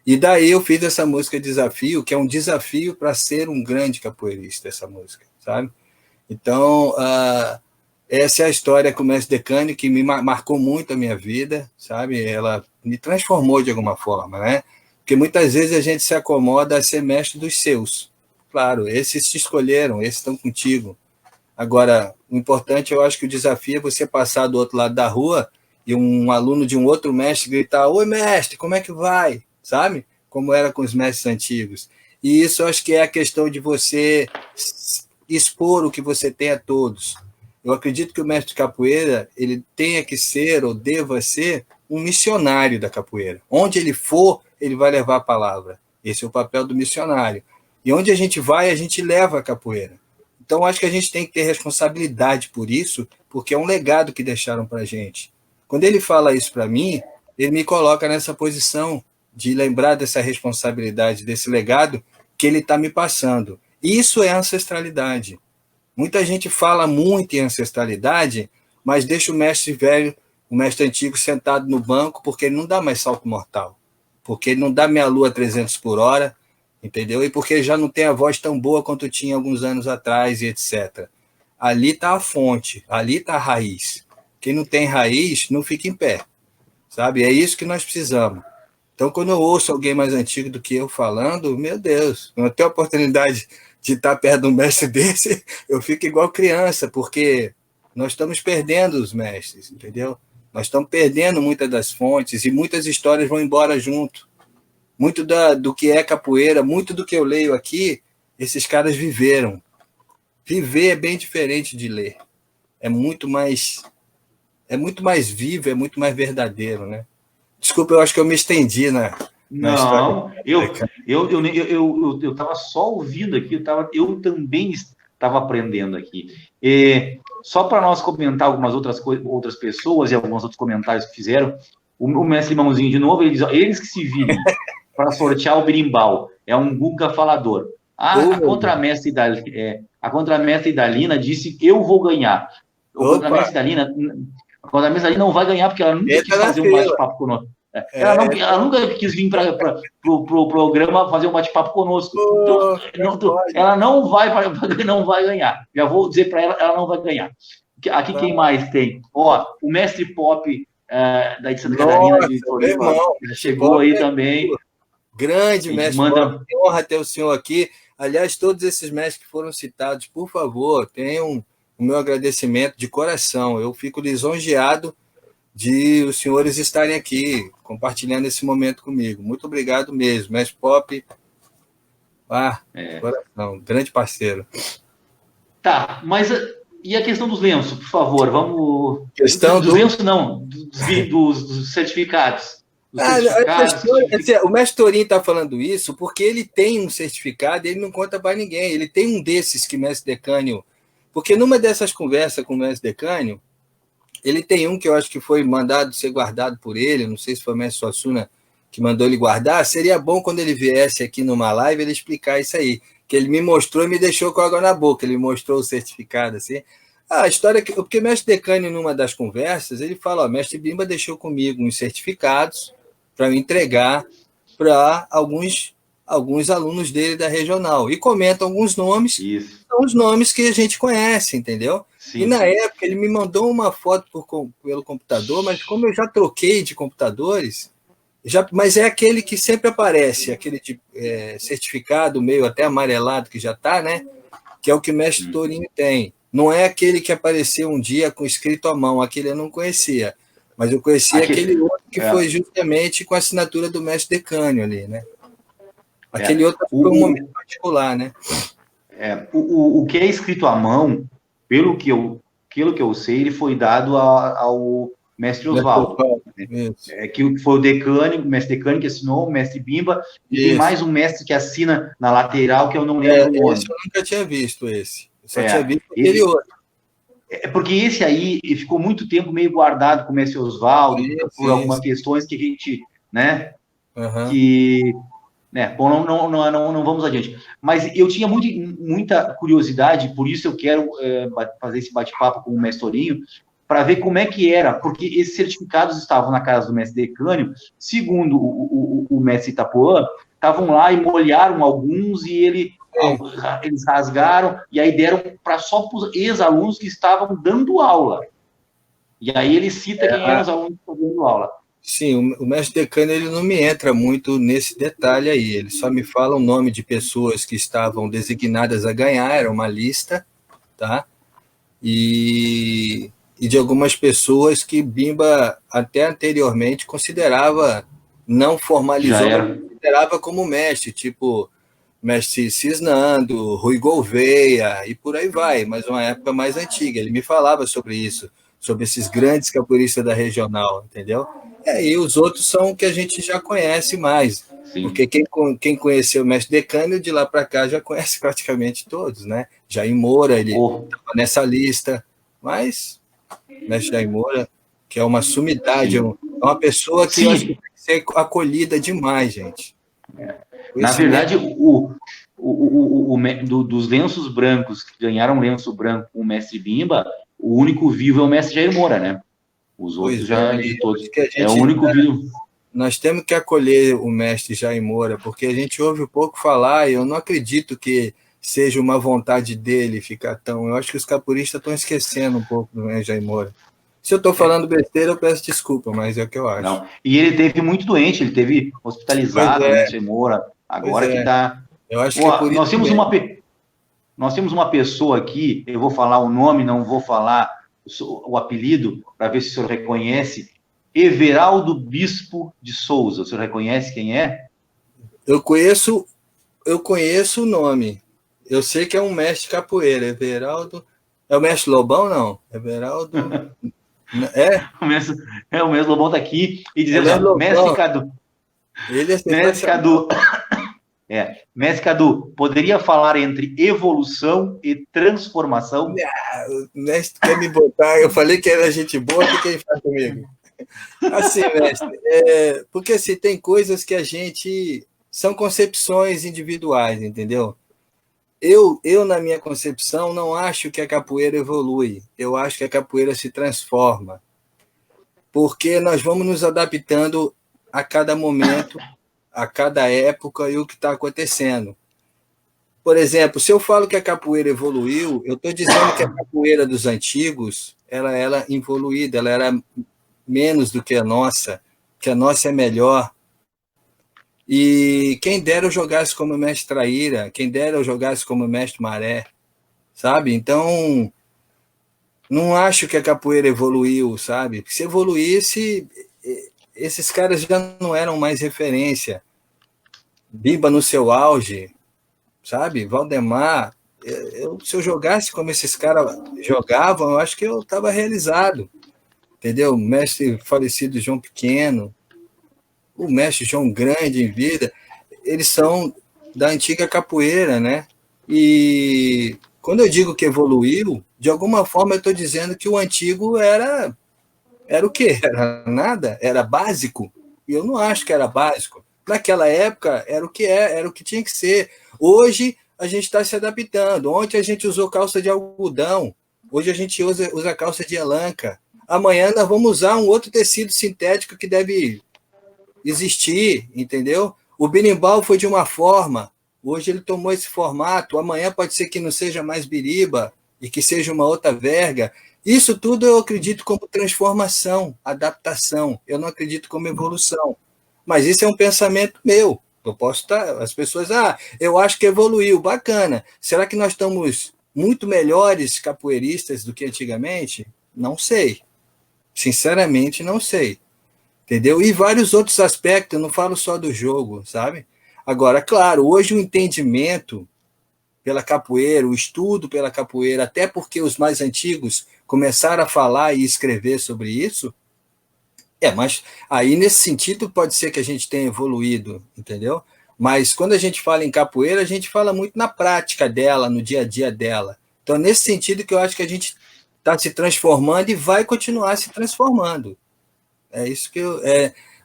E daí eu fiz essa música Desafio, que é um desafio para ser um grande capoeirista, essa música, sabe? Então, essa é a história com o Mestre Decânio, que me marcou muito a minha vida, sabe? Ela me transformou de alguma forma, né? Porque muitas vezes a gente se acomoda a ser mestre dos seus. Claro, esses te escolheram, esses estão contigo. Agora, o importante, eu acho que o desafio é você passar do outro lado da rua e um aluno de um outro mestre gritar: oi, mestre, como é que vai? Sabe? Como era com os mestres antigos. E isso eu acho que é a questão de você expor o que você tem a todos. Eu acredito que o mestre de capoeira ele tenha que ser ou deva ser um missionário da capoeira. Onde ele for, ele vai levar a palavra. Esse é o papel do missionário. E onde a gente vai, a gente leva a capoeira. Então, acho que a gente tem que ter responsabilidade por isso, porque é um legado que deixaram para a gente. Quando ele fala isso para mim, ele me coloca nessa posição de lembrar dessa responsabilidade, desse legado que ele está me passando. Isso é ancestralidade. Muita gente fala muito em ancestralidade, mas deixa o mestre velho, o mestre antigo, sentado no banco, porque ele não dá mais salto mortal, porque ele não dá meia lua 300 por hora, entendeu? E porque ele já não tem a voz tão boa quanto tinha alguns anos atrás, e etc. Ali está a fonte, ali está a raiz. Quem não tem raiz não fica em pé, sabe? É isso que nós precisamos. Então, quando eu ouço alguém mais antigo do que eu falando, meu Deus, quando eu tenho a oportunidade de estar perto de um mestre desse, eu fico igual criança, porque nós estamos perdendo os mestres, entendeu? Nós estamos perdendo muitas das fontes e muitas histórias vão embora junto. Muito do que é capoeira, muito do que eu leio aqui, esses caras viveram. Viver é bem diferente de ler. É muito mais vivo, é muito mais verdadeiro, né? Desculpa, eu acho que eu me estendi na Não, história. eu estava só ouvindo aqui, eu também estava aprendendo aqui. Só para nós comentar algumas outras pessoas e alguns outros comentários que fizeram, o mestre Mãozinho, de novo, ele diz: ó, eles que se virem para sortear o berimbau, é um Guga falador. A contramestre Dalina disse: eu vou ganhar. A contramestre Dalina não vai ganhar, porque ela nunca quis fazer um bate-papo conosco. Ela nunca quis vir para o programa fazer um bate-papo conosco. Então, ela não vai ganhar. Já vou dizer para ela não vai ganhar. Aqui quem mais tem? Ó, o mestre Pop da de Santa Catarina de Floripa chegou aí também. Grande mestre Pop, que honra ter o senhor aqui. Aliás, todos esses mestres que foram citados, por favor, tenham o meu agradecimento de coração. Eu fico lisonjeado de os senhores estarem aqui, compartilhando esse momento comigo. Muito obrigado mesmo. Mestre Pop, coração, grande parceiro. Tá, mas e a questão dos lenços, por favor, vamos... Questão dos lenços não, dos certificados. O mestre Torinho está falando isso porque ele tem um certificado e ele não conta para ninguém. Ele tem um desses que o mestre Decânio... Porque numa dessas conversas com o mestre Decânio, ele tem um que eu acho que foi mandado ser guardado por ele, não sei se foi o mestre Suassuna que mandou ele guardar. Seria bom quando ele viesse aqui numa live ele explicar isso aí, que ele me mostrou e me deixou com água na boca. Ele mostrou o certificado assim. A história que... Porque o mestre Decânio, numa das conversas, ele fala: ó, mestre Bimba deixou comigo uns certificados para eu entregar para alguns alunos dele da regional. E comenta alguns nomes, são os nomes que a gente conhece, entendeu? Sim, e na época ele me mandou uma foto pelo computador, mas como eu já troquei de computadores, mas é aquele que sempre aparece, aquele de certificado meio até amarelado que já está, né? Que é o que o mestre Torinho tem. Não é aquele que apareceu um dia com escrito à mão, aquele eu não conhecia. Mas eu conhecia aquele outro que foi justamente com a assinatura do mestre Decânio ali, né? Aquele outro foi um momento particular, né? O que é escrito à mão, pelo que eu sei, ele foi dado ao mestre Oswaldo. Isso. Que foi o mestre Decânio que assinou, o mestre Bimba, e tem mais um mestre que assina na lateral, que eu não lembro o nome. Esse eu nunca tinha visto esse. Eu só É, tinha visto o anterior. Porque esse aí ficou muito tempo meio guardado com o mestre Oswaldo, por algumas questões que a gente, né, que... bom, não vamos adiante. Mas eu tinha muita curiosidade, por isso eu quero fazer esse bate-papo com o mestre Torinho, para ver como é que era, porque esses certificados estavam na casa do mestre Decânio, segundo o mestre Itapuã, estavam lá e molharam alguns e eles rasgaram, e aí deram só para os ex-alunos que estavam dando aula. E aí ele cita quem eram os alunos que estavam dando aula. Sim, o mestre Decânio ele não me entra muito nesse detalhe aí, ele só me fala o nome de pessoas que estavam designadas a ganhar, era uma lista, tá? E de algumas pessoas que Bimba até anteriormente considerava, não formalizou, mas considerava como mestre, tipo mestre Cisnando, Rui Gouveia, e por aí vai, mas uma época mais antiga. Ele me falava sobre isso, sobre esses grandes capoeiristas da regional, entendeu? E os outros são o que a gente já conhece mais. Sim. Porque quem conheceu o mestre Decânio, de lá para cá, já conhece praticamente todos, né? Jair Moura, ele estava nessa lista, mas mestre Jair Moura, que é uma sumidade, é uma pessoa que eu acho que tem que ser acolhida demais, gente. Na verdade, dos lenços brancos, que ganharam lenço branco com o mestre Bimba, o único vivo é o mestre Jair Moura, né? Os outros de todos. É o único vivo. Nós temos que acolher o mestre Jair Moura, porque a gente ouve pouco falar, e eu não acredito que seja uma vontade dele ficar tão... Eu acho que os capoeiristas estão esquecendo um pouco do mestre Jair Moura. Se eu estou falando besteira, eu peço desculpa, mas é o que eu acho. Não. E ele teve muito doente, ele teve hospitalizado, o mestre Jair Moura, agora que está... Eu acho que é por nós temos uma pessoa aqui, eu vou falar o nome, não vou falar o apelido, para ver se o senhor reconhece, Everaldo Bispo de Souza. O senhor reconhece quem é? Eu conheço o nome. Eu sei que é um mestre capoeira. Everaldo. É o mestre Lobão, não? Everaldo. O mestre Lobão está aqui e dizendo, mestre Cadu. Ele é mestre Cadu. Mestre Cadu, poderia falar entre evolução e transformação? O mestre quer me botar, eu falei que era gente boa, o que ele faz comigo? Assim, mestre, porque assim, tem coisas que a gente... São concepções individuais, entendeu? Eu, na minha concepção, não acho que a capoeira evolui. Eu acho que a capoeira se transforma. Porque nós vamos nos adaptando a cada momento, a cada época e o que está acontecendo. Por exemplo, se eu falo que a capoeira evoluiu, eu estou dizendo que a capoeira dos antigos ela era evoluída, ela era menos do que a nossa é melhor. E quem dera eu jogasse como o mestre Traíra, quem dera eu jogasse como o mestre Maré, sabe? Então, não acho que a capoeira evoluiu, sabe? Se evoluísse, esses caras já não eram mais referência. Bimba no seu auge, sabe? Valdemar, se eu jogasse como esses caras jogavam, eu acho que eu estava realizado, entendeu? O mestre falecido João Pequeno, o mestre João Grande em vida, eles são da antiga capoeira, né? E quando eu digo que evoluiu, de alguma forma eu estou dizendo que o antigo era o quê? Era nada? Era básico? E eu não acho que era básico. Naquela época era o que era o que tinha que ser. Hoje a gente está se adaptando. Ontem a gente usou calça de algodão, hoje a gente usa calça de elanca. Amanhã nós vamos usar um outro tecido sintético que deve existir, entendeu? O berimbau foi de uma forma, hoje ele tomou esse formato, amanhã pode ser que não seja mais biriba e que seja uma outra verga. Isso tudo eu acredito como transformação, adaptação, eu não acredito como evolução. Mas isso é um pensamento meu. Eu posso estar, as pessoas, eu acho que evoluiu, bacana. Será que nós estamos muito melhores capoeiristas do que antigamente? Não sei. Sinceramente, não sei. Entendeu? E vários outros aspectos, eu não falo só do jogo, sabe? Agora, claro, hoje o entendimento, pela capoeira, o estudo pela capoeira, até porque os mais antigos começaram a falar e escrever sobre isso, mas aí nesse sentido pode ser que a gente tenha evoluído, entendeu? Mas quando a gente fala em capoeira, a gente fala muito na prática dela, no dia a dia dela. Então, nesse sentido que eu acho que a gente está se transformando e vai continuar se transformando. É isso que eu...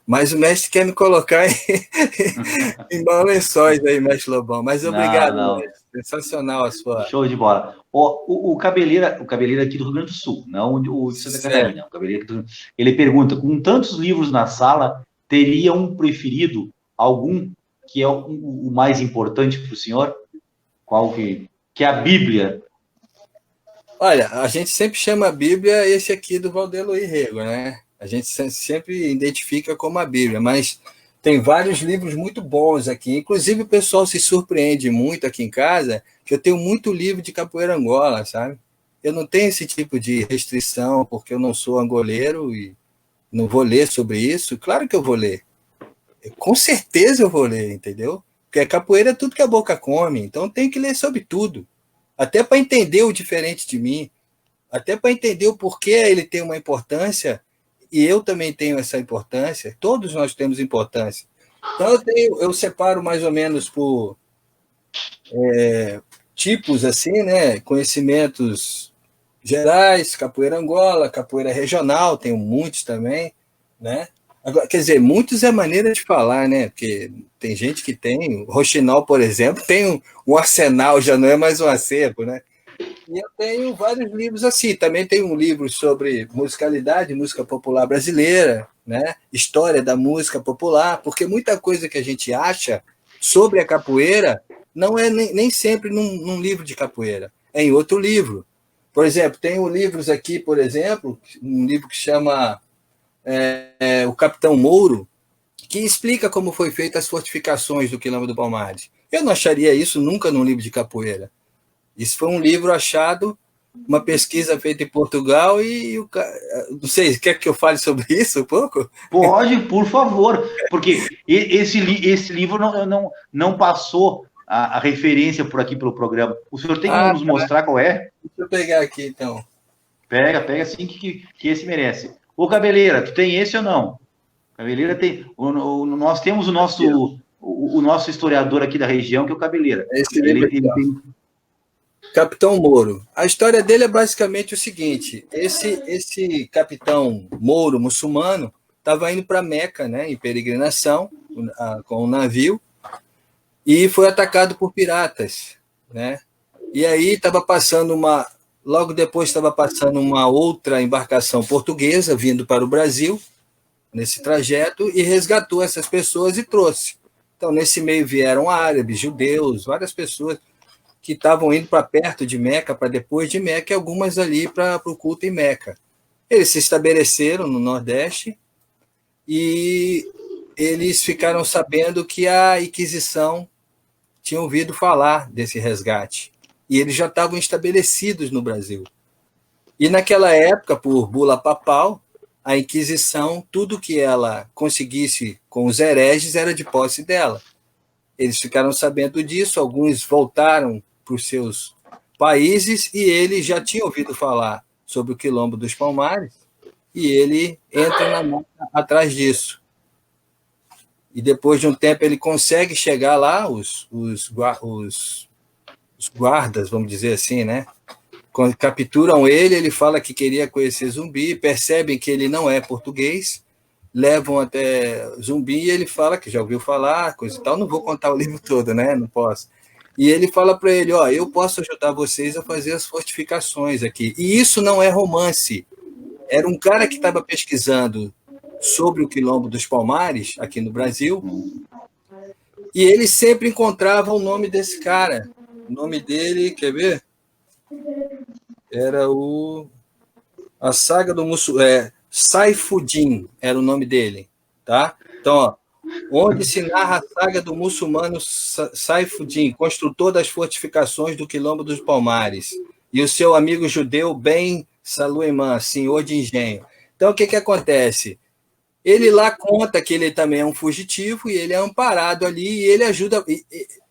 Mas o mestre quer me colocar em maus lençóis aí, mestre Lobão. Mas obrigado, Não. mestre. Sensacional a sua... Show de bola. O Cabeleira aqui do Rio Grande do Sul, não o de Santa Catarina. O Cabeleira aqui ele pergunta, com tantos livros na sala, teria um preferido, algum que é o mais importante para o senhor? Qual que é a Bíblia? Olha, a gente sempre chama a Bíblia esse aqui do Valdeluí Rego, né? A gente sempre identifica como a Bíblia, mas tem vários livros muito bons aqui. Inclusive, o pessoal se surpreende muito aqui em casa que eu tenho muito livro de capoeira angola, sabe? Eu não tenho esse tipo de restrição, porque eu não sou angoleiro e não vou ler sobre isso. Claro que eu vou ler. Com certeza eu vou ler, entendeu? Porque a capoeira é tudo que a boca come, então tem que ler sobre tudo. Até para entender o diferente de mim, até para entender o porquê ele tem uma importância e eu também tenho essa importância, todos nós temos importância. Então eu separo mais ou menos por tipos assim, né? Conhecimentos gerais, capoeira angola, capoeira regional, tenho muitos também, né? Agora, quer dizer, muitos é maneira de falar, né? Porque tem gente que tem, o Roxinol, por exemplo, tem um arsenal, já não é mais um acervo, né? E eu tenho vários livros assim. Também tenho um livro sobre musicalidade, música popular brasileira, né? História da música popular, porque muita coisa que a gente acha sobre a capoeira não é nem sempre num livro de capoeira, é em outro livro. Por exemplo, tenho livros aqui, por exemplo, um livro que chama O Capitão Mouro, que explica como foi feita as fortificações do Quilombo do Palmares. Eu não acharia isso nunca num livro de capoeira. Isso foi um livro achado, uma pesquisa feita em Portugal não sei, quer que eu fale sobre isso um pouco? Pode, por favor, porque esse livro não passou a referência por aqui pelo programa. O senhor tem como nos mostrar qual é? Deixa eu pegar aqui, então. Pega assim que esse merece. Ô, Cabeleira, tu tem esse ou não? Cabeleira tem. Nós temos o nosso historiador aqui da região, que é o Cabeleira. Esse livro aqui, tem... Capitão Mouro. A história dele é basicamente o seguinte: esse capitão Mouro muçulmano estava indo para Meca, né, em peregrinação com um navio, e foi atacado por piratas, né? E aí estava passando logo depois estava passando uma outra embarcação portuguesa vindo para o Brasil nesse trajeto e resgatou essas pessoas e trouxe. Então nesse meio vieram árabes, judeus, várias pessoas que estavam indo para perto de Meca, para depois de Meca, e algumas ali para o culto em Meca. Eles se estabeleceram no Nordeste e eles ficaram sabendo que a Inquisição tinha ouvido falar desse resgate. E eles já estavam estabelecidos no Brasil. E naquela época, por bula papal, a Inquisição, tudo que ela conseguisse com os hereges era de posse dela. Eles ficaram sabendo disso, alguns voltaram para os seus países e ele já tinha ouvido falar sobre o Quilombo dos Palmares e ele entra na mata atrás disso. E depois de um tempo ele consegue chegar lá, os guardas, vamos dizer assim, né? Quando capturam ele fala que queria conhecer Zumbi, percebem que ele não é português, levam até Zumbi e ele fala que já ouviu falar, coisa e tal. Não vou contar o livro todo, né? Não posso. E ele fala para ele, eu posso ajudar vocês a fazer as fortificações aqui. E isso não é romance. Era um cara que estava pesquisando sobre o Quilombo dos Palmares, aqui no Brasil, e ele sempre encontrava o nome desse cara. O nome dele, quer ver? Era a saga do muçulmano, Saifuddin era o nome dele, tá? Então, onde se narra a saga do muçulmano Saifuddin, construtor das fortificações do Quilombo dos Palmares, e o seu amigo judeu Ben Saluiman, senhor de engenho. Então, o que acontece? Ele lá conta que ele também é um fugitivo e ele é amparado ali e ele ajuda.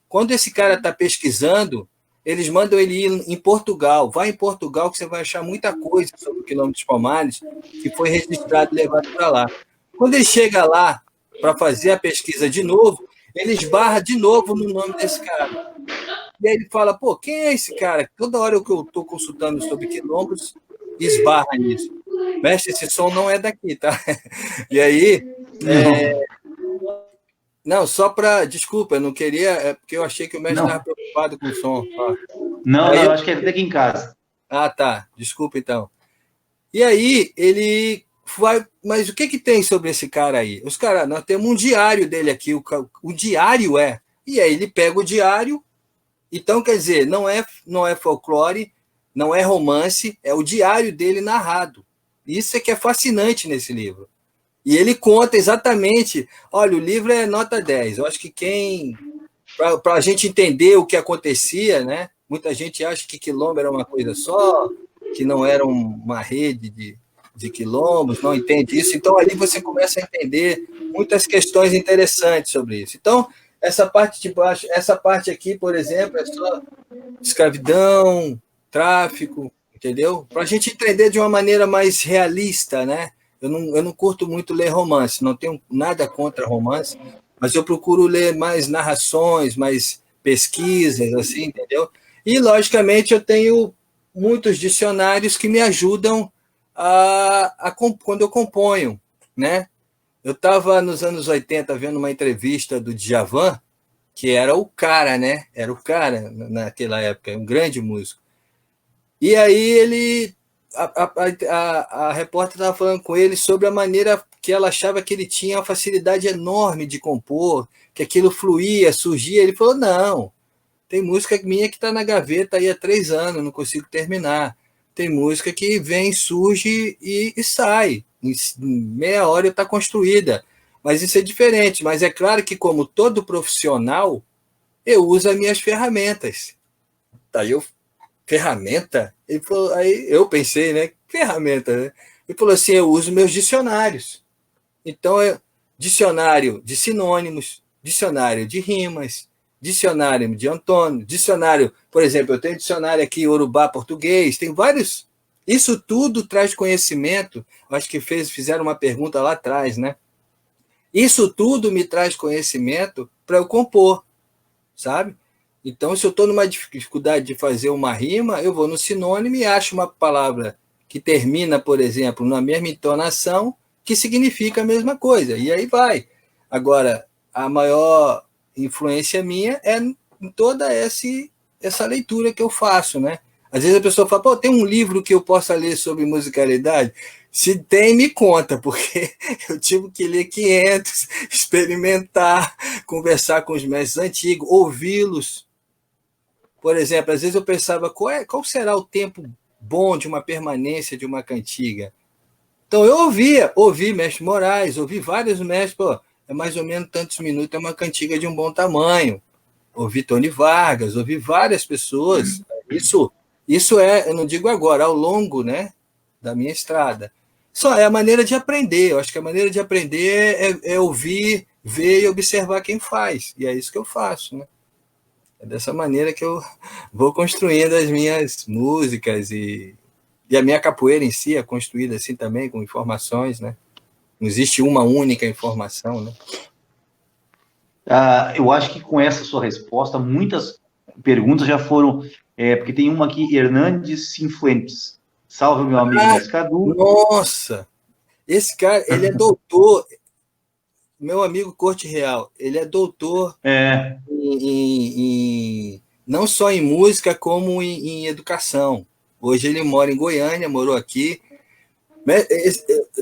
Quando esse cara está pesquisando, eles mandam ele ir em Portugal. Vai em Portugal que você vai achar muita coisa sobre o Quilombo dos Palmares que foi registrado e levado para lá. Quando ele chega lá para fazer a pesquisa de novo, ele esbarra de novo no nome desse cara. E aí ele fala, pô, quem é esse cara? Toda hora que eu estou consultando sobre quilombos, esbarra nisso. Mestre, esse som não é daqui, tá? E aí... Não, só para... Desculpa, eu não queria... É porque eu achei que o mestre estava preocupado com o som. Ó. Não, Aí eu acho que é daqui em casa. Ah, tá. Desculpa, então. E aí, ele vai... Mas o que que tem sobre esse cara aí? Os caras, nós temos um diário dele aqui. O diário é... E aí ele pega o diário. Então, quer dizer, não é folclore, não é romance, é o diário dele narrado. Isso é que é fascinante nesse livro. E ele conta exatamente... Olha, o livro é nota 10. Eu acho que para a gente entender o que acontecia, né? Muita gente acha que quilombo era uma coisa só, que não era uma rede de quilombos, não entende isso. Então, ali você começa a entender muitas questões interessantes sobre isso. Então, essa parte de baixo, essa parte aqui, por exemplo, é só escravidão, tráfico, entendeu? Para a gente entender de uma maneira mais realista, né? Eu não curto muito ler romance, não tenho nada contra romance, mas eu procuro ler mais narrações, mais pesquisas, assim, entendeu? E, logicamente, eu tenho muitos dicionários que me ajudam quando eu componho, né? Eu estava, nos anos 80, vendo uma entrevista do Djavan, que era o cara, né? Era o cara naquela época, um grande músico. E aí a repórter estava falando com ele sobre a maneira que ela achava que ele tinha uma facilidade enorme de compor, que aquilo fluía, surgia. Ele falou, não, tem música minha que está na gaveta aí há 3 anos, não consigo terminar. Tem música que vem, surge e sai. Em meia hora está construída. Mas isso é diferente. Mas é claro que, como todo profissional, eu uso as minhas ferramentas. Daí ferramenta? Ele falou, aí eu pensei, né? Ferramenta, né? Ele falou assim, eu uso meus dicionários. Então, dicionário de sinônimos, dicionário de rimas, dicionário de antônimo, dicionário, por exemplo, eu tenho dicionário aqui, Urubá português, tem vários. Isso tudo traz conhecimento. Acho que fizeram uma pergunta lá atrás, né? Isso tudo me traz conhecimento para eu compor, sabe? Então, se eu estou numa dificuldade de fazer uma rima, eu vou no sinônimo e acho uma palavra que termina, por exemplo, na mesma entonação, que significa a mesma coisa. E aí vai. Agora, a maior influência minha é em toda essa leitura que eu faço, né? Às vezes a pessoa fala, pô, tem um livro que eu possa ler sobre musicalidade? Se tem, me conta, porque eu tive que ler 500, experimentar, conversar com os mestres antigos, ouvi-los. Por exemplo, às vezes eu pensava, qual será o tempo bom de uma permanência de uma cantiga? Então eu ouvi Mestre Moraes, ouvi vários mestres, pô, é mais ou menos tantos minutos, é uma cantiga de um bom tamanho. Ouvi Tony Vargas, ouvi várias pessoas. Isso eu não digo agora, ao longo, né, da minha estrada. Só é a maneira de aprender. Eu acho que a maneira de aprender é ouvir, ver e observar quem faz. E é isso que eu faço, né? É dessa maneira que eu vou construindo as minhas músicas e a minha capoeira em si é construída assim também, com informações, né? Não existe uma única informação, né? Eu acho que com essa sua resposta, muitas perguntas já foram... porque tem uma aqui, Hernandes Sinfuentes. Salve, meu amigo Mescadu. Nossa! Esse cara, ele é doutor... Meu amigo Corte Real, ele é doutor não só em música, como em educação. Hoje ele mora em Goiânia, morou aqui.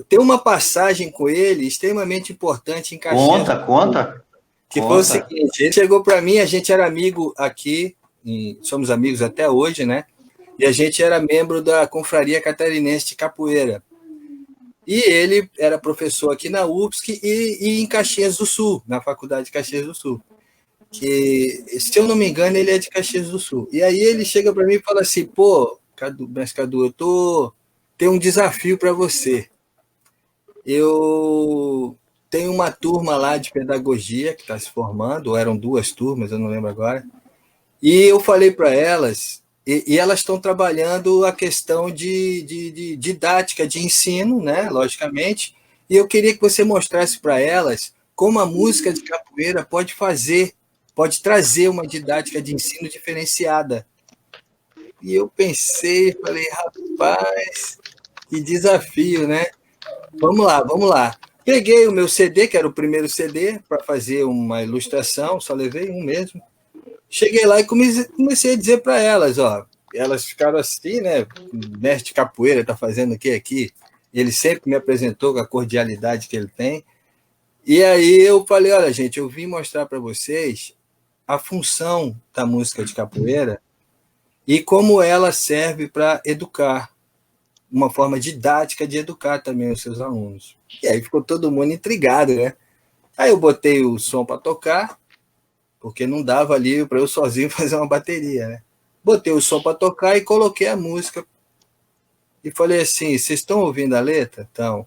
Tem uma passagem com ele extremamente importante em Caxias. Conta. Que foi o seguinte, ele chegou para mim, a gente era amigo aqui, somos amigos até hoje, né? E a gente era membro da Confraria Catarinense de Capoeira. E ele era professor aqui na UFSC e em Caxias do Sul, na Faculdade de Caxias do Sul. Que, se eu não me engano, ele é de Caxias do Sul. E aí ele chega para mim e fala assim, pô, Mestre Cadu, tenho um desafio para você. Eu tenho uma turma lá de pedagogia que está se formando, ou eram 2 turmas, eu não lembro agora, E eu falei para elas, e elas estão trabalhando a questão de didática, de ensino, né, logicamente, e eu queria que você mostrasse para elas como a música de capoeira pode trazer uma didática de ensino diferenciada. E eu pensei, falei, rapaz, que desafio, né? Vamos lá, vamos lá. Peguei o meu CD, que era o primeiro CD, para fazer uma ilustração, só levei um mesmo. Cheguei lá e comecei a dizer para elas, ó, elas ficaram assim, né? O mestre de capoeira está fazendo o que aqui? Ele sempre me apresentou com a cordialidade que ele tem. E aí eu falei, olha, gente, eu vim mostrar para vocês a função da música de capoeira e como ela serve para educar, uma forma didática de educar também os seus alunos. E aí ficou todo mundo intrigado, né? Aí eu botei o som para tocar, porque não dava ali para eu sozinho fazer uma bateria, né? Botei o som para tocar e coloquei a música. E falei assim, vocês estão ouvindo a letra? Então,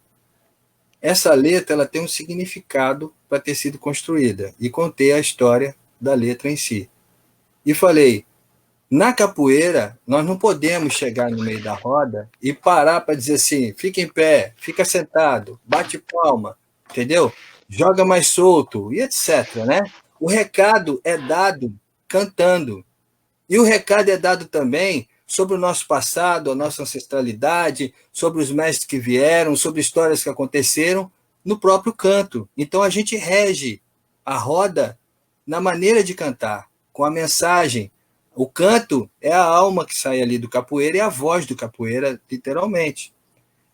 essa letra ela tem um significado para ter sido construída. E contei a história da letra em si. E falei, na capoeira, nós não podemos chegar no meio da roda e parar para dizer assim, fica em pé, fica sentado, bate palma, entendeu? Joga mais solto, e etc, né? O recado é dado cantando. E o recado é dado também sobre o nosso passado, a nossa ancestralidade, sobre os mestres que vieram, sobre histórias que aconteceram no próprio canto. Então a gente rege a roda na maneira de cantar, com a mensagem. O canto é a alma que sai ali do capoeira e a voz do capoeira, literalmente.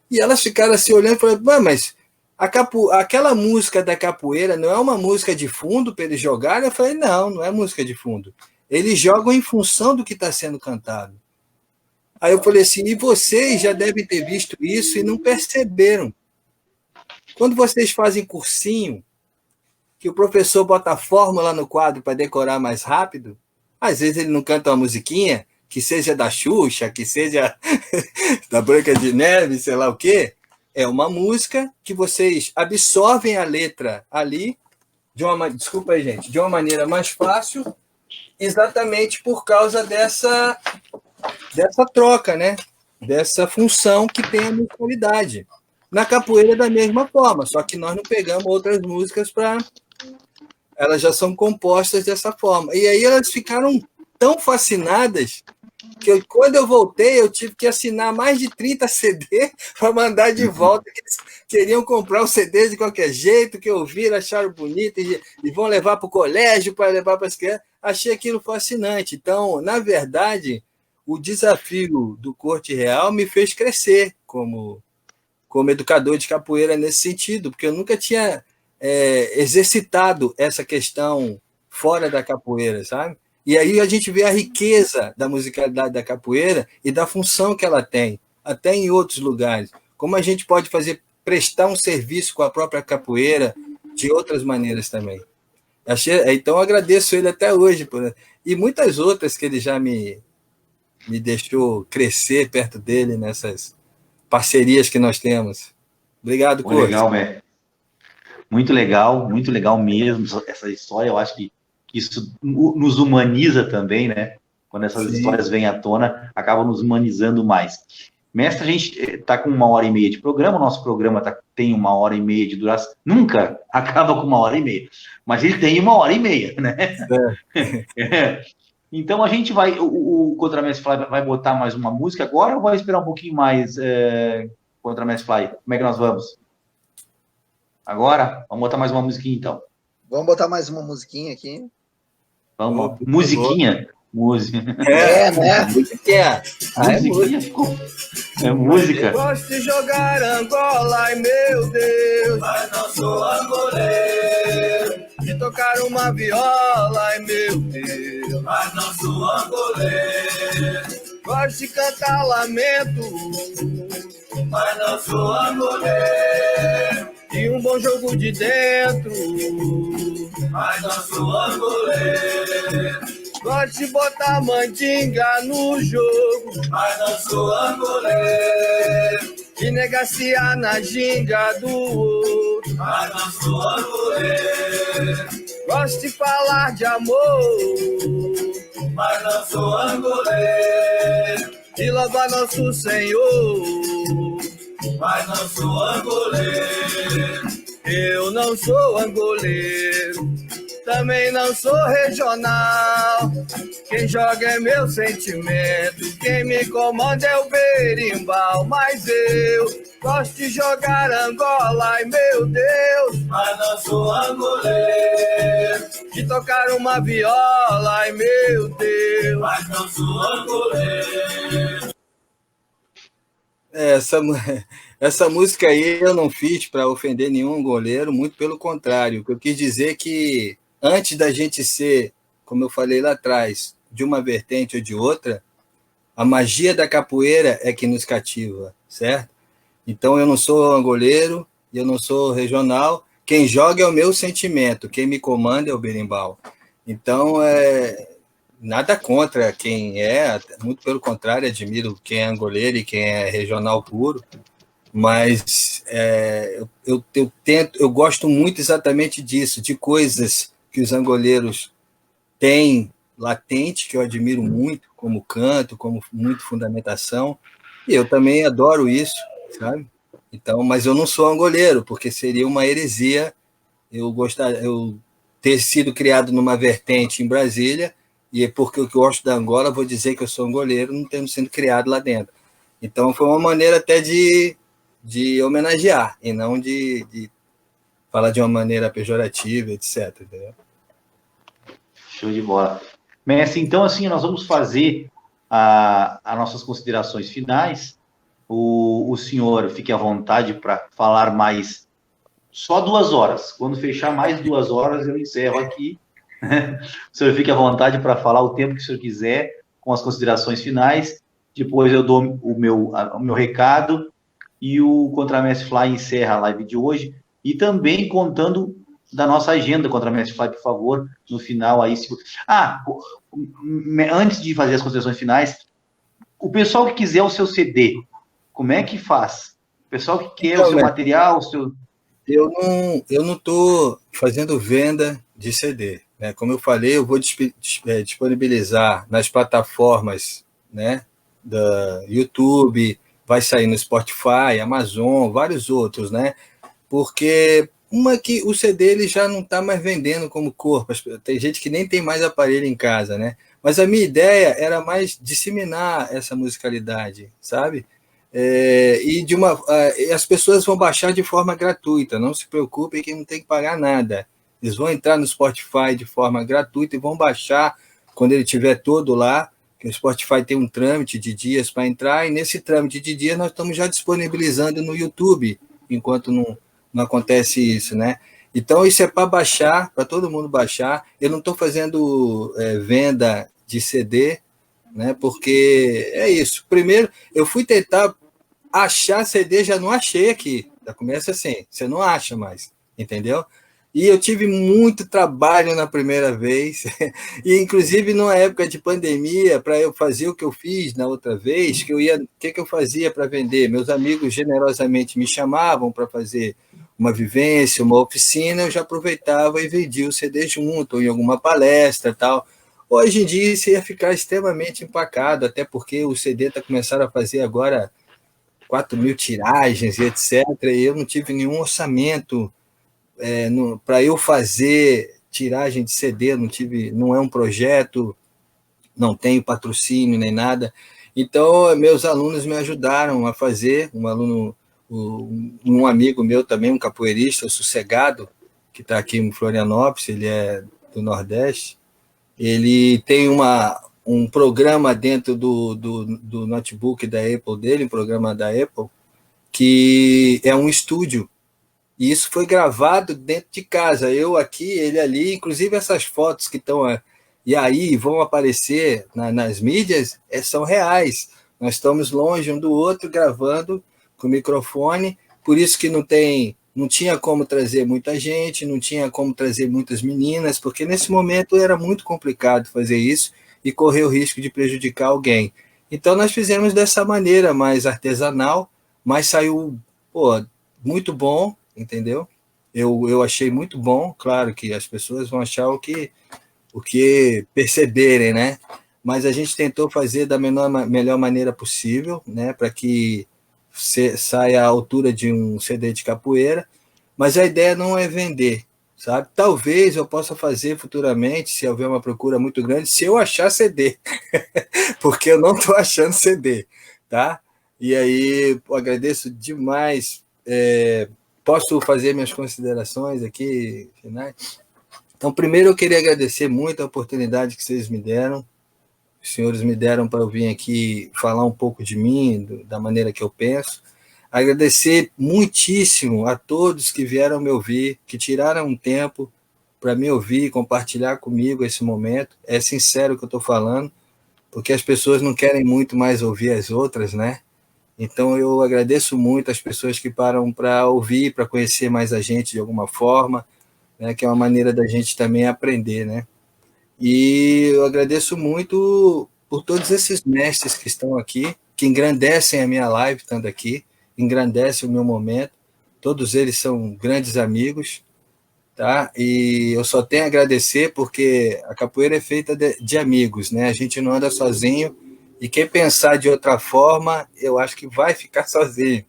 E elas ficaram assim olhando e falaram, mas aquela música da capoeira não é uma música de fundo para eles jogarem? Eu falei, não é música de fundo. Eles jogam em função do que está sendo cantado. Aí eu falei assim, e vocês já devem ter visto isso e não perceberam. Quando vocês fazem cursinho, que o professor bota a fórmula no quadro para decorar mais rápido, às vezes ele não canta uma musiquinha, que seja da Xuxa, que seja da Branca de Neve, sei lá o quê. É uma música que vocês absorvem a letra ali, desculpa aí, gente, de uma maneira mais fácil, exatamente por causa dessa troca, né? Dessa função que tem a musicalidade. Na capoeira é da mesma forma, só que nós não pegamos outras músicas para... Elas já são compostas dessa forma. E aí elas ficaram tão fascinadas que quando eu voltei, eu tive que assinar mais de 30 CD para mandar de volta, que eles queriam comprar os CDs de qualquer jeito, que ouviram, acharam bonito e vão levar para o colégio, para levar para as crianças. Achei aquilo fascinante. Então, na verdade, o desafio do Corte Real me fez crescer como educador de capoeira nesse sentido, porque eu nunca tinha exercitado essa questão fora da capoeira, sabe? E aí a gente vê a riqueza da musicalidade da capoeira e da função que ela tem, até em outros lugares. Como a gente pode prestar um serviço com a própria capoeira de outras maneiras também. Então, eu agradeço ele até hoje. E muitas outras que ele já me deixou crescer perto dele nessas parcerias que nós temos. Obrigado, Corte. Legal, velho. Muito legal mesmo essa história. Eu acho que isso nos humaniza também, né? Quando essas histórias vêm à tona, acabam nos humanizando mais. Mestre, a gente está com 1h30 de programa, o nosso programa tem 1h30 de duração. Nunca acaba com 1h30, mas ele tem 1h30, né? Então a gente vai... O Contramestre Fly vai botar mais uma música agora ou vai esperar um pouquinho mais, Contramestre Fly? Como é que nós vamos? Agora? Vamos botar mais uma musiquinha, então. Vamos botar mais uma musiquinha aqui. Vamos, musiquinha? Música. Né? Musiquinha ficou. É música. Eu gosto de jogar Angola, ai meu Deus, mas não sou angoleiro. De tocar uma viola, ai meu Deus, mas não sou angoleiro. Gosto de cantar lamento, mas não sou angoleiro. E um bom jogo de dentro, mas não sou angoleiro. Gosto de botar mandinga no jogo, mas não sou angoleiro. De negaciar na ginga do outro, mas não sou angoleiro. Gosto de falar de amor, mas não sou angoleiro. E louva nosso Senhor, mas não sou angoleiro. eu não sou angoleiro, também não sou regional. Quem joga é meu sentimento, quem me comanda é o berimbau. Mas eu gosto de jogar Angola, ai meu Deus, Mas não sou angoleiro, de tocar uma viola, ai meu Deus. mas não sou angoleiro. Essa música aí eu não fiz para ofender nenhum goleiro, muito pelo contrário. O que eu quis dizer é que antes da gente ser, como eu falei lá atrás, de uma vertente ou de outra, a magia da capoeira é que nos cativa, certo? Então eu não sou angoleiro, eu não sou regional, quem joga é o meu sentimento, quem me comanda é o berimbau. Então, nada contra quem é, muito pelo contrário, admiro quem é angoleiro e quem é regional puro, mas eu gosto muito exatamente disso, de coisas que os angoleiros têm latente, que eu admiro muito, como canto, como muito fundamentação, e eu também adoro isso, sabe? Então, mas eu não sou angoleiro, porque seria uma heresia eu ter sido criado numa vertente em Brasília, e porque eu gosto da Angola, vou dizer que eu sou angoleiro, não tendo sido criado lá dentro. Então, foi uma maneira até de homenagear, e não de falar de uma maneira pejorativa, etc. Entendeu? Show de bola. Mestre, então, assim, nós vamos fazer as nossas considerações finais. O senhor fique à vontade para falar mais só 2 horas. Quando fechar mais 2 horas, eu encerro aqui. O senhor fique à vontade para falar o tempo que o senhor quiser, com as considerações finais. Depois eu dou o meu recado e o Contramestre Fly encerra a live de hoje. E também contando da nossa agenda, Contramestre Fly, por favor, no final aí. Antes de fazer as considerações finais, o pessoal que quiser o seu CD, como é que faz? O pessoal que quer o seu material, o seu... Eu não estou fazendo venda de CD, né? Como eu falei, eu vou disponibilizar nas plataformas, né, da YouTube, vai sair no Spotify, Amazon, vários outros, né? Porque que o CD ele já não está mais vendendo como corpo. Tem gente que nem tem mais aparelho em casa, né? Mas a minha ideia era mais disseminar essa musicalidade, sabe? As pessoas vão baixar de forma gratuita, não se preocupem que não tem que pagar nada. Eles vão entrar no Spotify de forma gratuita e vão baixar quando ele estiver todo lá, que o Spotify tem um trâmite de dias para entrar, e nesse trâmite de dias nós estamos já disponibilizando no YouTube, enquanto não acontece isso, né? Então isso é para baixar, para todo mundo baixar. Eu não estou fazendo venda de CD, né? Porque é isso. Primeiro, eu fui tentar achar CD, já não achei aqui. Já começa assim, você não acha mais, entendeu? E eu tive muito trabalho na primeira vez, e inclusive numa época de pandemia, para eu fazer o que eu fiz na outra vez, o que eu fazia para vender? Meus amigos generosamente me chamavam para fazer uma vivência, uma oficina, eu já aproveitava e vendia o CD junto, ou em alguma palestra e tal. Hoje em dia isso ia ficar extremamente empacado, até porque o CD está começando a fazer agora 4.000 tiragens e etc. E eu não tive nenhum orçamento para eu fazer tiragem de CD, não é um projeto, não tenho patrocínio nem nada. Então, meus alunos me ajudaram a fazer, um amigo meu também, um capoeirista, o Sossegado, que está aqui em Florianópolis, ele é do Nordeste, ele tem um programa dentro do notebook da Apple dele, um programa da Apple, que é um estúdio. E isso foi gravado dentro de casa, eu aqui, ele ali, inclusive essas fotos que estão e aí vão aparecer nas mídias, são reais. Nós estamos longe um do outro, gravando com o microfone, por isso que não tinha como trazer muita gente, não tinha como trazer muitas meninas, porque nesse momento era muito complicado fazer isso e correr o risco de prejudicar alguém. Então nós fizemos dessa maneira mais artesanal, mas saiu muito bom, entendeu? Eu achei muito bom, claro que as pessoas vão achar o que perceberem, né? mas a gente tentou fazer da melhor maneira possível, né, para que saia à altura de um CD de capoeira, mas a ideia não é vender, sabe? Talvez eu possa fazer futuramente, se houver uma procura muito grande, se eu achar CD, porque eu não estou achando CD, tá? E aí, eu agradeço demais. Posso fazer minhas considerações aqui, finais? Então, primeiro eu queria agradecer muito a oportunidade que vocês me deram. Os senhores me deram para eu vir aqui falar um pouco de mim, da maneira que eu penso. Agradecer muitíssimo a todos que vieram me ouvir, que tiraram um tempo para me ouvir, compartilhar comigo esse momento. É sincero o que eu estou falando, porque as pessoas não querem muito mais ouvir as outras, né? Então eu agradeço muito as pessoas que param para ouvir, para conhecer mais a gente de alguma forma, né? Que é uma maneira da gente também aprender, né? E eu agradeço muito por todos esses mestres que estão aqui, que engrandecem a minha live, estando aqui, engrandecem o meu momento. Todos eles são grandes amigos, tá? E eu só tenho a agradecer porque a capoeira é feita de amigos, né? A gente não anda sozinho e quem pensar de outra forma, eu acho que vai ficar sozinho.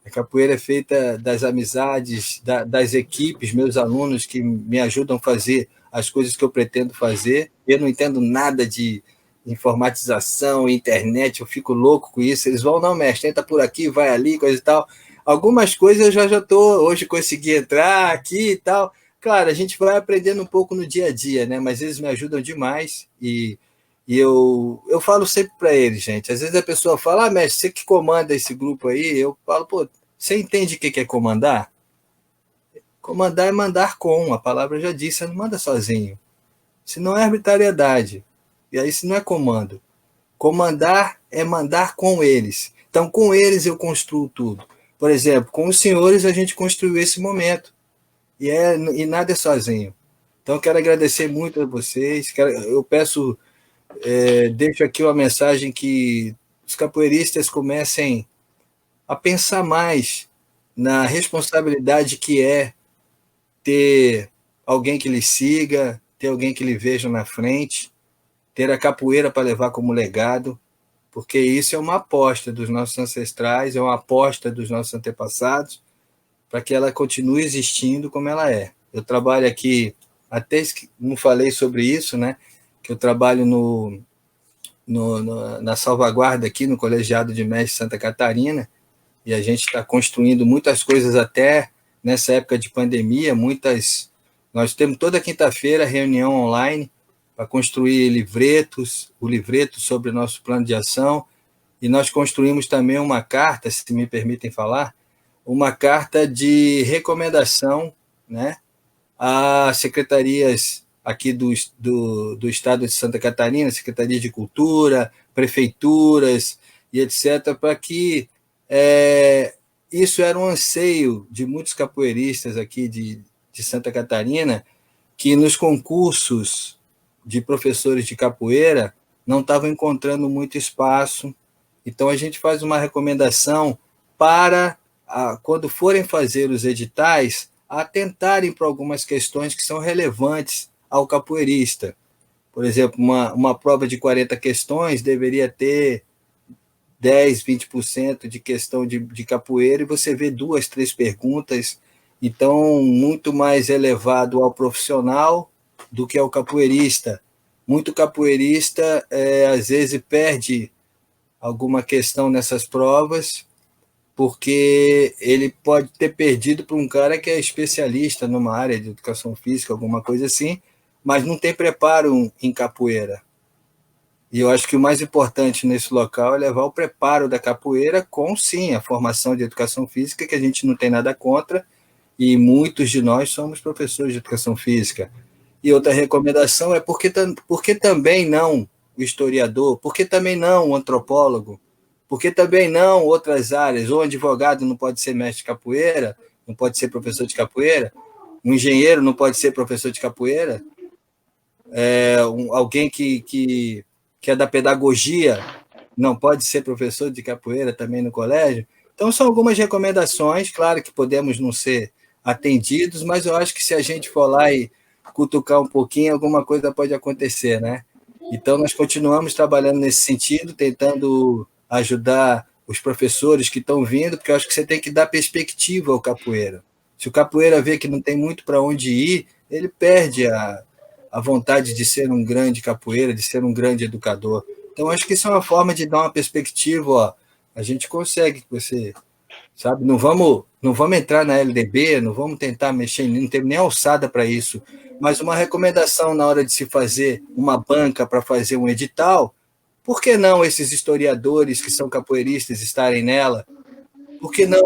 A capoeira é feita das amizades, das equipes, meus alunos que me ajudam a fazer as coisas que eu pretendo fazer. Eu não entendo nada de informatização, internet, eu fico louco com isso. Eles vão, não, mestre, entra por aqui, vai ali, coisa e tal. Algumas coisas eu já estou, hoje consegui entrar aqui e tal. Claro, a gente vai aprendendo um pouco no dia a dia, né? Mas eles me ajudam demais e eu falo sempre para eles, gente. Às vezes a pessoa fala, mestre, você que comanda esse grupo aí, eu falo, pô, você entende o que é comandar? Comandar é mandar com, a palavra já disse, você não manda sozinho. Se não é arbitrariedade, e aí se não é comando. Comandar é mandar com eles. Então, com eles eu construo tudo. Por exemplo, com os senhores a gente construiu esse momento, e nada é sozinho. Então, eu quero agradecer muito a vocês, eu peço, deixo aqui uma mensagem que os capoeiristas comecem a pensar mais na responsabilidade que é ter alguém que lhe siga, ter alguém que lhe veja na frente, ter a capoeira para levar como legado, porque isso é uma aposta dos nossos ancestrais, é uma aposta dos nossos antepassados, para que ela continue existindo como ela é. Eu trabalho aqui, até não falei sobre isso, né? Que eu trabalho na salvaguarda aqui no Colegiado de Mestres Santa Catarina, e a gente está construindo muitas coisas até nessa época de pandemia, nós temos toda quinta-feira reunião online para construir livretos, o livreto sobre o nosso plano de ação, e nós construímos também uma carta, se me permitem falar, uma carta de recomendação, né, a secretarias aqui do Estado de Santa Catarina, Secretaria de Cultura, prefeituras e etc., para que isso era um anseio de muitos capoeiristas aqui de Santa Catarina, que nos concursos de professores de capoeira não estavam encontrando muito espaço. Então, a gente faz uma recomendação para, quando forem fazer os editais, atentarem para algumas questões que são relevantes ao capoeirista. Por exemplo, uma prova de 40 questões deveria ter 10%, 20% de questão de capoeira, e você vê 2, 3 perguntas, então muito mais elevado ao profissional do que ao capoeirista. Muito capoeirista, às vezes, perde alguma questão nessas provas, porque ele pode ter perdido para um cara que é especialista numa área de educação física, alguma coisa assim, mas não tem preparo em capoeira. E eu acho que o mais importante nesse local é levar o preparo da capoeira com, sim, a formação de educação física, que a gente não tem nada contra, e muitos de nós somos professores de educação física. E outra recomendação é por que também não o historiador, por que também não o antropólogo, por que também não outras áreas, ou advogado não pode ser mestre de capoeira, não pode ser professor de capoeira, um engenheiro não pode ser professor de capoeira, alguém que é da pedagogia, não pode ser professor de capoeira também no colégio. Então, são algumas recomendações, claro que podemos não ser atendidos, mas eu acho que se a gente for lá e cutucar um pouquinho, alguma coisa pode acontecer, né? Então, nós continuamos trabalhando nesse sentido, tentando ajudar os professores que estão vindo, porque eu acho que você tem que dar perspectiva ao capoeira. Se o capoeira vê que não tem muito para onde ir, ele perde a vontade de ser um grande capoeira, de ser um grande educador. Então, acho que isso é uma forma de dar uma perspectiva, ó, a gente consegue, você sabe, não vamos entrar na LDB, não vamos tentar mexer, não tem nem alçada para isso, mas uma recomendação na hora de se fazer uma banca para fazer um edital, por que não esses historiadores que são capoeiristas estarem nela? Por que não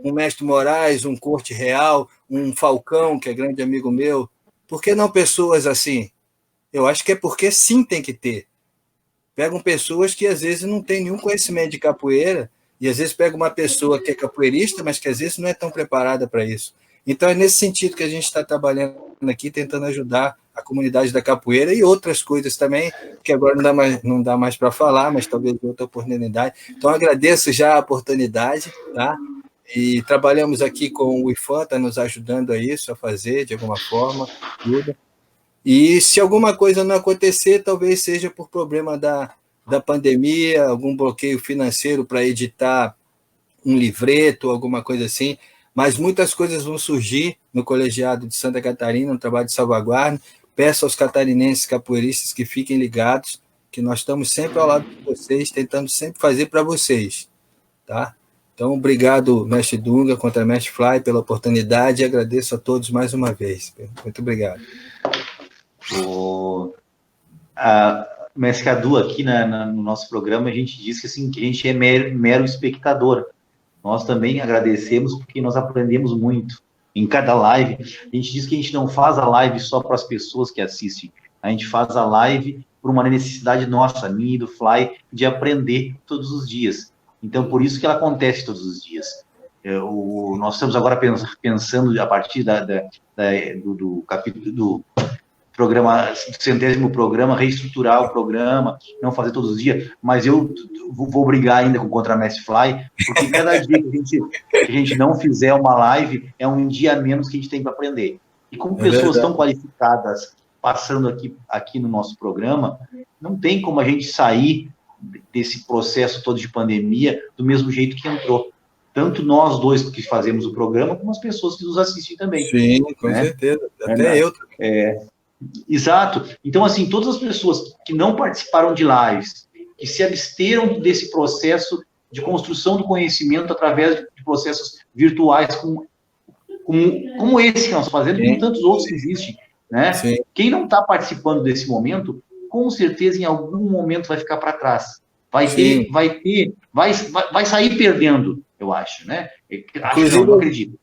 um Mestre Moraes, um Corte Real, um Falcão, que é grande amigo meu? Por que não pessoas assim? Eu acho que é porque sim tem que ter. Pegam pessoas que às vezes não têm nenhum conhecimento de capoeira, e às vezes pega uma pessoa que é capoeirista, mas que às vezes não é tão preparada para isso. Então é nesse sentido que a gente está trabalhando aqui, tentando ajudar a comunidade da capoeira e outras coisas também, que agora não dá mais para falar, mas talvez outra oportunidade. Então agradeço já a oportunidade, tá? E trabalhamos aqui com o IFAM, está nos ajudando a isso, a fazer de alguma forma, tudo. E se alguma coisa não acontecer, talvez seja por problema da pandemia, algum bloqueio financeiro para editar um livreto, alguma coisa assim, mas muitas coisas vão surgir no Colegiado de Santa Catarina, no trabalho de salvaguarda. Peço aos catarinenses capoeiristas que fiquem ligados, que nós estamos sempre ao lado de vocês, tentando sempre fazer para vocês, tá? Então, obrigado, Mestre Dunga, contra Mestre Fly, pela oportunidade, e agradeço a todos mais uma vez. Muito obrigado. Mestre Cadu, aqui no nosso programa, a gente diz que, assim, que a gente é mero espectador. Nós também agradecemos, porque nós aprendemos muito em cada live. A gente diz que a gente não faz a live só para as pessoas que assistem, a gente faz a live por uma necessidade nossa, minha e do Fly, de aprender todos os dias. Então, por isso que ela acontece todos os dias. Nós estamos agora pensando, a partir do capítulo do programa, do 100º programa, reestruturar o programa, não fazer todos os dias, mas eu vou brigar ainda com o Contramestre Fly, porque cada dia que a gente não fizer uma live, é um dia a menos que a gente tem para aprender. E como pessoas tão qualificadas passando aqui no nosso programa, não tem como a gente sair desse processo todo de pandemia do mesmo jeito que entrou. Tanto nós dois que fazemos o programa, como as pessoas que nos assistem também. Sim, com certeza. Até eu também. Exato. Então, assim, todas as pessoas que não participaram de lives, que se absteram desse processo de construção do conhecimento através de processos virtuais como esse que nós fazemos, e tantos outros que existem, né? Sim. Quem não está participando desse momento, com certeza, em algum momento vai ficar para trás. Vai sair perdendo, eu acho, né? Acho, não acredito.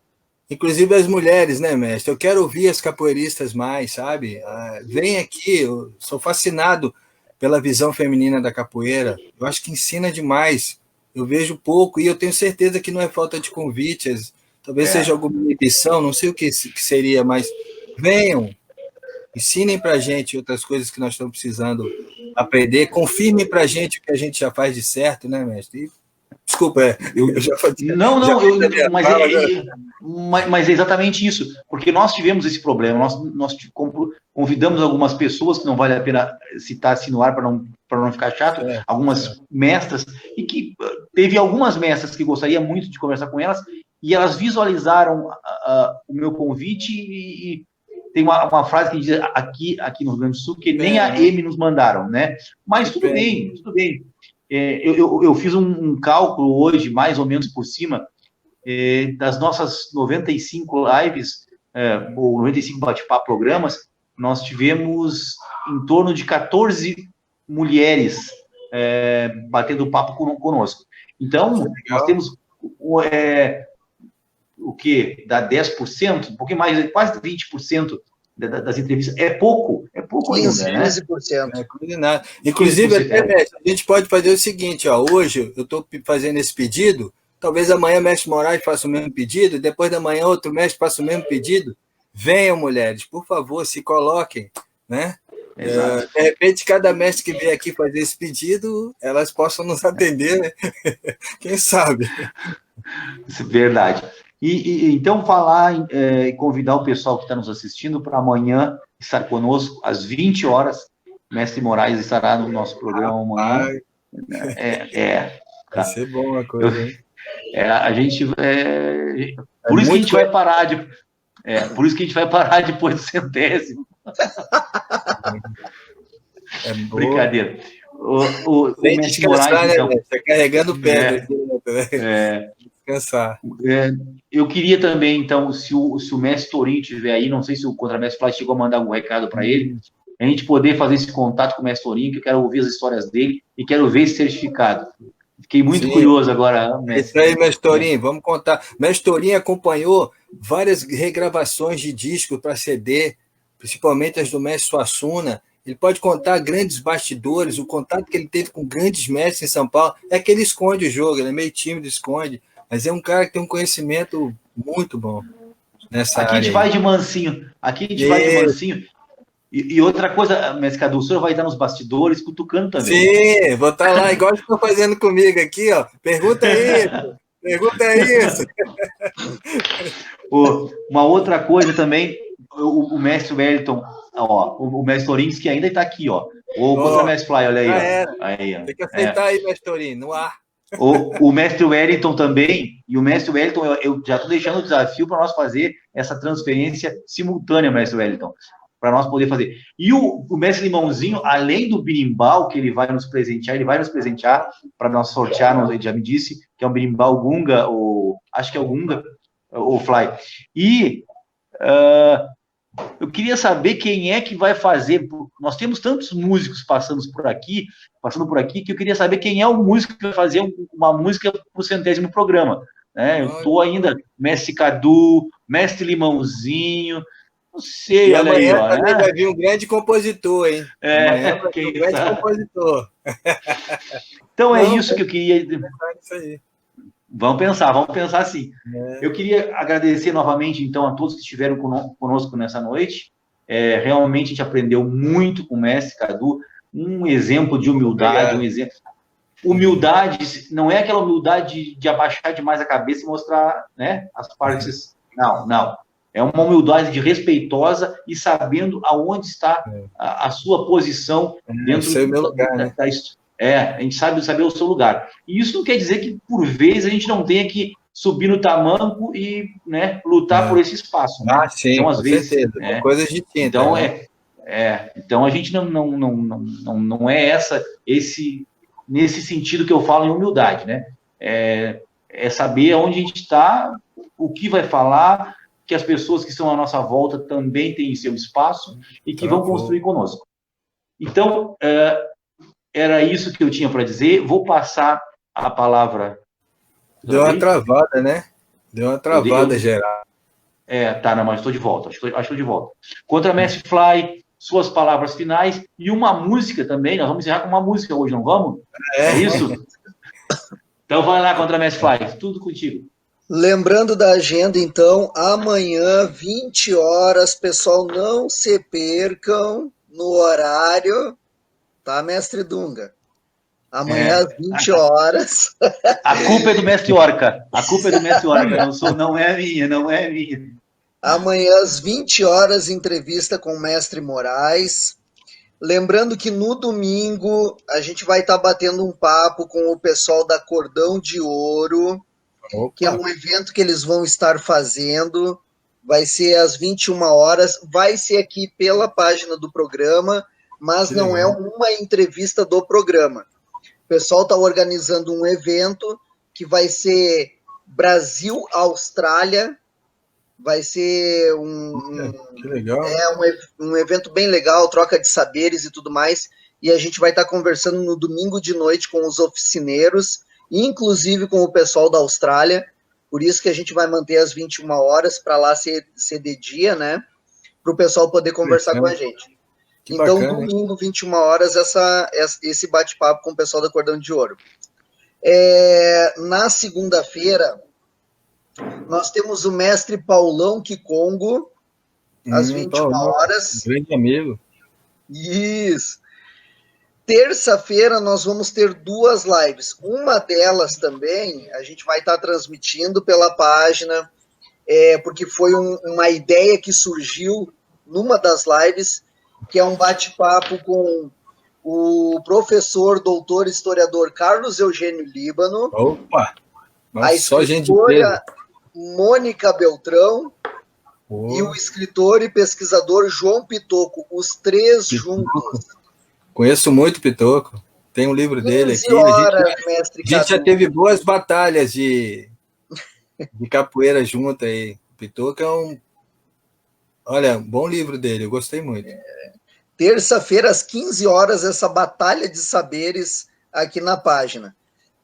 Inclusive as mulheres, né, mestre? Eu quero ouvir as capoeiristas mais, sabe? Vem aqui, eu sou fascinado pela visão feminina da capoeira. Eu acho que ensina demais. Eu vejo pouco e eu tenho certeza que não é falta de convites. Talvez seja alguma inibição, não sei o que seria, mas venham, ensinem para a gente outras coisas que nós estamos precisando aprender. Confirmem para a gente o que a gente já faz de certo, né, mestre? Desculpa, eu já falei. Mas é exatamente isso, porque nós tivemos esse problema, nós convidamos algumas pessoas, que não vale a pena citar assim no ar para não ficar chato, algumas mestras, e que teve algumas mestras que gostaria muito de conversar com elas, e elas visualizaram o meu convite, e tem uma frase que diz aqui no Rio Grande do Sul, que nem a M nos mandaram, né? Mas tudo bem. Eu fiz um cálculo hoje, mais ou menos por cima, das nossas 95 lives, ou 95 bate-papo programas, nós tivemos em torno de 14 mulheres batendo papo conosco. Então, nós temos o que? Dá 10%, um pouquinho mais, quase 20% das entrevistas. É pouco ainda, né? 15%. Inclusive, até, a gente pode fazer o seguinte, ó, hoje eu estou fazendo esse pedido, talvez amanhã o mestre Moraes faça o mesmo pedido, depois da manhã outro mestre faça o mesmo pedido. Venham, mulheres, por favor, se coloquem, né? De repente, cada mestre que vier aqui fazer esse pedido, elas possam nos atender, né? Quem sabe? Verdade. Então, falar e convidar o pessoal que está nos assistindo para amanhã estar conosco às 20 horas, Mestre Moraes estará no nosso programa amanhã. Vai ser bom a coisa, hein? A gente... por isso que a gente vai parar de... por isso que a gente vai parar depois do 100º. Brincadeira. O Sem Mestre descansar, Moraes, né, então... Tá carregando pedra. Descansar. Eu queria também, então, se o Mestre Torinho estiver aí, não sei se o Contramestre Fly chegou a mandar algum recado para ele, a gente poder fazer esse contato com o Mestre Torinho, que eu quero ouvir as histórias dele e quero ver esse certificado. Fiquei muito curioso agora, Mestre. Isso aí, Mestre Torinho, vamos contar. Mestre Torinho acompanhou várias regravações de disco para CD, principalmente as do Mestre Suassuna. Ele pode contar grandes bastidores, o contato que ele teve com grandes mestres em São Paulo. É que ele esconde o jogo, ele é meio tímido, esconde, mas é um cara que tem um conhecimento muito bom nessa área. Aqui a gente vai de mansinho. E outra coisa, Mestre Cadu, o senhor vai estar nos bastidores, cutucando também. Sim, vou estar lá, igual estão fazendo comigo aqui, ó. Pergunta isso. Uma outra coisa também, o Mestre Wellington, o Mestre Torins, que ainda está aqui, ó. O Contramestre Fly, olha aí. Tem que aceitar aí, Mestre Torinho, no ar. O Mestre Wellington também, e o Mestre Wellington, eu já estou deixando o desafio para nós fazer essa transferência simultânea, Mestre Wellington, para nós poder fazer. E o Mestre Limãozinho, além do berimbau que ele vai nos presentear para nós sortear, ele já me disse, que é um berimbau Gunga, acho que é o Gunga, o Fly. E eu queria saber quem é que vai fazer. Nós temos tantos músicos passando por aqui, que eu queria saber quem é o músico que vai fazer uma música para o 100º programa. Né? Eu estou ainda, Mestre Cadu, Mestre Limãozinho, não sei, e olha aí. Também vai vir um grande compositor, hein? Amanhã vai vir um grande compositor. Então é isso que eu queria. Isso aí. Vamos pensar assim. Eu queria agradecer novamente, então, a todos que estiveram conosco nessa noite. Realmente a gente aprendeu muito com o Mestre Cadu, um exemplo de humildade, Humildade não é aquela humildade de abaixar demais a cabeça e mostrar, né, as partes. Não. É uma humildade respeitosa e sabendo aonde está a sua posição dentro do meu lugar, né? A gente sabe saber o seu lugar. E isso não quer dizer que, por vezes, a gente não tenha que subir no tamanco e, né, lutar por esse espaço. Né? Sim, então, às vezes, coisas de tinta. Então, então a gente não é nesse sentido que eu falo em humildade, né? É saber onde a gente está, o que vai falar, que as pessoas que estão à nossa volta também têm seu espaço e que vão construir conosco. Então, era isso que eu tinha para dizer. Vou passar a palavra. Deu uma travada, né? Deu uma travada geral. Mas estou de volta. Acho que estou de volta. Contramestre Fly, suas palavras finais e uma música também. Nós vamos encerrar com uma música hoje, não vamos? É isso? Então vai lá, Contramestre Fly. Tudo contigo. Lembrando da agenda, então, amanhã, 20 horas, pessoal, não se percam no horário, tá, Mestre Dunga? Amanhã às 20 horas. A culpa é do Mestre Orca. Não é minha. Amanhã às 20 horas, entrevista com o Mestre Moraes. Lembrando que no domingo a gente vai estar batendo um papo com o pessoal da Cordão de Ouro, que é um evento que eles vão estar fazendo. Vai ser às 21 horas. Vai ser aqui pela página do programa, mas não é uma entrevista do programa. O pessoal está organizando um evento que vai ser Brasil-Austrália. Vai ser que legal. Um evento bem legal, troca de saberes e tudo mais. E a gente vai estar conversando no domingo de noite com os oficineiros, inclusive com o pessoal da Austrália. Por isso que a gente vai manter às 21 horas para lá ser de dia, né? Para o pessoal poder conversar com a gente. Então, bacana, domingo, 21 horas, esse bate-papo com o pessoal da Cordão de Ouro. Na segunda-feira, nós temos o mestre Paulão Kikongo, às 21 horas. Grande amigo. Isso. Terça-feira, nós vamos ter 2 lives. Uma delas também, a gente vai estar transmitindo pela página, porque foi uma ideia que surgiu numa das lives, que é um bate-papo com o professor, doutor, historiador Carlos Eugênio Líbano. Opa! Nossa, A só gente de escritora peso. Mônica Beltrão Pô, e o escritor e pesquisador João Pitoco, os três Pitoco. juntos. Conheço muito Pitoco. Tem um livro dele 15 aqui. horas, mestre A gente já Cadu. teve boas batalhas de capoeira junto aí. Pitoco é olha, um bom livro dele, eu gostei muito. Terça-feira, às 15 horas, essa batalha de saberes aqui na página.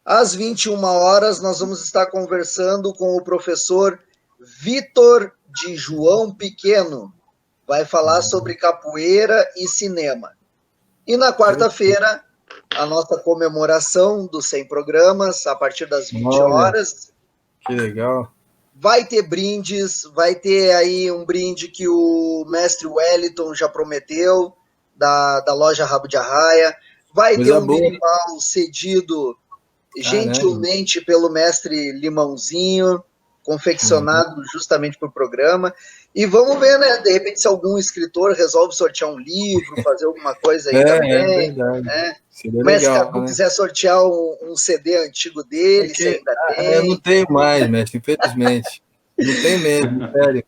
Às 21 horas, nós vamos estar conversando com o professor Vitor de João Pequeno. Vai falar sobre capoeira e cinema. E na quarta-feira, a nossa comemoração dos 100 programas, a partir das 20 Olha. horas. Que legal. Vai ter brindes, vai ter aí um brinde que o mestre Wellington já prometeu, da loja Rabo de Arraia. Vai Coisa ter um boa. minimal cedido gentilmente pelo mestre Limãozinho, confeccionado justamente para o programa. E vamos ver, né? De repente, se algum escritor resolve sortear um livro, fazer alguma coisa aí também. É verdade. Né? Seria Mas se legal, Cadu né? quiser sortear um CD antigo dele, se ainda Eu não tem. tenho mais, mestre, infelizmente. Não tem mesmo, sério.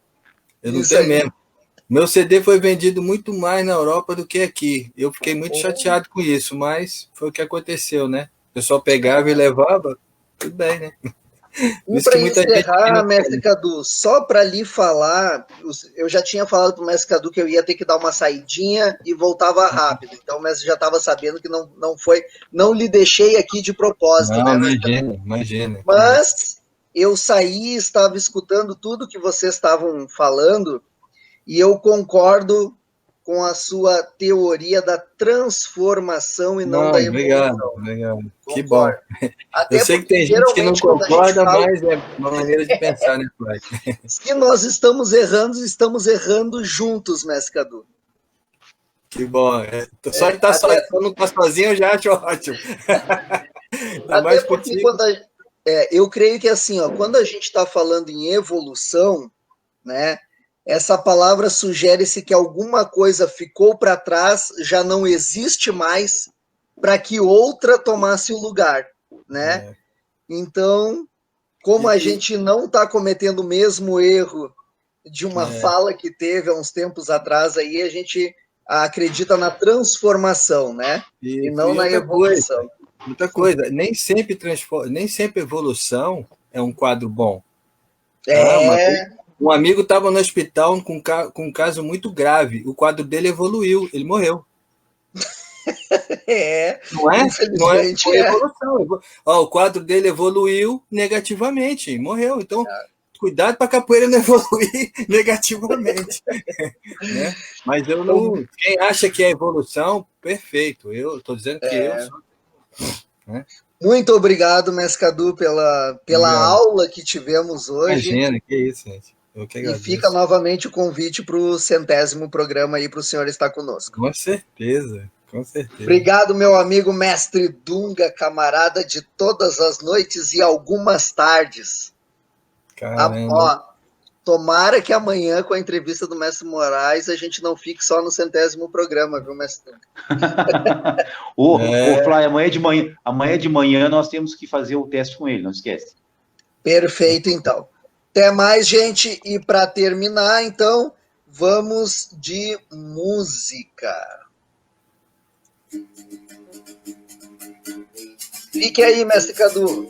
Eu não Isso tenho aí. mesmo. Meu CD foi vendido muito mais na Europa do que aqui. Eu fiquei muito chateado com isso, mas foi o que aconteceu, né? O pessoal pegava e levava, tudo bem, né? Por E isso para que muita gente encerrar, não- mestre Cadu, só para lhe falar, eu já tinha falado para o mestre Cadu que eu ia ter que dar uma saidinha e voltava rápido. Então o mestre já estava sabendo que não lhe deixei aqui de propósito, Não, né, mestre Cadu? imagina. Mas eu saí, estava escutando tudo que vocês estavam falando e eu concordo com a sua teoria da transformação e não da evolução. Obrigado. Que bom. Concordo. Até Eu sei que porque, tem gente que não geralmente, quando a gente concorda, fala- mas é uma maneira de pensar, né, Flávio? Se nós estamos errando juntos, mestre Cadu. Que bom. Só de estar até- só não estar sozinho eu já acho ótimo. Ainda Até mais porque contigo. eu creio que assim, ó, quando a gente está falando em evolução, né, essa palavra sugere-se que alguma coisa ficou para trás, já não existe mais, para que outra tomasse o lugar, né? É. Então, como a gente não está cometendo o mesmo erro de uma fala que teve há uns tempos atrás, aí a gente acredita na transformação, né? E não na evolução. Outra coisa, nem sempre evolução é um quadro bom. Um amigo estava no hospital com um caso muito grave. O quadro dele evoluiu, ele morreu. Não é? Infelizmente Foi evolução. O quadro dele evoluiu negativamente, morreu. Então, cuidado para a capoeira não evoluir negativamente. Né? Mas eu não. Quem acha que é evolução, perfeito. Eu estou dizendo que eu sou. Né? Muito obrigado, mestre Cadu, pela aula que tivemos hoje. Imagina, que isso, gente. Eu que agradeço. E fica novamente o convite para o 100º programa aí para o senhor estar conosco. Com certeza. Obrigado, meu amigo mestre Dunga, camarada de todas as noites e algumas tardes. Caramba. Tomara que amanhã, com a entrevista do mestre Moraes, a gente não fique só no 100º programa, viu, mestre Dunga? Ô, Flávio, amanhã de manhã nós temos que fazer o teste com ele, não esquece. Perfeito, então. Até mais, gente. E para terminar, então, vamos de música. Fique aí, mestre Cadu.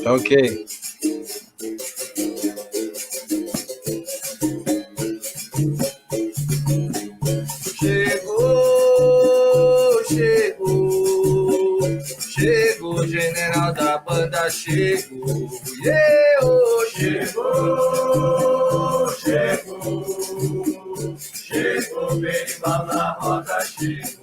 Tá ok. Chegou o general da banda, chegou, chegou, berimbau na roda, chegou,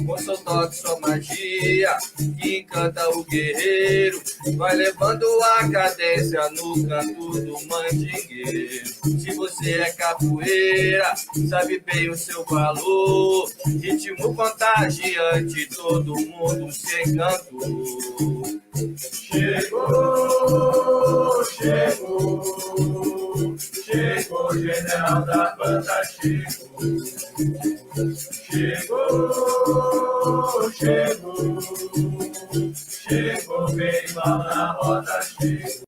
com seu toque, sua magia, que encanta o guerreiro, vai levando a cadência no canto do mandingueiro. Se você é capoeira, sabe bem o seu valor, ritmo contagiante, todo mundo se encantou. Chegou, general da banda, chegou. chegou, chegou, berimbau na roda, chegou.